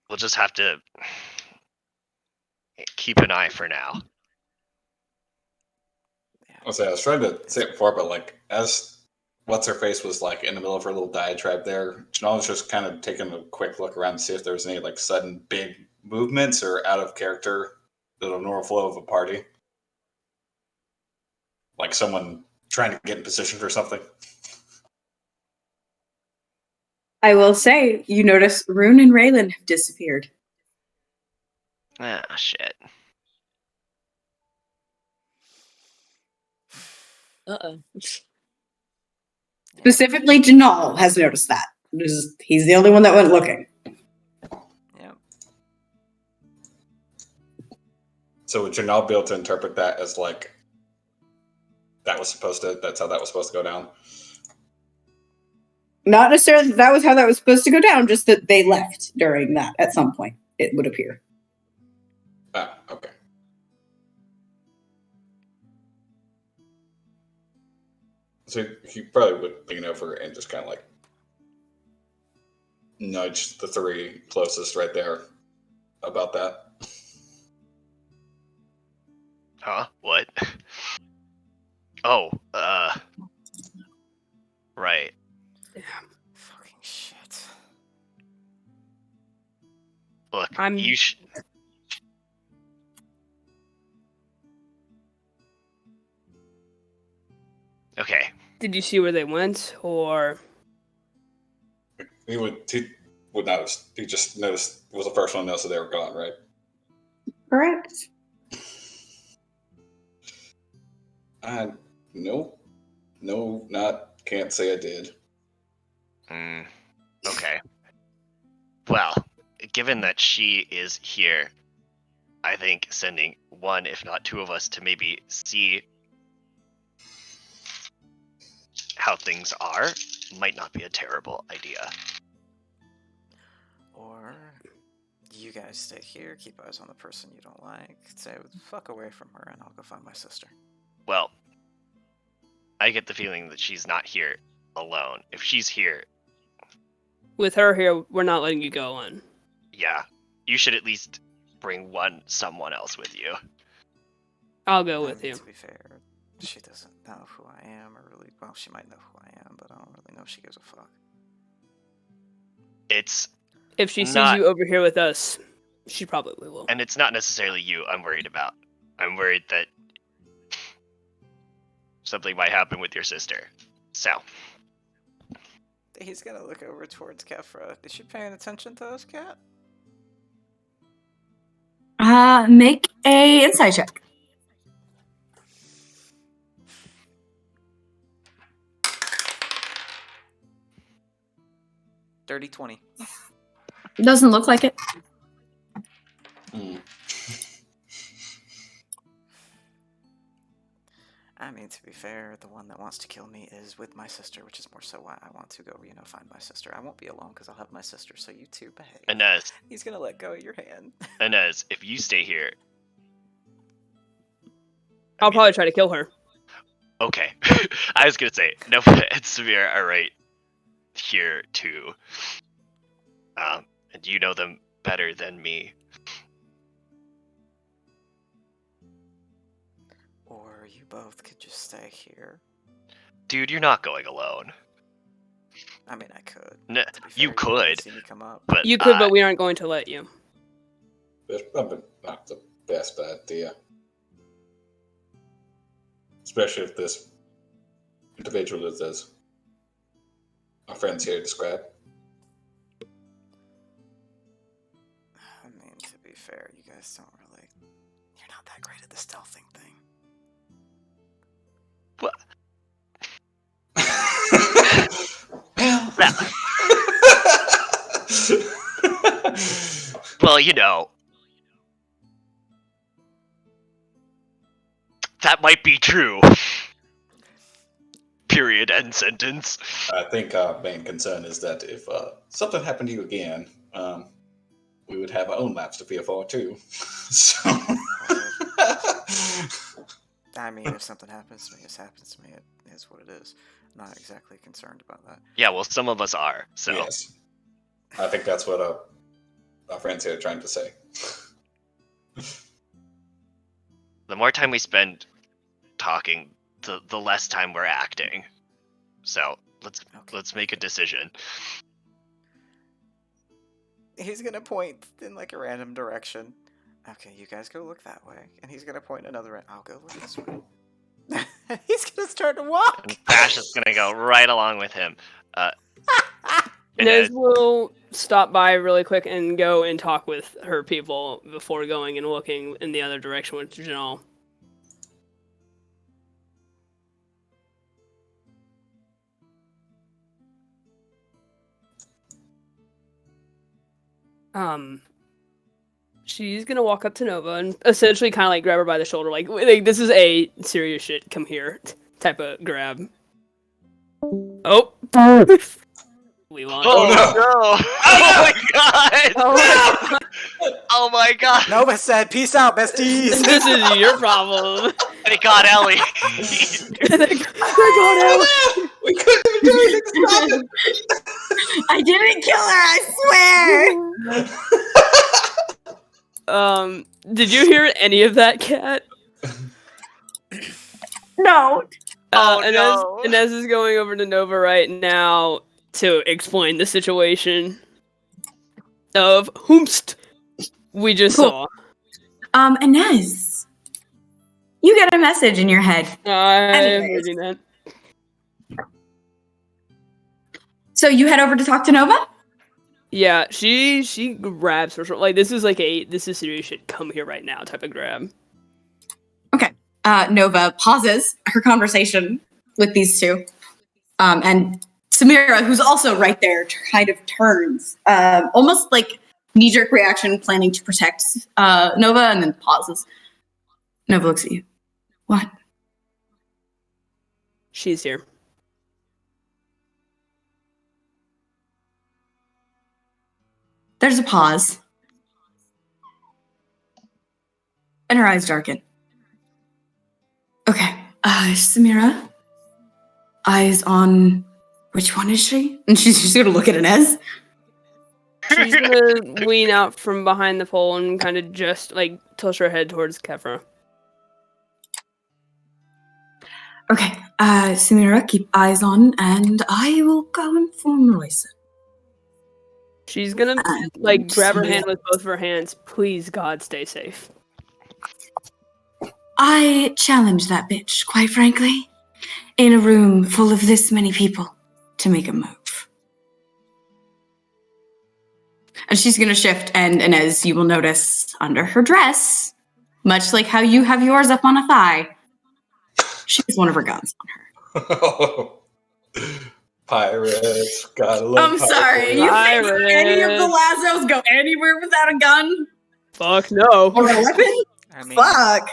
We'll just have to keep an eye for now. I was trying to say it before, but like as what's her face was like in the middle of her little diatribe there, Janal was just kind of taking a quick look around to see if there was any like sudden big movements or out of character, the normal flow of a party, like someone trying to get in position for something. I will say, you notice Rune and Raylan have disappeared. Ah, shit. Uh-oh. Specifically, Janal has noticed that. He's the only one that went looking. Yep. So would Janal be able to interpret that as like that's how that was supposed to go down? Not necessarily that was how that was supposed to go down, just that they left during that at some point, it would appear. Ah, okay. So he probably would lean over and just kind of like nudge the three closest right there about that. Huh? What? Oh, right. Fucking shit. Look, I'm- you Okay. Did you see where they went, or He would notice. He just noticed. Was the first one to notice that they were gone, right? Correct. No, can't say I did. Okay. Well, given that she is here, I think sending one, if not two of us, to maybe see how things are might not be a terrible idea. Or you guys stay here, keep eyes on the person you don't like, say fuck away from her, and I'll go find my sister. Well, I get the feeling that she's not here alone. If she's here, with her here, we're not letting you go on. yeah, you should at least bring someone else with you. I'll go with you. To be fair, she doesn't know who I am, or really, well, she might know who I am, but I don't really know if she gives a fuck. It's If she sees not- you over here with us, she probably will. And it's not necessarily you I'm worried about. I'm worried that something might happen with your sister. So, He's gonna look over towards Kefra. Is she paying attention to us, Cat? Make a insight check. Dirty 20. Doesn't look like it. I mean, to be fair, the one that wants to kill me is with my sister, which is more so why I want to go, find my sister. I won't be alone because I'll have my sister, so you two behave. Enez, He's gonna let go of your hand. Enez, if you stay here, I'll probably try to kill her. okay. I was gonna say, no, and Samir are right here too. And you know them better than me. Or you both could just stay here. Dude, you're not going alone. I mean, I could. No, To be fair, you didn't could, see me come up. but You could, but we aren't going to let you. It's probably not the best idea. Especially if this individual is as our friends here describe. I mean, to be fair, you guys don't really. You're not that great at the stealthing thing. What? Well, that might be true. Period. End sentence. I think our main concern is that if something happened to you again, we would have our own laps to fear for too. So, I mean, if something happens to me, it happens to me. It is what it is. I'm not exactly concerned about that. Yeah, well, some of us are. So yes, I think that's what our friends here are trying to say. the more time we spend talking, the less time we're acting. So let's make a decision. He's gonna point in like a random direction. Okay, you guys go look that way, and he's gonna point another. I'll go look this way. He's gonna start to walk. And Thrash is gonna go right along with him. Enez will stop by really quick and go and talk with her people before going and looking in the other direction with Janal. She's gonna walk up to Nova and essentially kind of like grab her by the shoulder, like this is a serious shit, come here type of grab. Oh, we want. Oh no! Oh my god! Oh my god! Oh my god! Nova said, "Peace out, besties." This is your problem. They got Ellie. They got Ellie. We couldn't even do anything to stop it. I didn't kill her, I swear! Did you hear any of that, Cat? No. Enez is going over to Nova right now to explain the situation of whomst we just saw. Enez, you get a message in your head. I'm Anyways. reading that. So you head over to talk to Nova? Yeah, she grabs her shoulder. Like, this is serious shit, come here right now type of grab. Okay. Nova pauses her conversation with these two. And Samira, who's also right there, kind of turns. Almost like knee-jerk reaction, planning to protect Nova, and then pauses. Nova looks at you. What? She's here. There's a pause. And her eyes darken. Okay. Samira? Eyes on... Which one is she? And she's just gonna look at Enez. She's gonna lean out from behind the pole and kind of just, like, tilt her head towards Kefra. Okay. Samira, keep eyes on, and I will go inform Royce. She's gonna, like, grab her hand with both of her hands. Please, God, stay safe. I challenge that bitch, quite frankly, in a room full of this many people, to make a move. And she's gonna shift, and as you will notice under her dress, much like how you have yours up on a thigh, she has one of her guns on her. Pirates, gotta love I'm sorry, you think any of the Lazos go anywhere without a gun? Fuck no. Or a weapon? I mean, Fuck.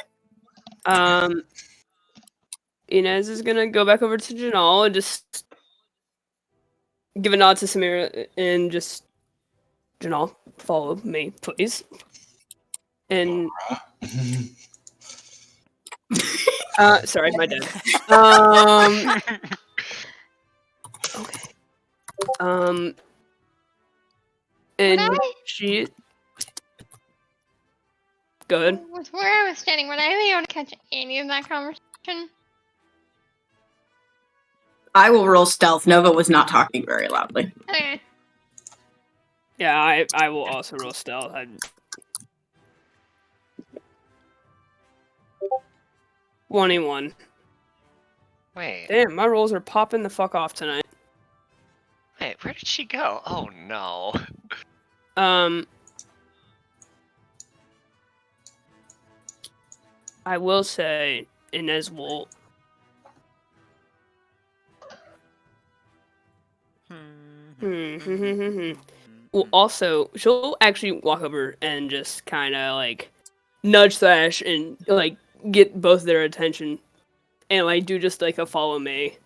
Enez is gonna go back over to Janal and just give a nod to Samira and just, Janal, follow me, please. And sorry, my dad. Okay. And she. Good. With where I was standing, would I be able to catch any of that conversation? I will roll stealth. Nova was not talking very loudly. Okay. Yeah, I will also roll stealth. 21. Wait, Damn, my rolls are popping the fuck off tonight. where did she go? Oh no. I will say Enez will. will also she'll actually walk over and just kind of like nudge Thrash and like get both their attention, and like do just like a follow me.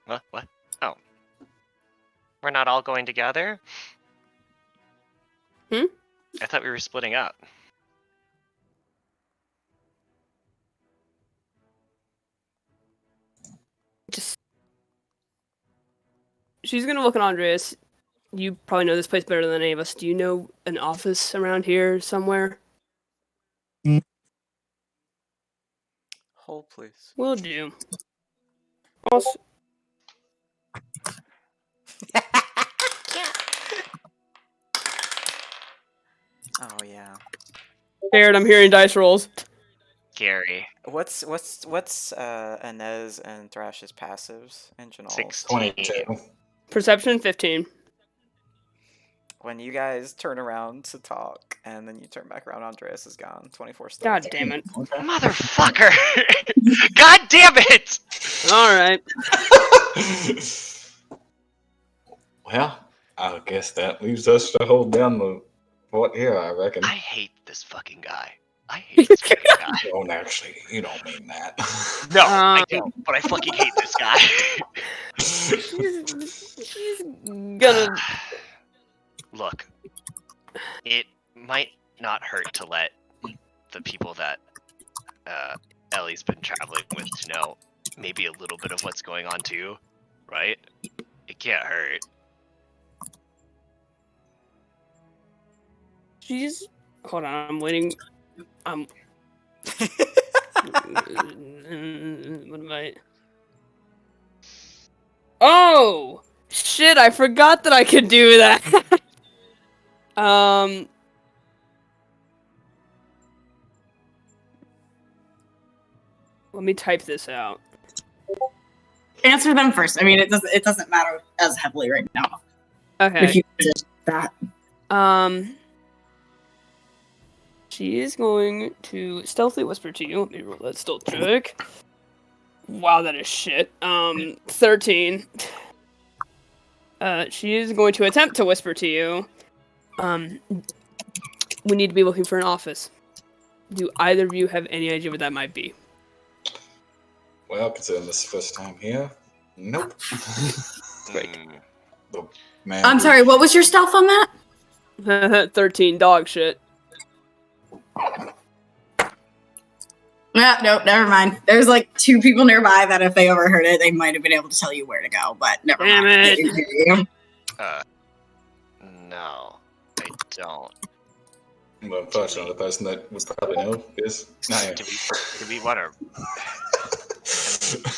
What? Oh, we're not all going together. Hmm? I thought we were splitting up. Just she's gonna look at Andreas. You probably know this place better than any of us. Do you know an office around here somewhere? Hold, please. Will do. Also, Oh yeah. scared. I'm hearing dice rolls. Gary, What's Enez and Thrash's passives and Janal's? 16. 22. Perception 15. When you guys turn around to talk, and then you turn back around, Andreas is gone. 24 steps. God damn it. Okay. Motherfucker! God damn it! All right. Well, I guess that leaves us to hold down the fort here, I reckon. I hate this fucking guy. I hate this fucking guy. Don't actually, you don't mean that. No, I don't. But I fucking hate this guy. She's gonna. Look, it might not hurt to let the people that Ellie's been traveling with to know maybe a little bit of what's going on too, right? It can't hurt. She's. Hold on, I'm waiting. What am I? Oh! Shit, I forgot that I could do that! Let me type this out. Answer them first. I mean, it doesn't matter as heavily right now. Okay. If you just that. She is going to stealthily whisper to you. Let me roll that stealth check. Wow, that is shit. 13. She is going to attempt to whisper to you. We need to be looking for an office. Do either of you have any idea what that might be? Well, considering this is the first time here, nope. Great. The man I'm who- sorry. What was your stealth on that? 13, dog shit. Yeah, no, never mind. There's like 2 people nearby that if they overheard it, they might have been able to tell you where to go, but never Damn mind. it. They didn't hear you. No, I don't. Well, unfortunately, the person that would probably know is Naya. Do we want to?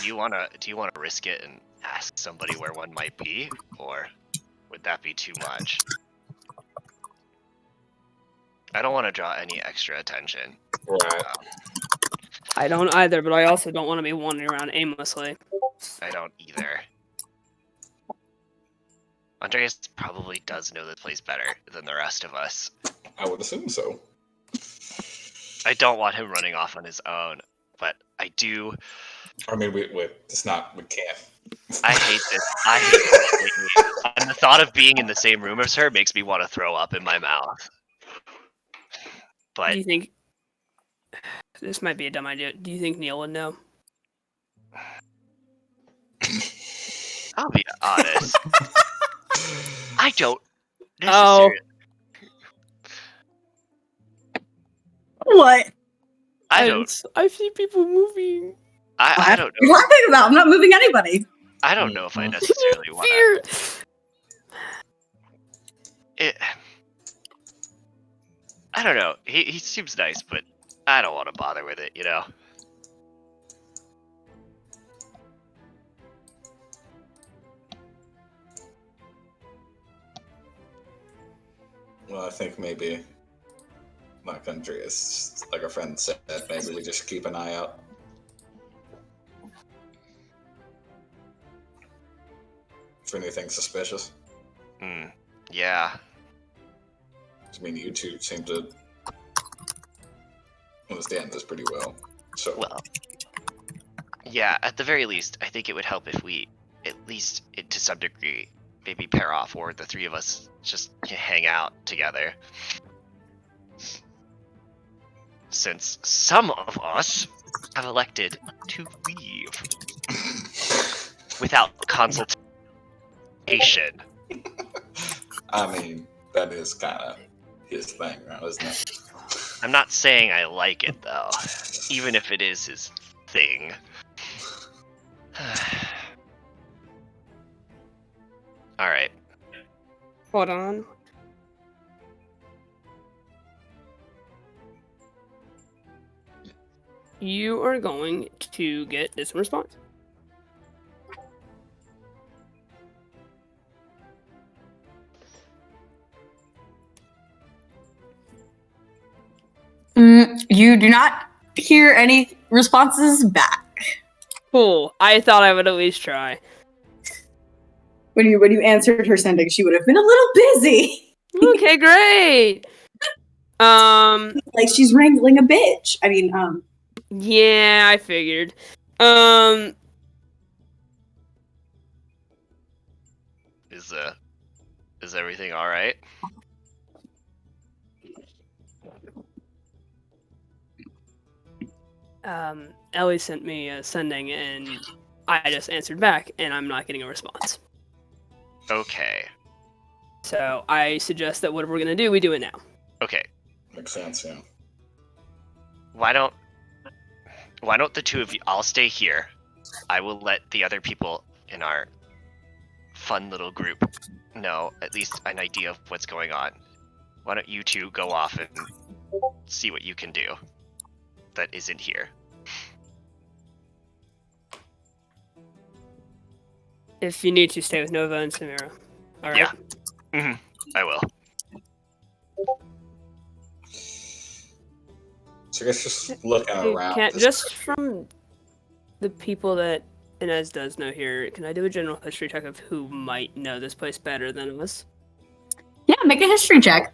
Do you want to risk it and ask somebody where one might be, or would that be too much? I don't want to draw any extra attention. Right. I don't either, but I also don't want to be wandering around aimlessly. I don't either. Andreas probably does know this place better than the rest of us. I would assume so. I don't want him running off on his own, but I do. I mean, it's not, we can't. I hate this. I hate this. And the thought of being in the same room as her makes me want to throw up in my mouth. But Do you think... This might be a dumb idea. Do you think Neil would know? I'll be honest. I don't Oh. necessarily. What? I don't. I see people moving. I don't You're know. talking about? I'm not moving anybody. I don't know if I necessarily want Fear. it. I don't know. He seems nice, but I don't want to bother with it, you know? Well, I think maybe, like Andreas, like our friend said, maybe we just keep an eye out. For anything suspicious. Yeah. I mean, you two seem to understand this pretty well. So, Well, yeah, at the very least, I think it would help if we, at least to some degree, maybe pair off, or the three of us just hang out together. Since some of us have elected to leave without consultation. I mean, that is kind of his thing, right? Isn't it? I'm not saying I like it, though, even if it is his thing. Alright. Hold on. You are going to get this response. You do not hear any responses back. Cool. I thought I would at least try. When you answered her sending, she would have been a little busy. Okay, great. Like she's wrangling a bitch. I mean, Yeah, I figured. Is everything alright? Ellie sent me a sending, and I just answered back, and I'm not getting a response. Okay. So I suggest that what we're gonna do, we do it now. Okay. Makes sense, yeah. Why don't the two of you, I'll stay here. I will let the other people in our fun little group know at least an idea of what's going on. Why don't you two go off and see what you can do that isn't here? If you need to, stay with Nova and Samira. Alright? Yeah. I will. So I guess just looking around. Can't, just from the people that Enez does know here, can I do a general history check of who might know this place better than us? yeah, make a history check.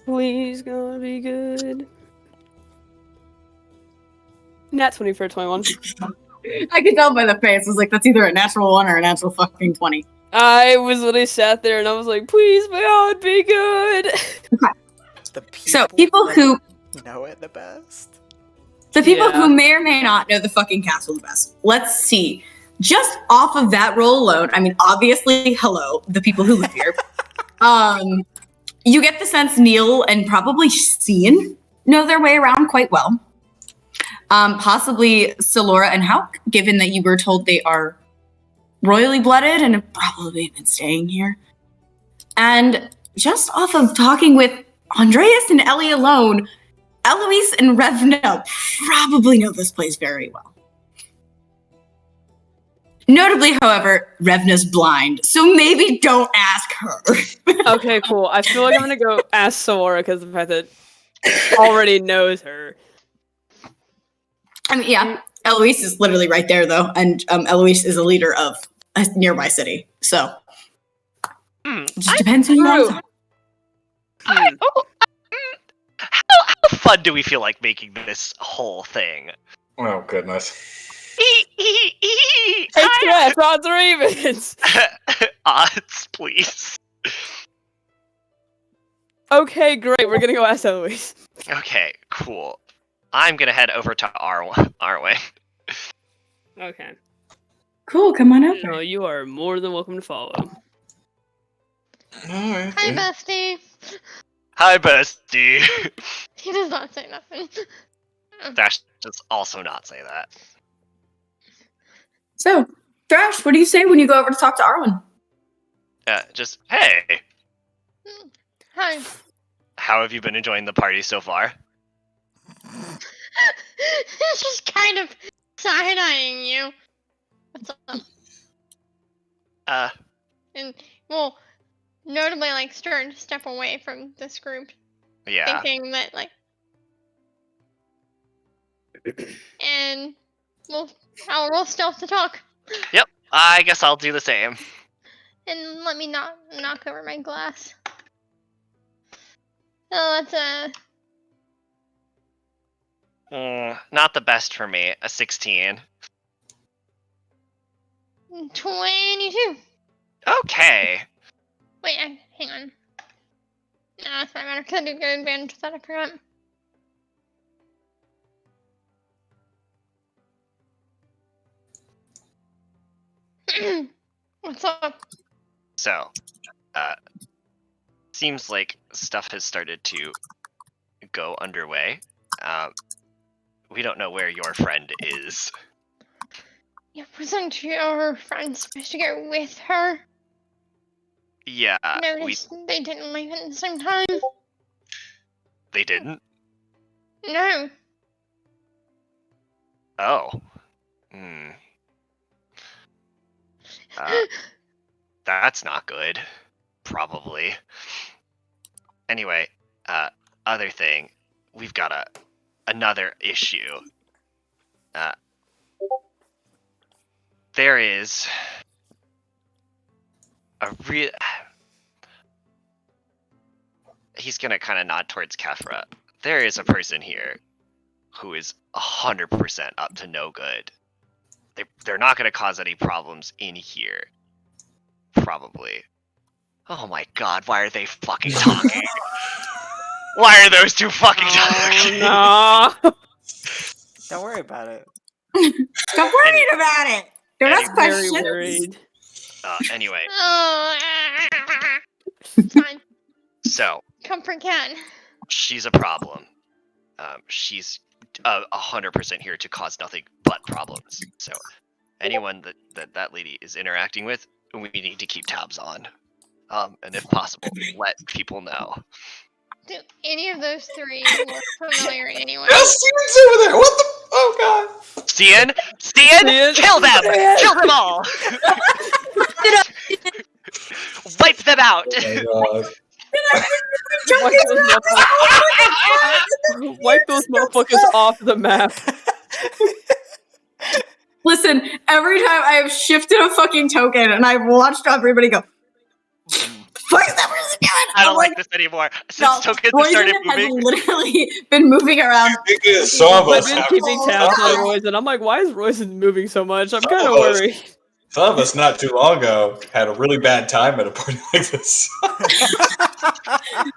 Please, gonna be good. Nat 20 for a 21. I could tell by the face. I was like, that's either a natural 1 or a natural fucking 20. I was literally sat there and I was like, please, may God be good. The people So people that who know it the best. Yeah. who may or may not know the fucking castle the best. Let's see. Just off of that roll alone, I mean, obviously, hello, the people who live here. You get the sense Neil and probably Cian know their way around quite well. Possibly Salora and Hauk, given that you were told they are royally blooded and have probably been staying here. And just off of talking with Andreas and Ellie alone, Eloise and Revna probably know this place very well. Notably, however, Revna's blind, so maybe don't ask her. Okay, cool. I feel like I'm gonna go ask Sora because of the fact that already knows her. I mean, yeah, Eloise is literally right there, though, and Eloise is a leader of a nearby city, so it just depends who you want. How fun do we feel like making this whole thing? Oh, goodness. Hey, Thrash, odds or evens? Odds, please. Okay, great. We're gonna go ask Eloise. Okay, cool. I'm gonna head over to Arwan. Okay. Cool, come on over. No, you are more than welcome to follow. Alright. Hi, bestie. Hi, bestie. He does not say nothing. Thrash does also not say that. So, Thrash, what do you say when you go over to talk to Arwan? Just, hey, Hi. how have you been enjoying the party so far? He's just kind of side-eyeing you. What's up? And, well, notably, like, starting to step away from this group. Yeah. Thinking that, like... and I'll roll stealth to talk. Yep, I guess I'll do the same. And let me not knock over my glass. Oh, that's Not the best for me, a 16. 22. Okay. Wait, hang on. No, that's not matter. Could I do good advantage that I forgot? What's up? So, seems like stuff has started to go underway. We don't know where your friend is. Yeah, wasn't your friend supposed to go with her? Yeah, Notice they didn't leave at the same time. they didn't? No. Oh. That's not good. Probably. Anyway, other thing, we've got another issue. There is a real. He's gonna kind of nod towards Kefra. There is a person here who is 100% up to no good. They're not gonna cause any problems in here. Probably. Oh my god, why are they fucking talking? Why are those two fucking talking? No. Don't worry about it. Stop worrying about it. Don't ask Very questions. worried. Anyway, Oh, fine. so Comfort cat. she's a problem. She's 100% here to cause nothing but problems. So anyone that lady is interacting with, we need to keep tabs on. And if possible, let people know. Do any of those three look familiar anyway? Yes, Steven's over there. What the? Oh god. Stian, Stian? kill them! Kill them all! Wipe them out! Oh god. Wipe those motherfuckers off the map. Listen, every time I have shifted a fucking token and I've watched everybody go, fuck is that person doing? I don't I'm like this anymore. Since tokens have started Royden has moving. literally been moving around. Some of I've us been have keeping tabs on Royce, and I'm like, why is Royce moving so much? I'm kind of of us. worried. Some of us not too long ago had a really bad time at a party like this.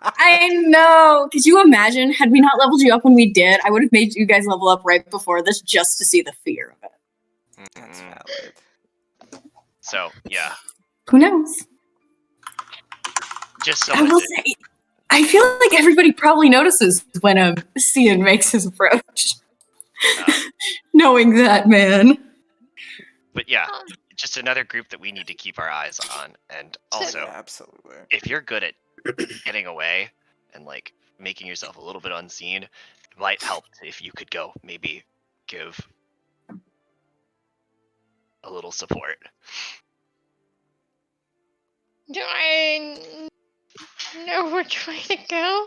I know. Could you imagine? Had we not leveled you up when we did, I would have made you guys level up right before this just to see the fear of it. That's valid. So, yeah. Who knows? Just I will someone. say, I feel like everybody probably notices when Cian makes his approach. Knowing that, man. But yeah, just another group that we need to keep our eyes on. And also, Yeah, absolutely. if you're good at getting away and like making yourself a little bit unseen, it might help if you could go maybe give a little support. Do I know which way to go?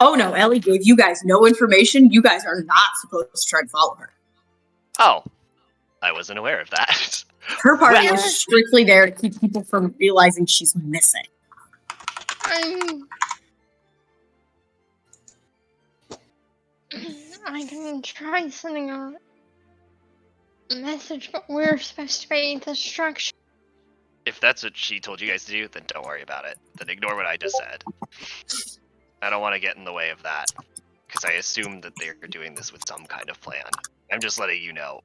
Oh no, Ellie gave you guys no information. You guys are not supposed to try to follow her. Oh, I wasn't aware of that. Her party Well- is strictly there to keep people from realizing she's missing. I can try sending a message, but we're supposed to be destruction. If that's what she told you guys to do, then don't worry about it. Then ignore what I just said. I don't want to get in the way of that, because I assume that they're doing this with some kind of plan. I'm just letting you know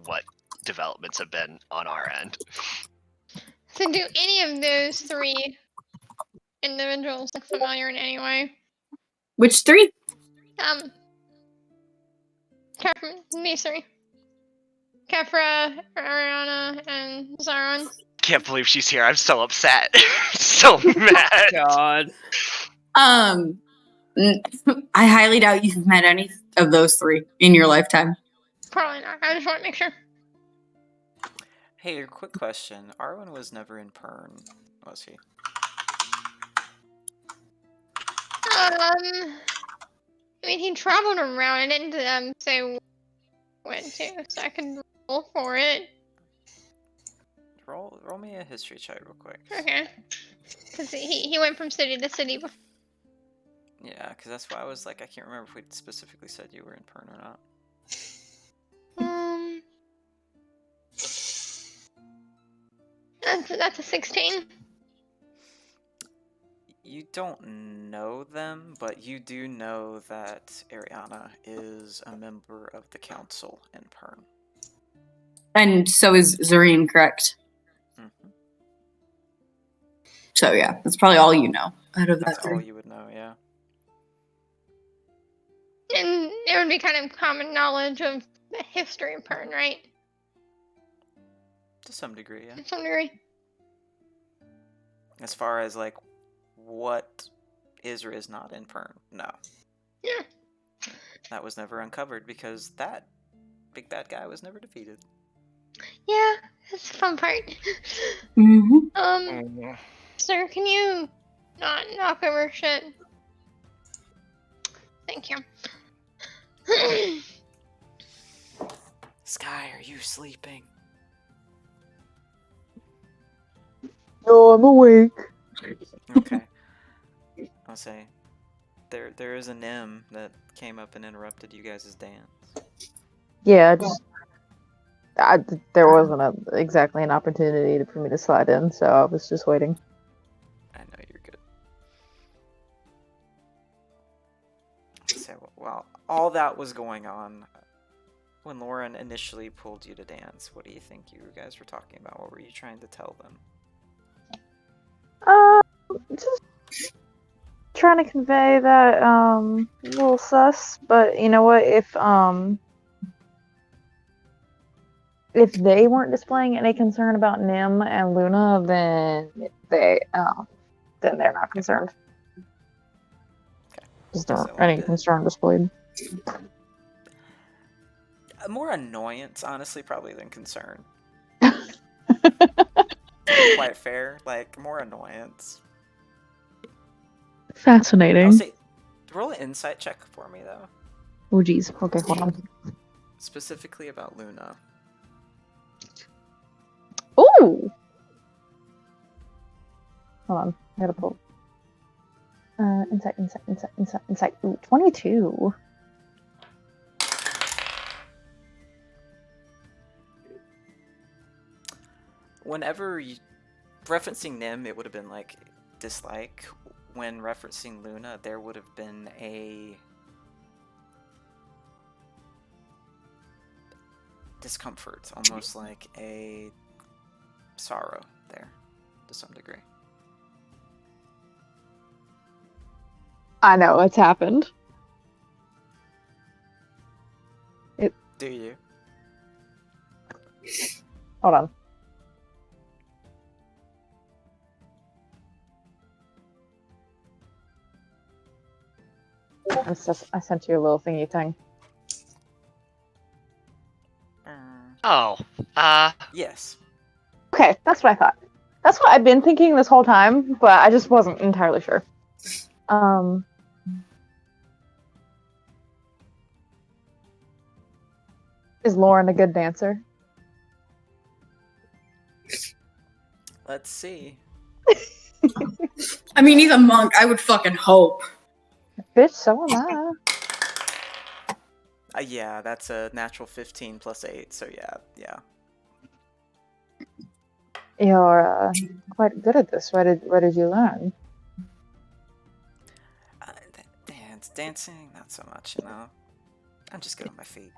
what developments have been on our end. So do any of those three individuals look familiar in any way? Which three? These three. Kefra, Ariana, and Zaron. Can't believe she's here. I'm so upset. So mad. God. I highly doubt you've met any of those three in your lifetime. Probably not. I just want to make sure. Hey, a quick question. Arwan was never in Pern, was he? I mean, he traveled around. I didn't say when to, so I can roll for it. Roll me a history check real quick. Okay. Because he went from city to city before. Yeah, because that's why I was like, I can't remember if we specifically said you were in Pern or not. That's a 16. You don't know them, but you do know that Ariana is a member of the council in Pern. And so is Zareen, correct? Mhm. So yeah, that's probably all you know out of That's that all three. you would know, yeah. And it would be kind of common knowledge of the history of Pern, right? To some degree, yeah. To some degree. As far as like what is or is not in Pern, no. Yeah. That was never uncovered because that big bad guy was never defeated. Yeah, that's the fun part. Mm-hmm. Sir, can you not knock over shit? Thank you. Sky, are you sleeping? No, I'm awake. Okay. I'll say there is a Nim that came up and interrupted you guys' dance. Yeah, there wasn't exactly an opportunity for me to slide in, so I was just waiting. I know you're good. So while all that was going on, when Lauren initially pulled you to dance, what do you think you guys were talking about? What were you trying to tell them? Just trying to convey that a little sus, but you know what? If they weren't displaying any concern about Nim and Luna, then they're not concerned. Okay. Just there So weren't any concern displayed. more annoyance, honestly, probably than concern. To be quite fair, like more annoyance. Fascinating. I'll say, roll an insight check for me though. Oh geez. Okay, hold on. Specifically about Luna. Ooh! Hold on. I gotta pull. Insight. Ooh, 22. Whenever you referencing Nim, it would have been like dislike. When referencing Luna, there would have been a discomfort, almost like a sorrow there, to some degree. I know, it's happened. Do you? Hold on. I sent you a little thingy thing. Oh, Yes. Okay, that's what I thought. That's what I've been thinking this whole time, but I just wasn't entirely sure. Is Lauren a good dancer? Let's see. I mean, he's a monk. I would fucking hope. Bitch, so am I. Yeah, that's a natural 15 plus 8, so yeah. You're quite good at this. Where did you learn? Dancing, not so much, you know. I'm just good on my feet.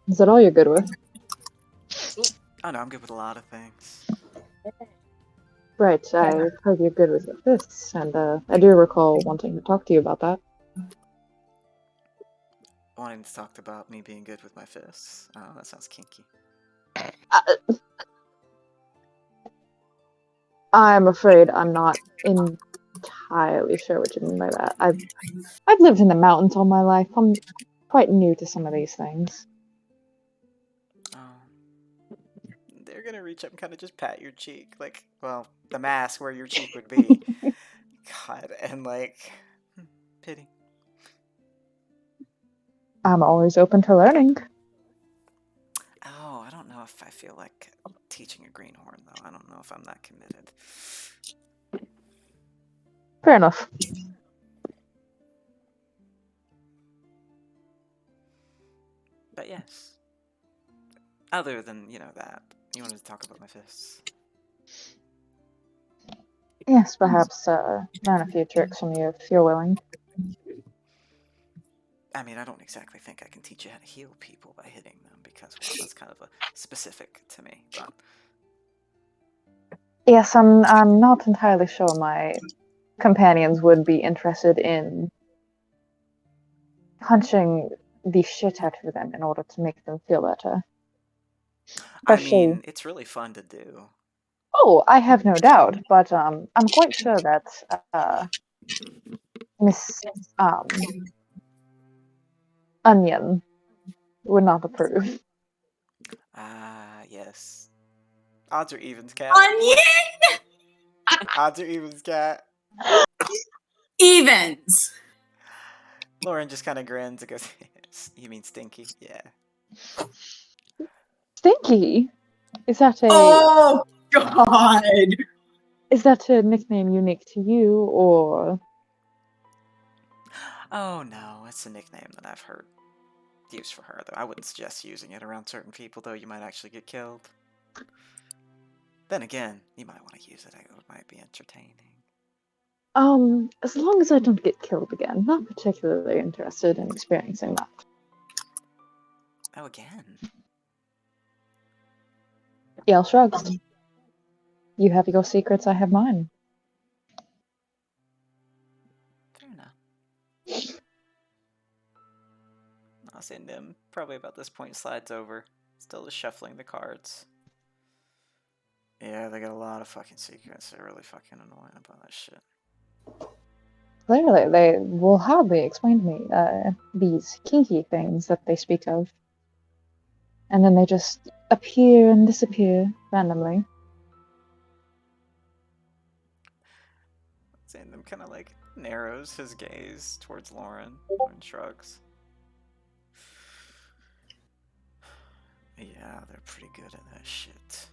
Is that all you're good with? Oh no, I'm good with a lot of things. Right, I heard you're good with your fists, and I do recall wanting to talk to you about that. Wanting to talk about me being good with my fists. Oh, that sounds kinky. I'm afraid I'm not entirely sure what you mean by that. I've lived in the mountains all my life. I'm quite new to some of these things. They're gonna reach up and kind of just pat your cheek, like, well, the mask where your cheek would be. God, and like, pity. I'm always open to learning. Oh, I don't know if I feel like teaching a greenhorn though. I don't know if I'm that committed. Fair enough. But yes. Other than, that, You wanted to talk about my fists? Yes, perhaps learn a few tricks from you if you're willing. I mean, I don't exactly think I can teach you how to heal people by hitting them because, well, that's kind of a specific to me. But Yes, I'm not entirely sure my companions would be interested in punching the shit out of them in order to make them feel better. I Especially, mean, it's really fun to do. oh, I have no doubt, but I'm quite sure that Miss Onion would not approve. Yes. Odds or evens, cat. Onion! Odds or evens, cat. Evens. Lauren just kind of grins and goes, "You mean stinky? Yeah." Stinky? Is that Oh God. a nickname unique to you, or Oh no, it's a nickname that I've heard used for her. Though I wouldn't suggest using it around certain people, though you might actually get killed. Then again, you might want to use it. It might be entertaining. as long as I don't get killed again, not particularly interested in experiencing that. Oh, again? Yale shrugs. You have your secrets, I have mine. Fair enough. I'll say Nim, probably about this point, slides over. Still just shuffling the cards. Yeah, they got a lot of fucking secrets. They're really fucking annoying about that shit. Clearly, they will hardly explain to me these kinky things that they speak of. And then they just appear and disappear randomly. Nim kind of like narrows his gaze towards Lauren and shrugs. Yeah, they're pretty good at that shit.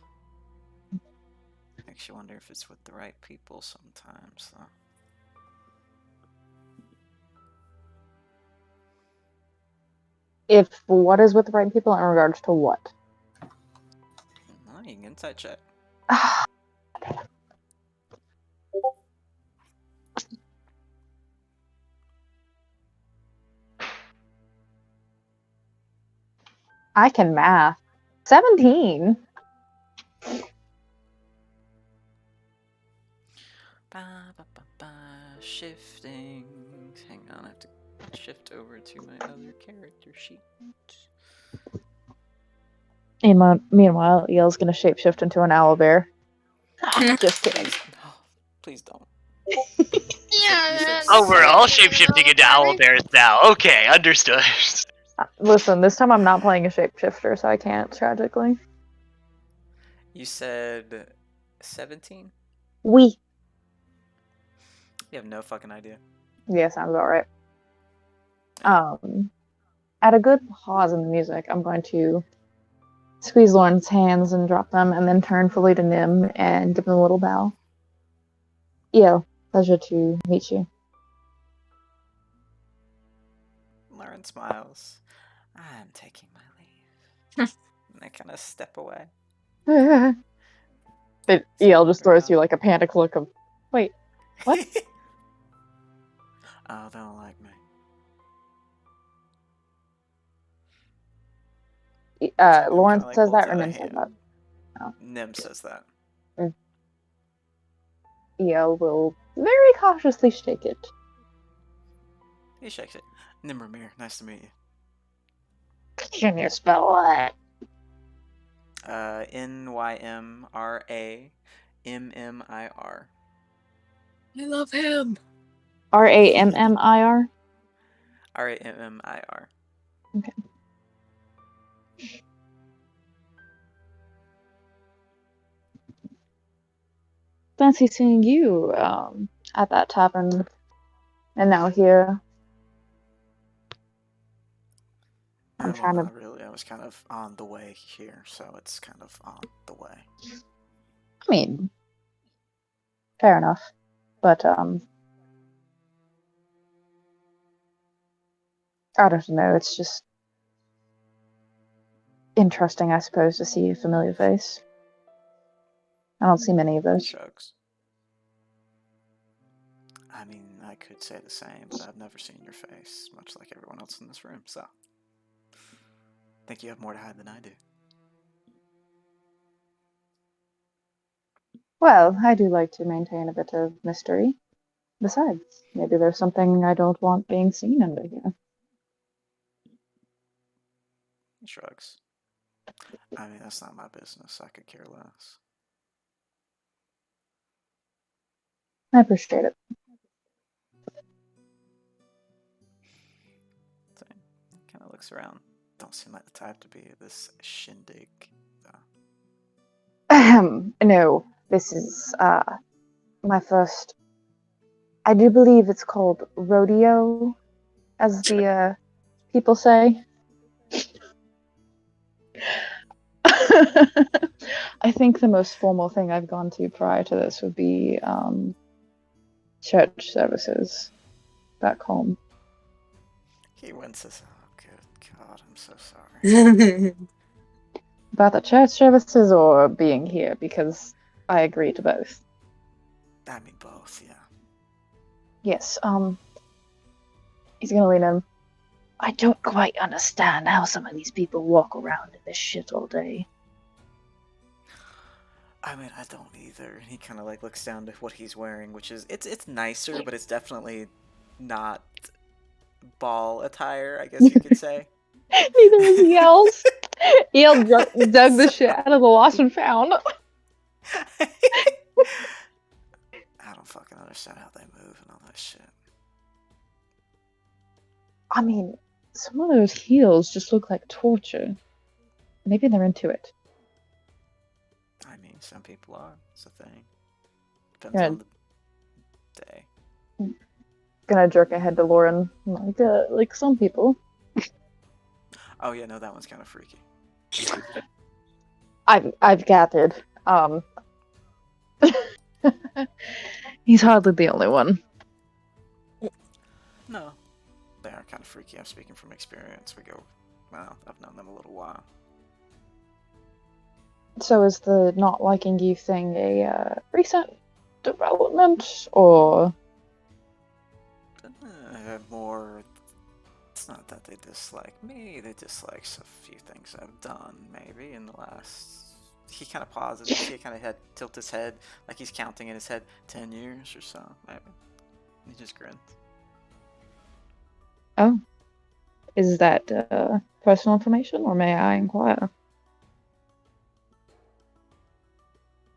Makes you wonder if it's with the right people sometimes, though. If what is with the right people in regards to what? Well, you can insight check. I can math. 17. Shifting. Hang on, I have to shift over to my other character sheet. Meanwhile, Eel's gonna shapeshift into an owlbear. Just kidding. Please don't. Yeah. Oh, we're all shapeshifting into owlbears now. Okay, understood. Listen, this time I'm not playing a shapeshifter, so I can't, tragically. You said 17? We. You have no fucking idea. Yeah, sounds about right. At a good pause in the music, I'm going to squeeze Lauren's hands and drop them, and then turn fully to Nim and give him a little bow. Eo, pleasure to meet you. Lauren smiles. I'm taking my leave. And I kind of step away. El just throws you like a panic look of, wait, what? Oh, they don't like me. Lauren like says that, holds or out a Nim says hand. that? Oh. Nim says that. El will very cautiously shake it. He shakes it. Nimramir, nice to meet you. Can you spell that? Nymrammir. I love him. Rammir? Rammir. Okay. Fancy seeing you at that tavern, and now here. I'm trying to. Not really. I was kind of on the way here, so it's kind of on the way. I mean, fair enough, but I don't know. It's just interesting, I suppose, to see a familiar face. I don't see many of those. Shrugs. I mean, I could say the same, but I've never seen your face, much like everyone else in this room, so. Think you have more to hide than I do. Well, I do like to maintain a bit of mystery. Besides, maybe there's something I don't want being seen under here. He shrugs. I mean, that's not my business. I could care less. I appreciate it. So, kind of looks around. Don't seem like the type to be at this shindig, though. No, this is, my first... I do believe it's called rodeo, as the, people say. I think the most formal thing I've gone to prior to this would be church services back home. He winces. Oh, good God, I'm so sorry. About the church services or being here, because I agree to both. I mean, both, yeah. Yes, he's gonna lean in. I don't quite understand how some of these people walk around in this shit all day. I mean, I don't either. And he kind of like looks down to what he's wearing, which is it's nicer, but it's definitely not ball attire, I guess you could say. Neither is Yells. Yell dug the shit out of the lost and found. I don't fucking understand how they move and all that shit. I mean, some of those heels just look like torture. Maybe they're into it. I mean, some people are. It's a thing. Depends Good. on the day. Gonna jerk ahead to Lauren. Like some people. Oh yeah, no, that one's kind of freaky. I've gathered. He's hardly the only one. No, they are kind of freaky. I'm speaking from experience. Well, I've known them a little while. So is the not liking you thing a recent development, or? More, it's not that they dislike me, they dislike a few things I've done, maybe, in the last... He kind of pauses, he kind of tilt his head, like he's counting in his head, 10 years or so, maybe. He just grins. Oh. Is that personal information, or may I inquire?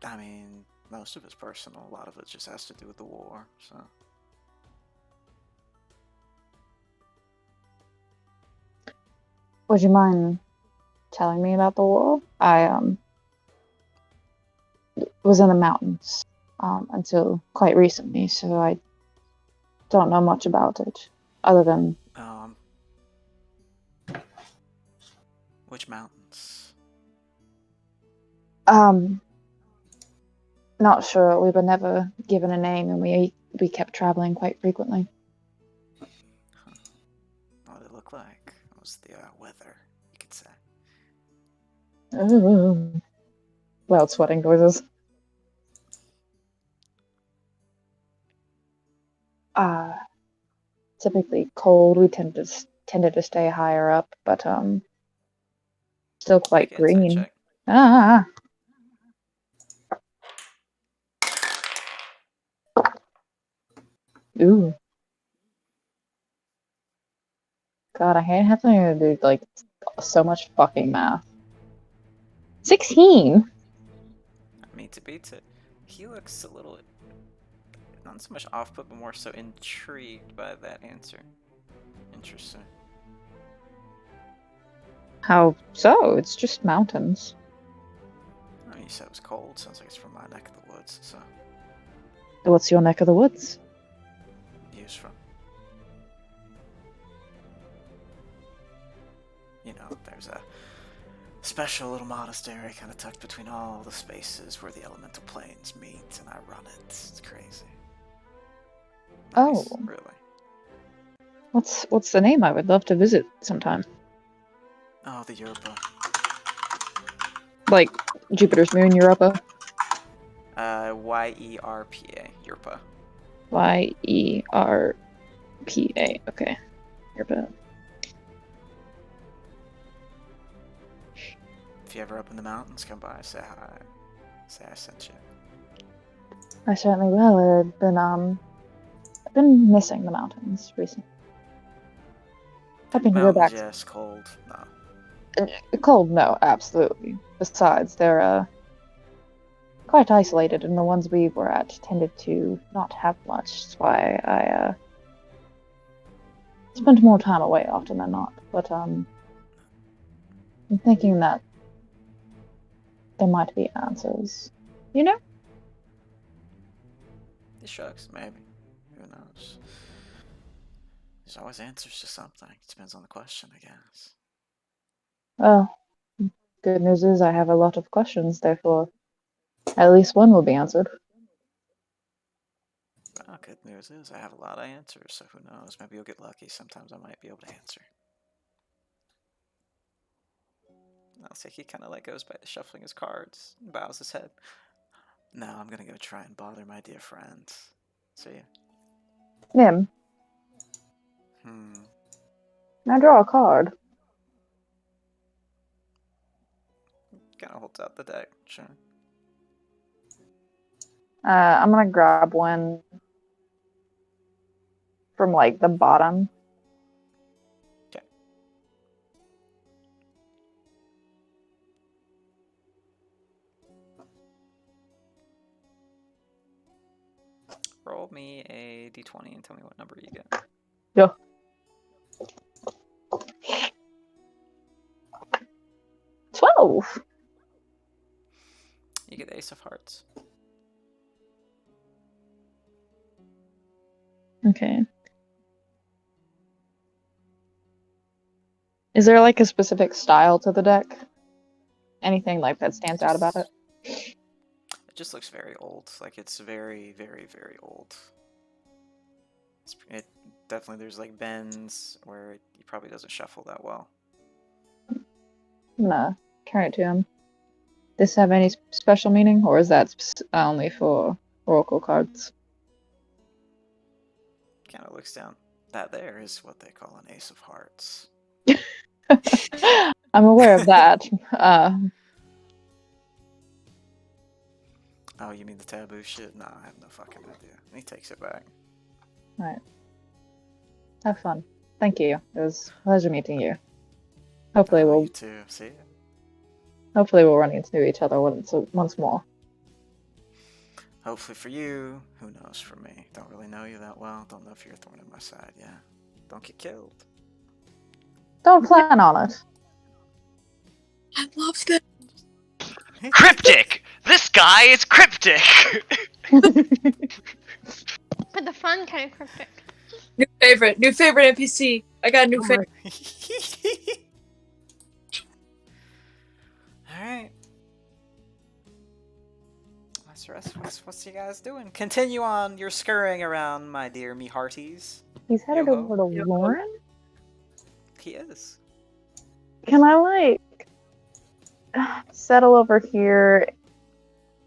I mean, most of it's personal, a lot of it just has to do with the war, so... Would you mind telling me about the war? I was in the mountains until quite recently, so I don't know much about it, other than... Which mountains? Not sure. We were never given a name, and we kept traveling quite frequently. What did it look like? What was the weather, you could say? Ooh. Loud sweating noises. Typically cold. We tended to stay higher up, but still quite Make an insight green. check. Ah. Ooh. God, I hate having to do like so much fucking math. 16. I mean, to beat it, he looks a little, not so much off-put, but more so intrigued by that answer. Interesting. How so? It's just mountains. I mean, you said it was cold. Sounds like it's from my neck of the woods, so. What's your neck of the woods? Use from. You know, there's a special little monastery kind of tucked between all the spaces where the elemental planes meet, and I run it. It's crazy. Nice, Oh. really. What's the name? I would love to visit sometime. Oh, the Europa. Like Jupiter's moon, Europa. Yerpa. Yerpa. Yerpa. Okay. Yerpa. If you ever up in the mountains, come by, say hi. Say I sent you. I certainly will. I've been missing the mountains recently. Hoping to go Mountains, back. yes. Cold, no. Cold, no, absolutely. Besides, they're quite isolated, and the ones we were at tended to not have much. That's why I spent more time away often than not. But I'm thinking that there might be answers. You know? He shrugs, maybe. Who knows? There's always answers to something. It depends on the question, I guess. Well, good news is I have a lot of questions, therefore at least one will be answered. Well, good news is I have a lot of answers, so who knows? Maybe you'll get lucky. Sometimes I might be able to answer. I'll say he kind of like goes by shuffling his cards and bows his head. No, I'm gonna go try and bother my dear friends. See ya. Nim, now draw a card. Kind of holds out the deck, sure. I'm gonna grab one from like the bottom. Okay. Roll me a d20 and tell me what number you get. Yeah. 12. You get the Ace of Hearts. Okay. Is there like a specific style to the deck? Anything like that stands out about it? It just looks very old. Like it's very, very, very old. It definitely, there's like bends where it probably doesn't shuffle that well. I'm gonna turn it to him. Does this have any special meaning, or is that only for oracle cards? Kind of looks down. That there is what they call an Ace of Hearts. I'm aware of that. Oh, you mean the taboo shit? Nah, I have no fucking idea. And he takes it back. Right. Have fun. Thank you. It was a pleasure meeting you. Hopefully You too. See ya. Hopefully we'll run into each other once more. Hopefully for you. Who knows for me? Don't really know you that well. Don't know if you're a thorn in my side. Yeah. Don't get killed. Don't plan on it. I love this. Cryptic! This guy is cryptic! But the fun kind of cryptic. New favorite NPC. I got a new favorite. Alright. What's you guys doing? Continue on your scurrying around, my dear me hearties. He's headed Yo-ho. over to Lauren? He is. Can I, like, settle over here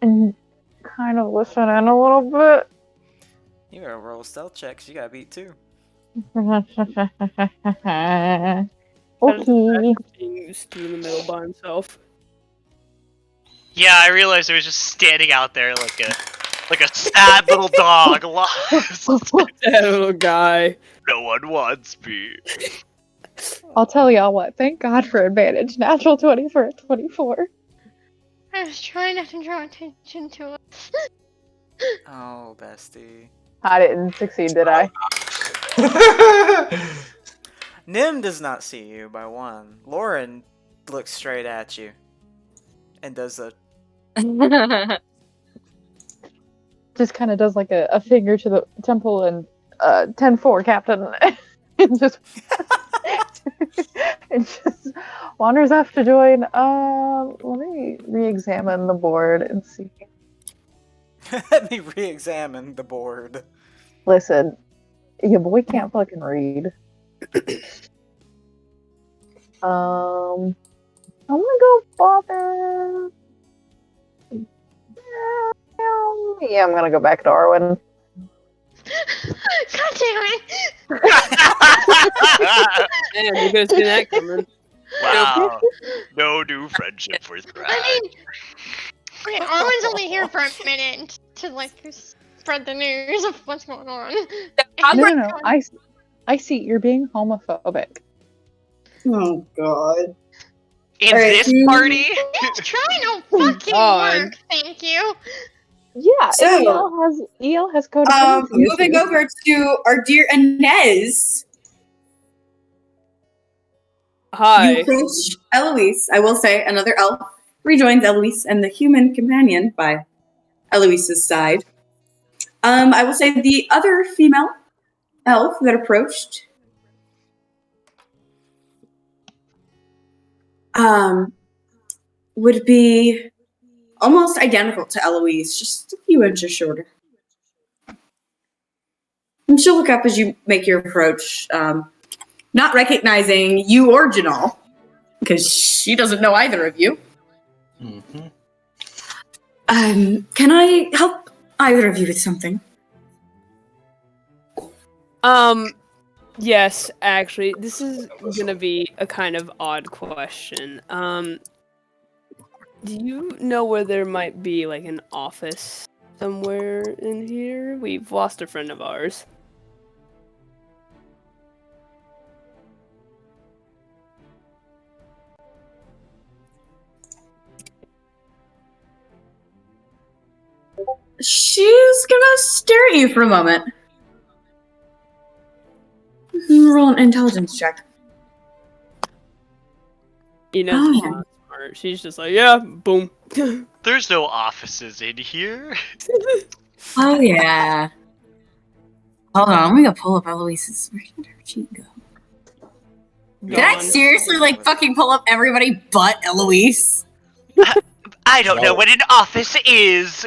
and kind of listen in a little bit? You gotta roll stealth checks. You gotta beat 2. Okay. Being stood in the middle by himself. Yeah, I realized I was just standing out there like a sad little dog lost. That little guy. No one wants me. I'll tell y'all what. Thank God for advantage. Natural 20 for a 24. I was trying not to draw attention to it. Oh, bestie. I didn't succeed, did I? Nim does not see you by 1. Lauren looks straight at you and does a Just kind of does like a finger to the temple and 10-4, Captain. and just and just wanders off to join. Let me re-examine the board and see. Let me re-examine the board. Listen, your boy can't fucking read. I'm gonna go bother. Yeah, I'm gonna go back to Arwen. God damn it! Man, you could have seen that coming. Wow. No new friendship for Thrash. I mean, okay, Arwen's only here for a minute to like spread the news of what's going on. No. I see. You're being homophobic. Oh god. In Alright, this party? It's trying to fucking God. work. Thank you. Yeah, So, EL has codependency moving issues. over to our dear Enez. Hi. You approach Eloise. I will say another elf rejoins Eloise and the human companion by Eloise's side. I will say the other female elf that approached would be almost identical to Eloise, just a few inches shorter. And she'll look up as you make your approach, not recognizing you or Janal, because she doesn't know either of you. Mm-hmm. Can I help either of you with something? Yes, actually, this is gonna be a kind of odd question. Do you know where there might be, like, an office somewhere in here? We've lost a friend of ours. She's gonna stare at you for a moment. Roll an intelligence check. You know, Oh, she's yeah. not smart. She's just like, yeah, boom. There's no offices in here. Oh, yeah. Hold on, let me go pull up Eloise's. Where did her cheat go? Did I Gone. seriously, like, fucking pull up everybody but Eloise? I don't know what an office is.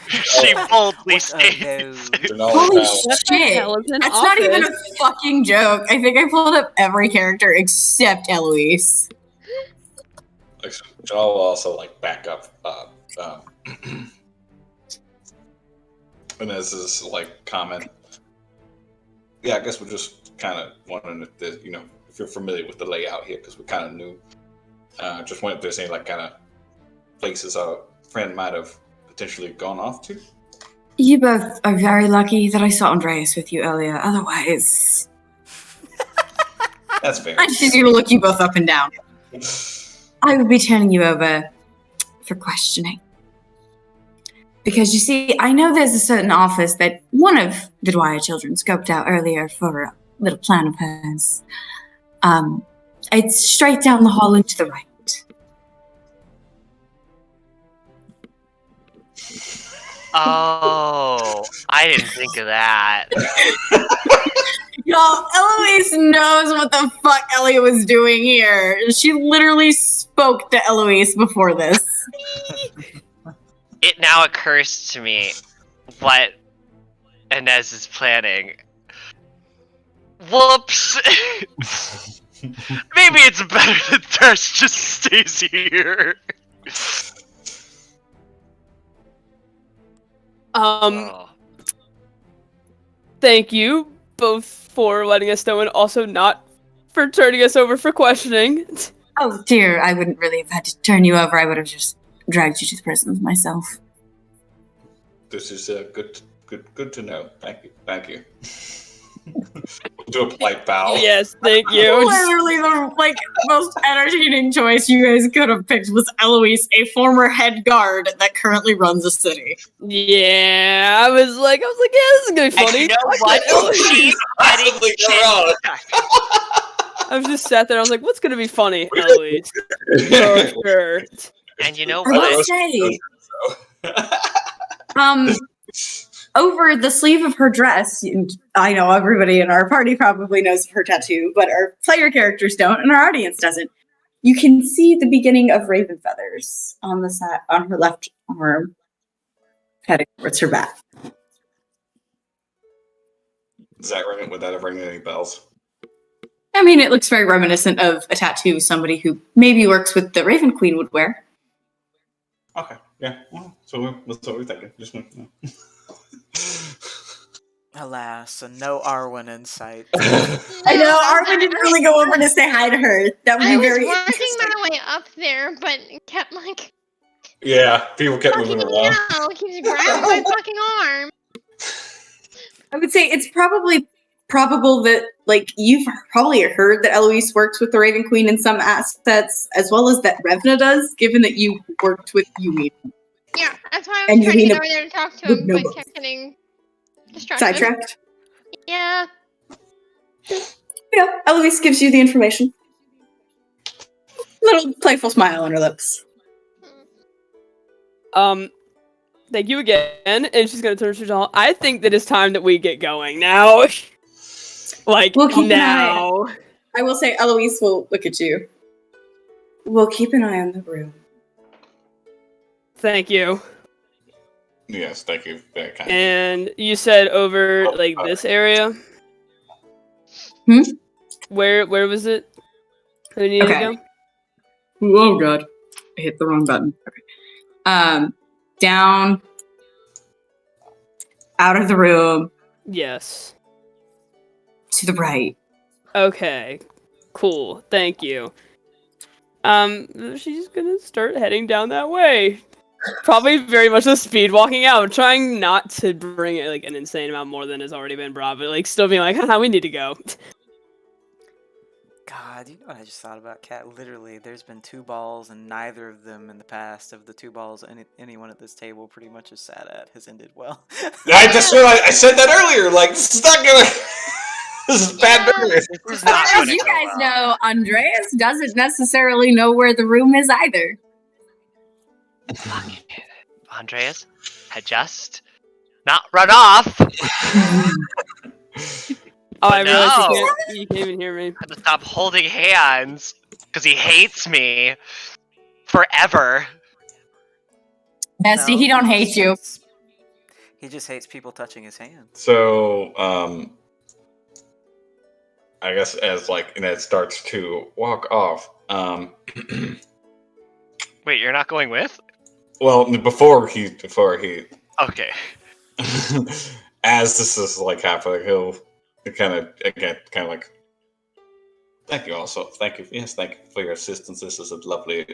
She boldly What a states. no. Holy What the shit. hell is an That's not even a office? fucking joke. I think I pulled up every character except Eloise. Like, Janal will also like back up. And this is like comment. Yeah, I guess we're just kind of wondering if there's, if you're familiar with the layout here, because we're kind of new. Just wondering if there's any like kind of places our friend might have potentially gone off to. You both are very lucky that I saw Andreas with you earlier. Otherwise, That's fair. I just need to look you both up and down. I would be turning you over for questioning. Because you see, I know there's a certain office that one of the Dwyer children scoped out earlier for a little plan of hers. It's straight down the hall and to the right. Oh, I didn't think of that. Y'all, Eloise knows what the fuck Ellie was doing here. She literally spoke to Eloise before this. It now occurs to me what Enez is planning. Whoops! Maybe it's better that Thrash just stays here. Oh. Thank you both for letting us know and also not for turning us over for questioning. Oh dear, I wouldn't really have had to turn you over. I would have just dragged you to the prison myself. This is good to know. Thank you. Do a polite bow. Yes, thank you. Literally the most entertaining choice you guys could have picked was Eloise, a former head guard that currently runs a city. Yeah, I was like, yeah, this is gonna be And funny. you know what? She's getting shit. I was just sat there. I was like, what's gonna be funny, Eloise? For sure. And you know I will what? say, over the sleeve of her dress, and I know everybody in our party probably knows of her tattoo, but our player characters don't, and our audience doesn't. You can see the beginning of raven feathers on the side, on her left arm, heading towards her back. Would that have ringing any bells? I mean, it looks very reminiscent of a tattoo somebody who maybe works with the Raven Queen would wear. Okay. Yeah. Well, so that's what we're thinking. Just Alas, so no Arwan in sight. I know Arwen didn't really go over to say hi to her. That would I be was very working interesting. my way up there, but kept like Yeah, people kept fucking moving around. hell, keeps grabbing my fucking arm. I would say it's probably probable that, like, you've probably heard that Eloise works with the Raven Queen in some aspects, as well as that Revna does, given that you worked with Yumi. Yeah, that's why I And was trying to Yumi get over there to talk to with him, no but book. kept getting distracted. Sidetracked. Yeah. Yeah, Eloise gives you the information. Little playful smile on her lips. Thank you again. And she's gonna turn to Janal. I think that it's time that we get going now. Like, We'll keep now. I will say Eloise will look at you. We'll keep an eye on the room. Thank you. Yes, thank you. Very kind. And you said over, like, this area? Hmm? Where was it? Who needed to go? Oh god. I hit the wrong button. Okay. Down. Out of the room. Yes. To the right. Okay. Cool. Thank you. She's gonna start heading down that way. Probably very much a speed walking out, trying not to bring it like an insane amount more than has already been brought, but like still being like, haha, we need to go. God, you know what I just thought about, Cat? Literally, there's been 2 balls, and neither of them in the past of the 2 balls anyone at this table pretty much has sat at has ended well. I just realized I said that earlier. Like, this is not gonna. This is bad news. This is As not far as gonna you go guys well. know, Andreas doesn't necessarily know where the room is either. Andreas had just not run off. Oh, I But realized no. you can't even hear me. I had to stop holding hands because he hates me forever. Bestie, No, he don't just hate you. He just hates people touching his hand. So, I guess as like Enez starts to walk off, Wait, you're not going with? well, before he, Okay. as this is like happening, he'll kind of like, thank you also, thank you, yes, thank you for your assistance. This is a lovely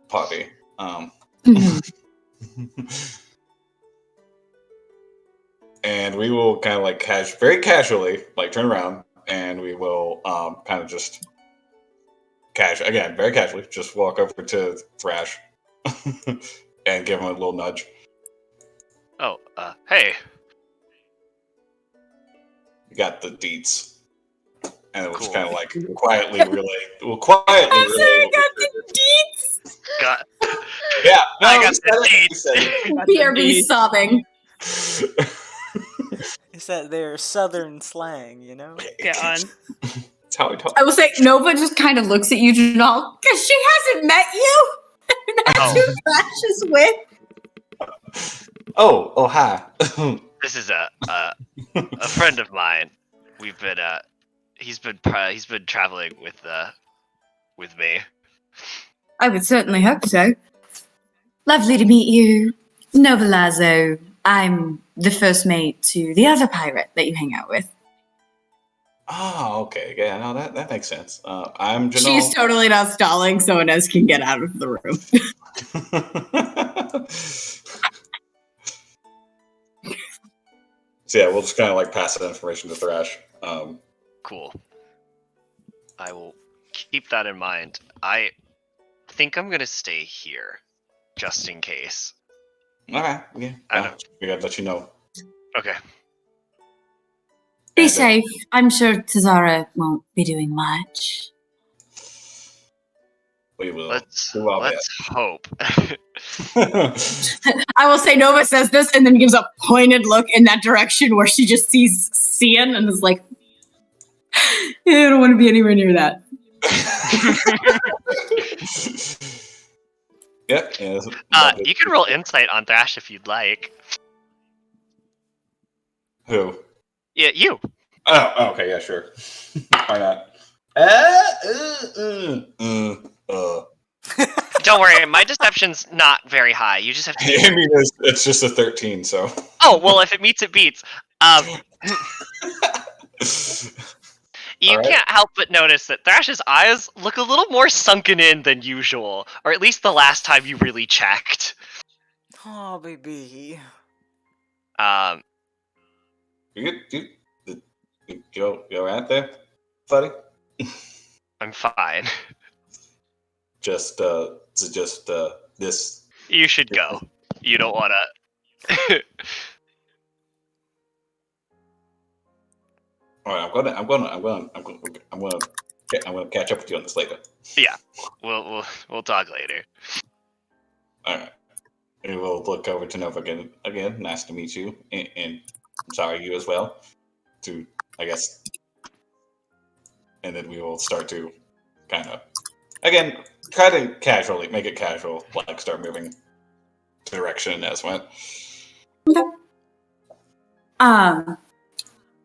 party. And we will kind of like very casually, like turn around, and we will kind of just very casually, just walk over to Thrash and give him a little nudge. Oh, hey. You got the deets. And it was Cool. kind of like quietly relay. Well, quietly relay. Deets. Got. Yeah, no, I got he said the it, he deets. said it. BRB sobbing. Is that their southern slang, you know? God. That's how he talks. I will say Nova just kind of looks at you, Janal, because she hasn't met you. That's Oh. who Thrash is with. Oh, hi. This is a friend of mine. We've been he's been traveling with me. I would certainly hope so. Lovely to meet you. Nova Lazo. I'm the first mate to the other pirate that you hang out with. Oh, okay. Yeah, no, that makes sense. I'm Janal. She's totally not stalling, so Enez can get out of the room. So yeah, we'll just kind of like pass that information to Thrash. Cool. I will keep that in mind. I think I'm gonna stay here, just in case. All right. Yeah. I know. We gotta let you know. Okay. Be And, safe. I'm sure Tazara won't be doing much. We will. Let's do our hope. best. I will say Nova says this and then gives a pointed look in that direction where she just sees Cian and is like, I don't want to be anywhere near that. Yep. Yeah, You can roll insight on Thrash if you'd like. Who? Yeah, you. Oh, okay, yeah, sure. Why not? Don't worry, my deception's not very high. You just have to. I mean, it's just a 13, so. Oh well, if it meets, it beats. You Alright. can't help but notice that Thrash's eyes look a little more sunken in than usual, or at least the last time you really checked. Oh, baby. You alright there, buddy? I'm fine. Just this. You should go. You don't wanna. All right, I'm gonna catch up with you on this later. Yeah, we'll talk later. All right. We will look over to Nova again. Again, nice to meet you, and I'm sorry, you as well. I guess. And then we will start to kind of, again, try to casually make it casual, like start moving direction as went.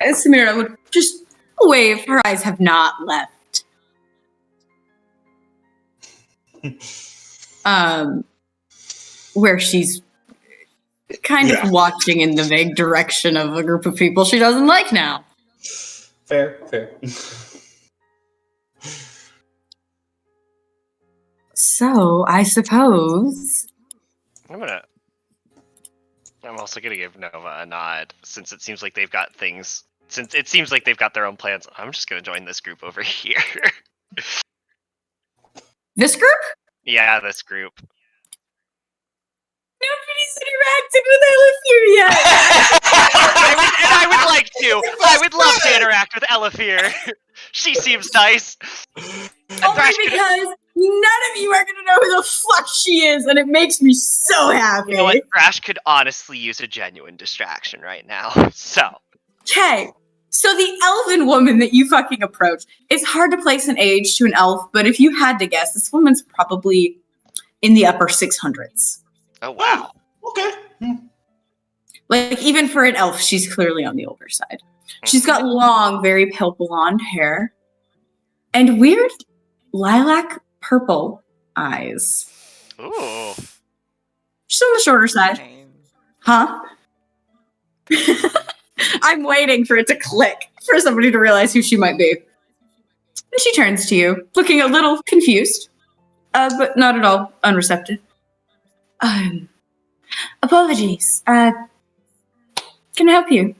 Samira would just wave. Her eyes have not left. Where she's kind of watching in the vague direction of a group of people she doesn't like now. Fair. So, I suppose... I'm also gonna give Nova a nod, since it seems like they've got things... Since it seems like they've got their own plans, I'm just gonna join this group over here. This group? Yeah, this group. Nobody's interacted with Elefir yet! I would like to! I would love to interact with Elefir! She seems nice! Only because none of you are going to know who the fuck she is, and it makes me so happy. You know what? Thrash could honestly use a genuine distraction right now, so... Okay, so the elven woman that you fucking approached, it's hard to place an age to an elf, but if you had to guess, this woman's probably in the upper 600s. Oh, wow. Okay. Like, even for an elf, she's clearly on the older side. She's got long, very pale blonde hair and weird lilac purple eyes. Ooh. She's on the shorter side. Huh? I'm waiting for it to click, for somebody to realize who she might be. And she turns to you, looking a little confused, but not at all unreceptive. Apologies. Can I help you?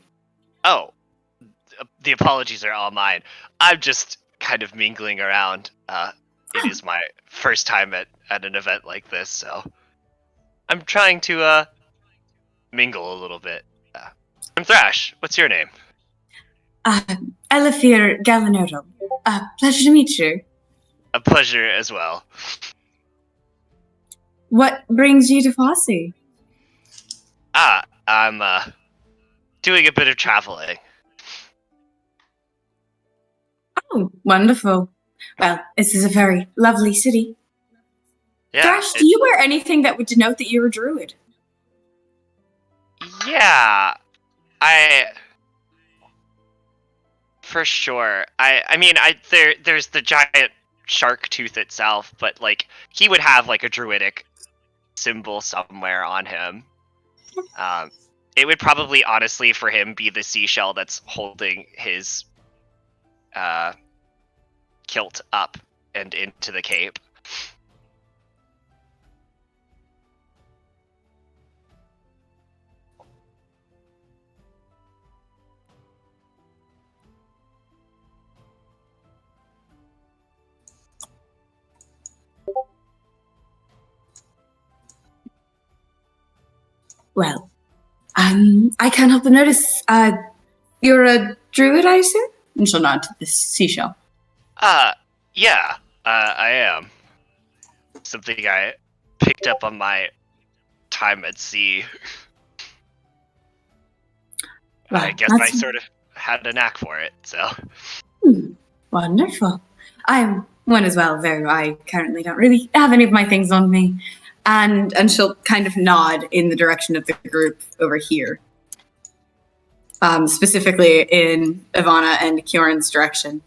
Oh. The apologies are all mine. I'm just kind of mingling around. It is my first time at an event like this, so... I'm trying to, mingle a little bit. I'm Thrash. What's your name? Elefir Galanoto. Pleasure to meet you. A pleasure as well. What brings you to Fossy? I'm, doing a bit of traveling. Oh, wonderful. Well, this is a very lovely city. Yeah. Thrash, do you wear anything that would denote that you're a druid? Yeah. For sure. I mean, there's the giant shark tooth itself, but, like, he would have, like, a druidic symbol somewhere on him. It would probably, honestly, for him, be the seashell that's holding his, kilt up and into the cape. Well, I can't help but notice, you're a druid, I assume? And she'll nod to the seashell. Yeah, I am. Something I picked up on my time at sea. Well, I guess I sort of had a knack for it, so. Wonderful. I'm one as well, though I currently don't really have any of my things on me. And she'll kind of nod in the direction of the group over here. Specifically in Ivana and Kieran's direction.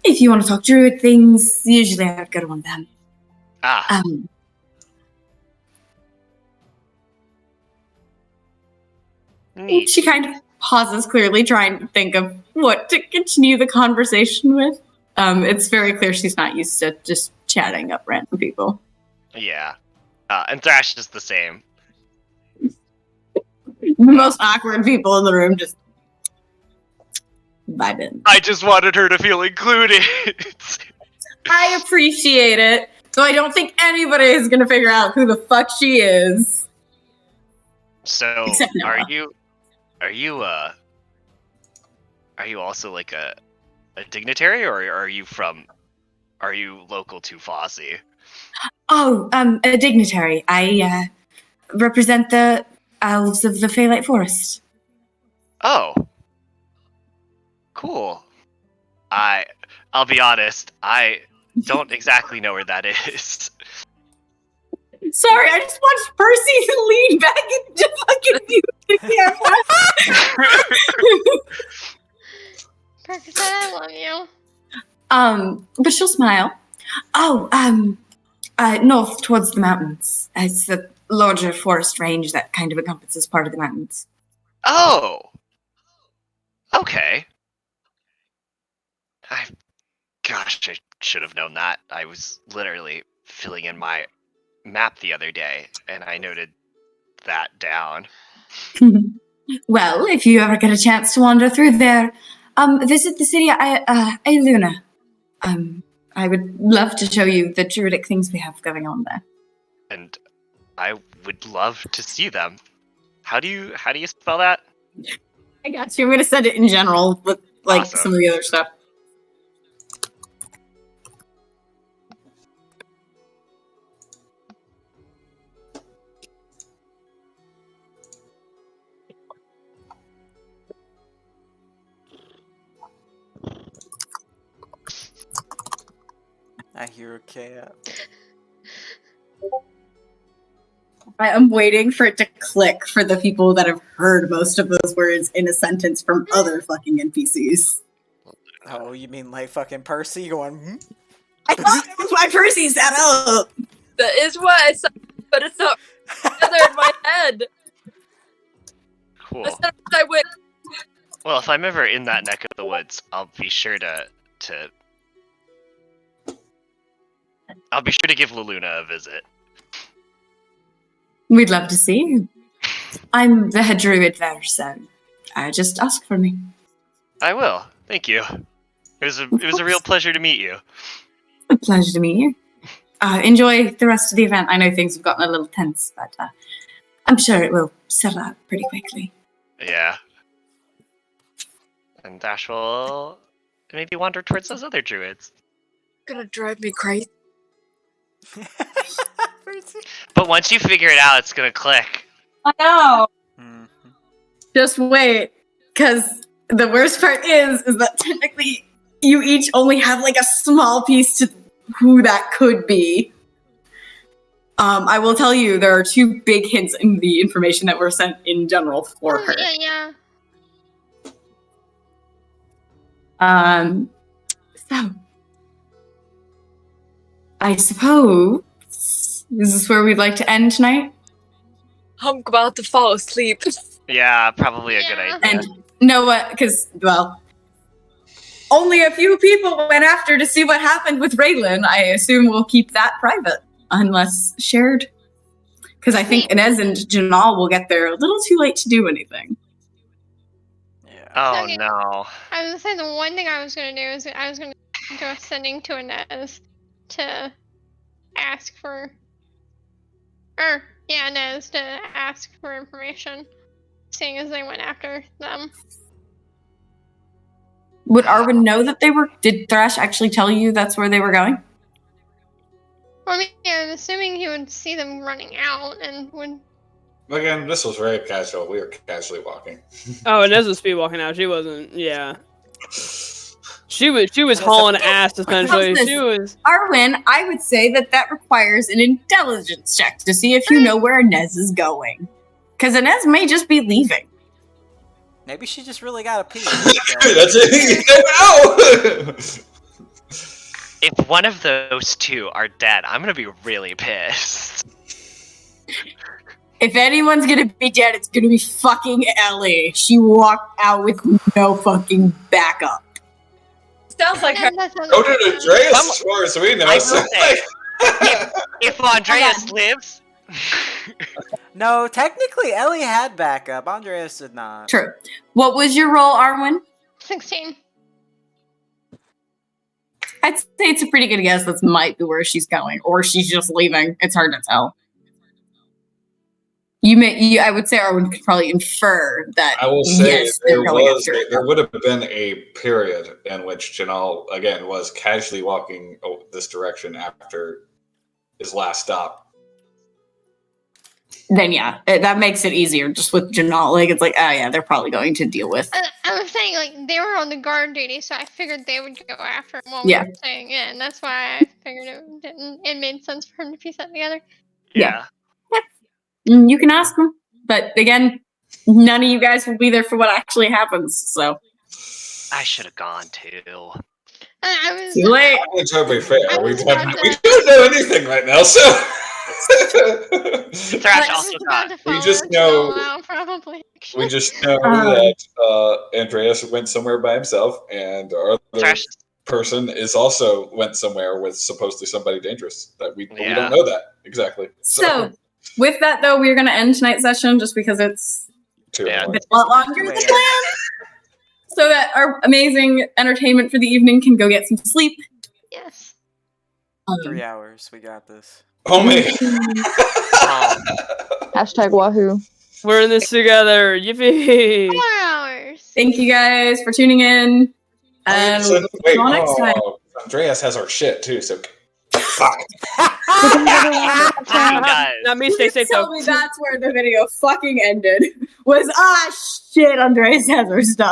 If you want to talk druid things, usually I would go to one of them. Ah, neat. She kind of pauses, clearly trying to think of what to continue the conversation with. It's very clear she's not used to just chatting up random people. Yeah. And Thrash is the same. The most awkward people in the room just vibing. I just wanted her to feel included. I appreciate it. So I don't think anybody is going to figure out who the fuck she is. So, Except Noah. are you also like a dignitary, or are you local to Fossy? Oh, a dignitary. I represent the elves of the Feylight Forest. Oh. Cool. I'll be honest, I don't exactly know where that is. Sorry, I just watched Percy lean back into fucking view the camera. Percy said, I love you. But she'll smile. Oh, north towards the mountains. It's the larger forest range that kind of encompasses part of the mountains. Oh. Okay. Gosh, I should have known that. I was literally filling in my map the other day, and I noted that down. Well, if you ever get a chance to wander through there, visit the city Eliana. I would love to show you the druidic things we have going on there. And I would love to see them. How do you spell that? I got you. I'm gonna send it in general with like Awesome. some of the other stuff. I hear a cat. I am waiting for it to click for the people that have heard most of those words in a sentence from other fucking NPCs. Oh, you mean like fucking Percy going, hmm? I thought that was why Percy sat up. That is why I said, but it's not together in my head. Cool. I said I went. Well, if I'm ever in that neck of the woods, I'll be sure to give Luluna a visit. We'd love to see you. I'm the head druid there, so just ask for me. I will. Thank you. It was a real pleasure to meet you. A pleasure to meet you. Enjoy the rest of the event. I know things have gotten a little tense, but I'm sure it will settle out pretty quickly. Yeah. And Dash will maybe wander towards those other druids. Gonna drive me crazy. Percy. But once you figure it out, it's gonna click. I know. Mhm. Just wait, because the worst part is that technically you each only have like a small piece to who that could be. I will tell you there are two big hints in the information that were sent in general for her. Yeah. So I suppose is this where we'd like to end tonight? I'm about to fall asleep. Yeah, probably a good Yeah. idea. And Noah, because well, only a few people went after to see what happened with Raylan. I assume we'll keep that private unless shared. Because I think Enez and Janal will get there a little too late to do anything. Yeah. Oh Okay. no. I was gonna say the one thing I was gonna do is I was gonna go sending to Enez to ask for, Enez to ask for information, seeing as they went after them. Would Arwan know that they were? Did Thrash actually tell you that's where they were going? Well, I mean, I'm assuming he would see them running out and would. Again, this was very casual. We were casually walking. Oh, Enez was speed walking out. She wasn't. Yeah. She was hauling ass essentially. How's She this? was. Arwan, I would say that requires an intelligence check to see if you know where Enez is going. Because Enez may just be leaving. Maybe she just really got a pee. That's it. You never know. If one of those two are dead, I'm gonna be really pissed. If anyone's gonna be dead, it's gonna be fucking Ellie. She walked out with no fucking backup. Sounds like her. So did Andreas, as far as we know. I will So, say, if Andreas lives, No, technically Ellie had backup. Andreas did not. True. What was your role, Arwan? 16. I'd say it's a pretty good guess. That might be where she's going, or she's just leaving. It's hard to tell. I would say Arwan could probably infer that. I will say yes, they're going after it. there would have been a period in which Janal again was casually walking this direction after his last stop. Then yeah, that makes it easier. Just with Janal, like it's like, oh yeah, they're probably going to deal with. I was saying, like, they were on the guard duty, so I figured they would go after him while Yeah. we were saying, yeah, and that's why I figured it made sense for him to piece that together. yeah. You can ask them, but again, none of you guys will be there for what actually happens. So I should have gone too. I was too late. To be fair, I we was don't about to- know anything right now, so. Thrash I also was about got. to follow just Janal know- out, probably. We just know that Andreas went somewhere by himself, and our other Thrash. person is also went somewhere with supposedly somebody dangerous. That we Yeah. don't know that exactly. So with that though, we're going to end tonight's session just because it's Yeah. a lot longer than planned, so that our amazing entertainment for the evening can go get some sleep. Yes. 3 hours. We got this. Homie. Hashtag Wahoo. We're in this together. Yippee! 4 hours. Thank you guys for tuning in, and we'll see Wait, you all next time. Andreas has our shit too, so fuck. You guys. Not me. Stay safe Tell though. me that's where the video fucking ended. Was shit, Andreas has our stuff.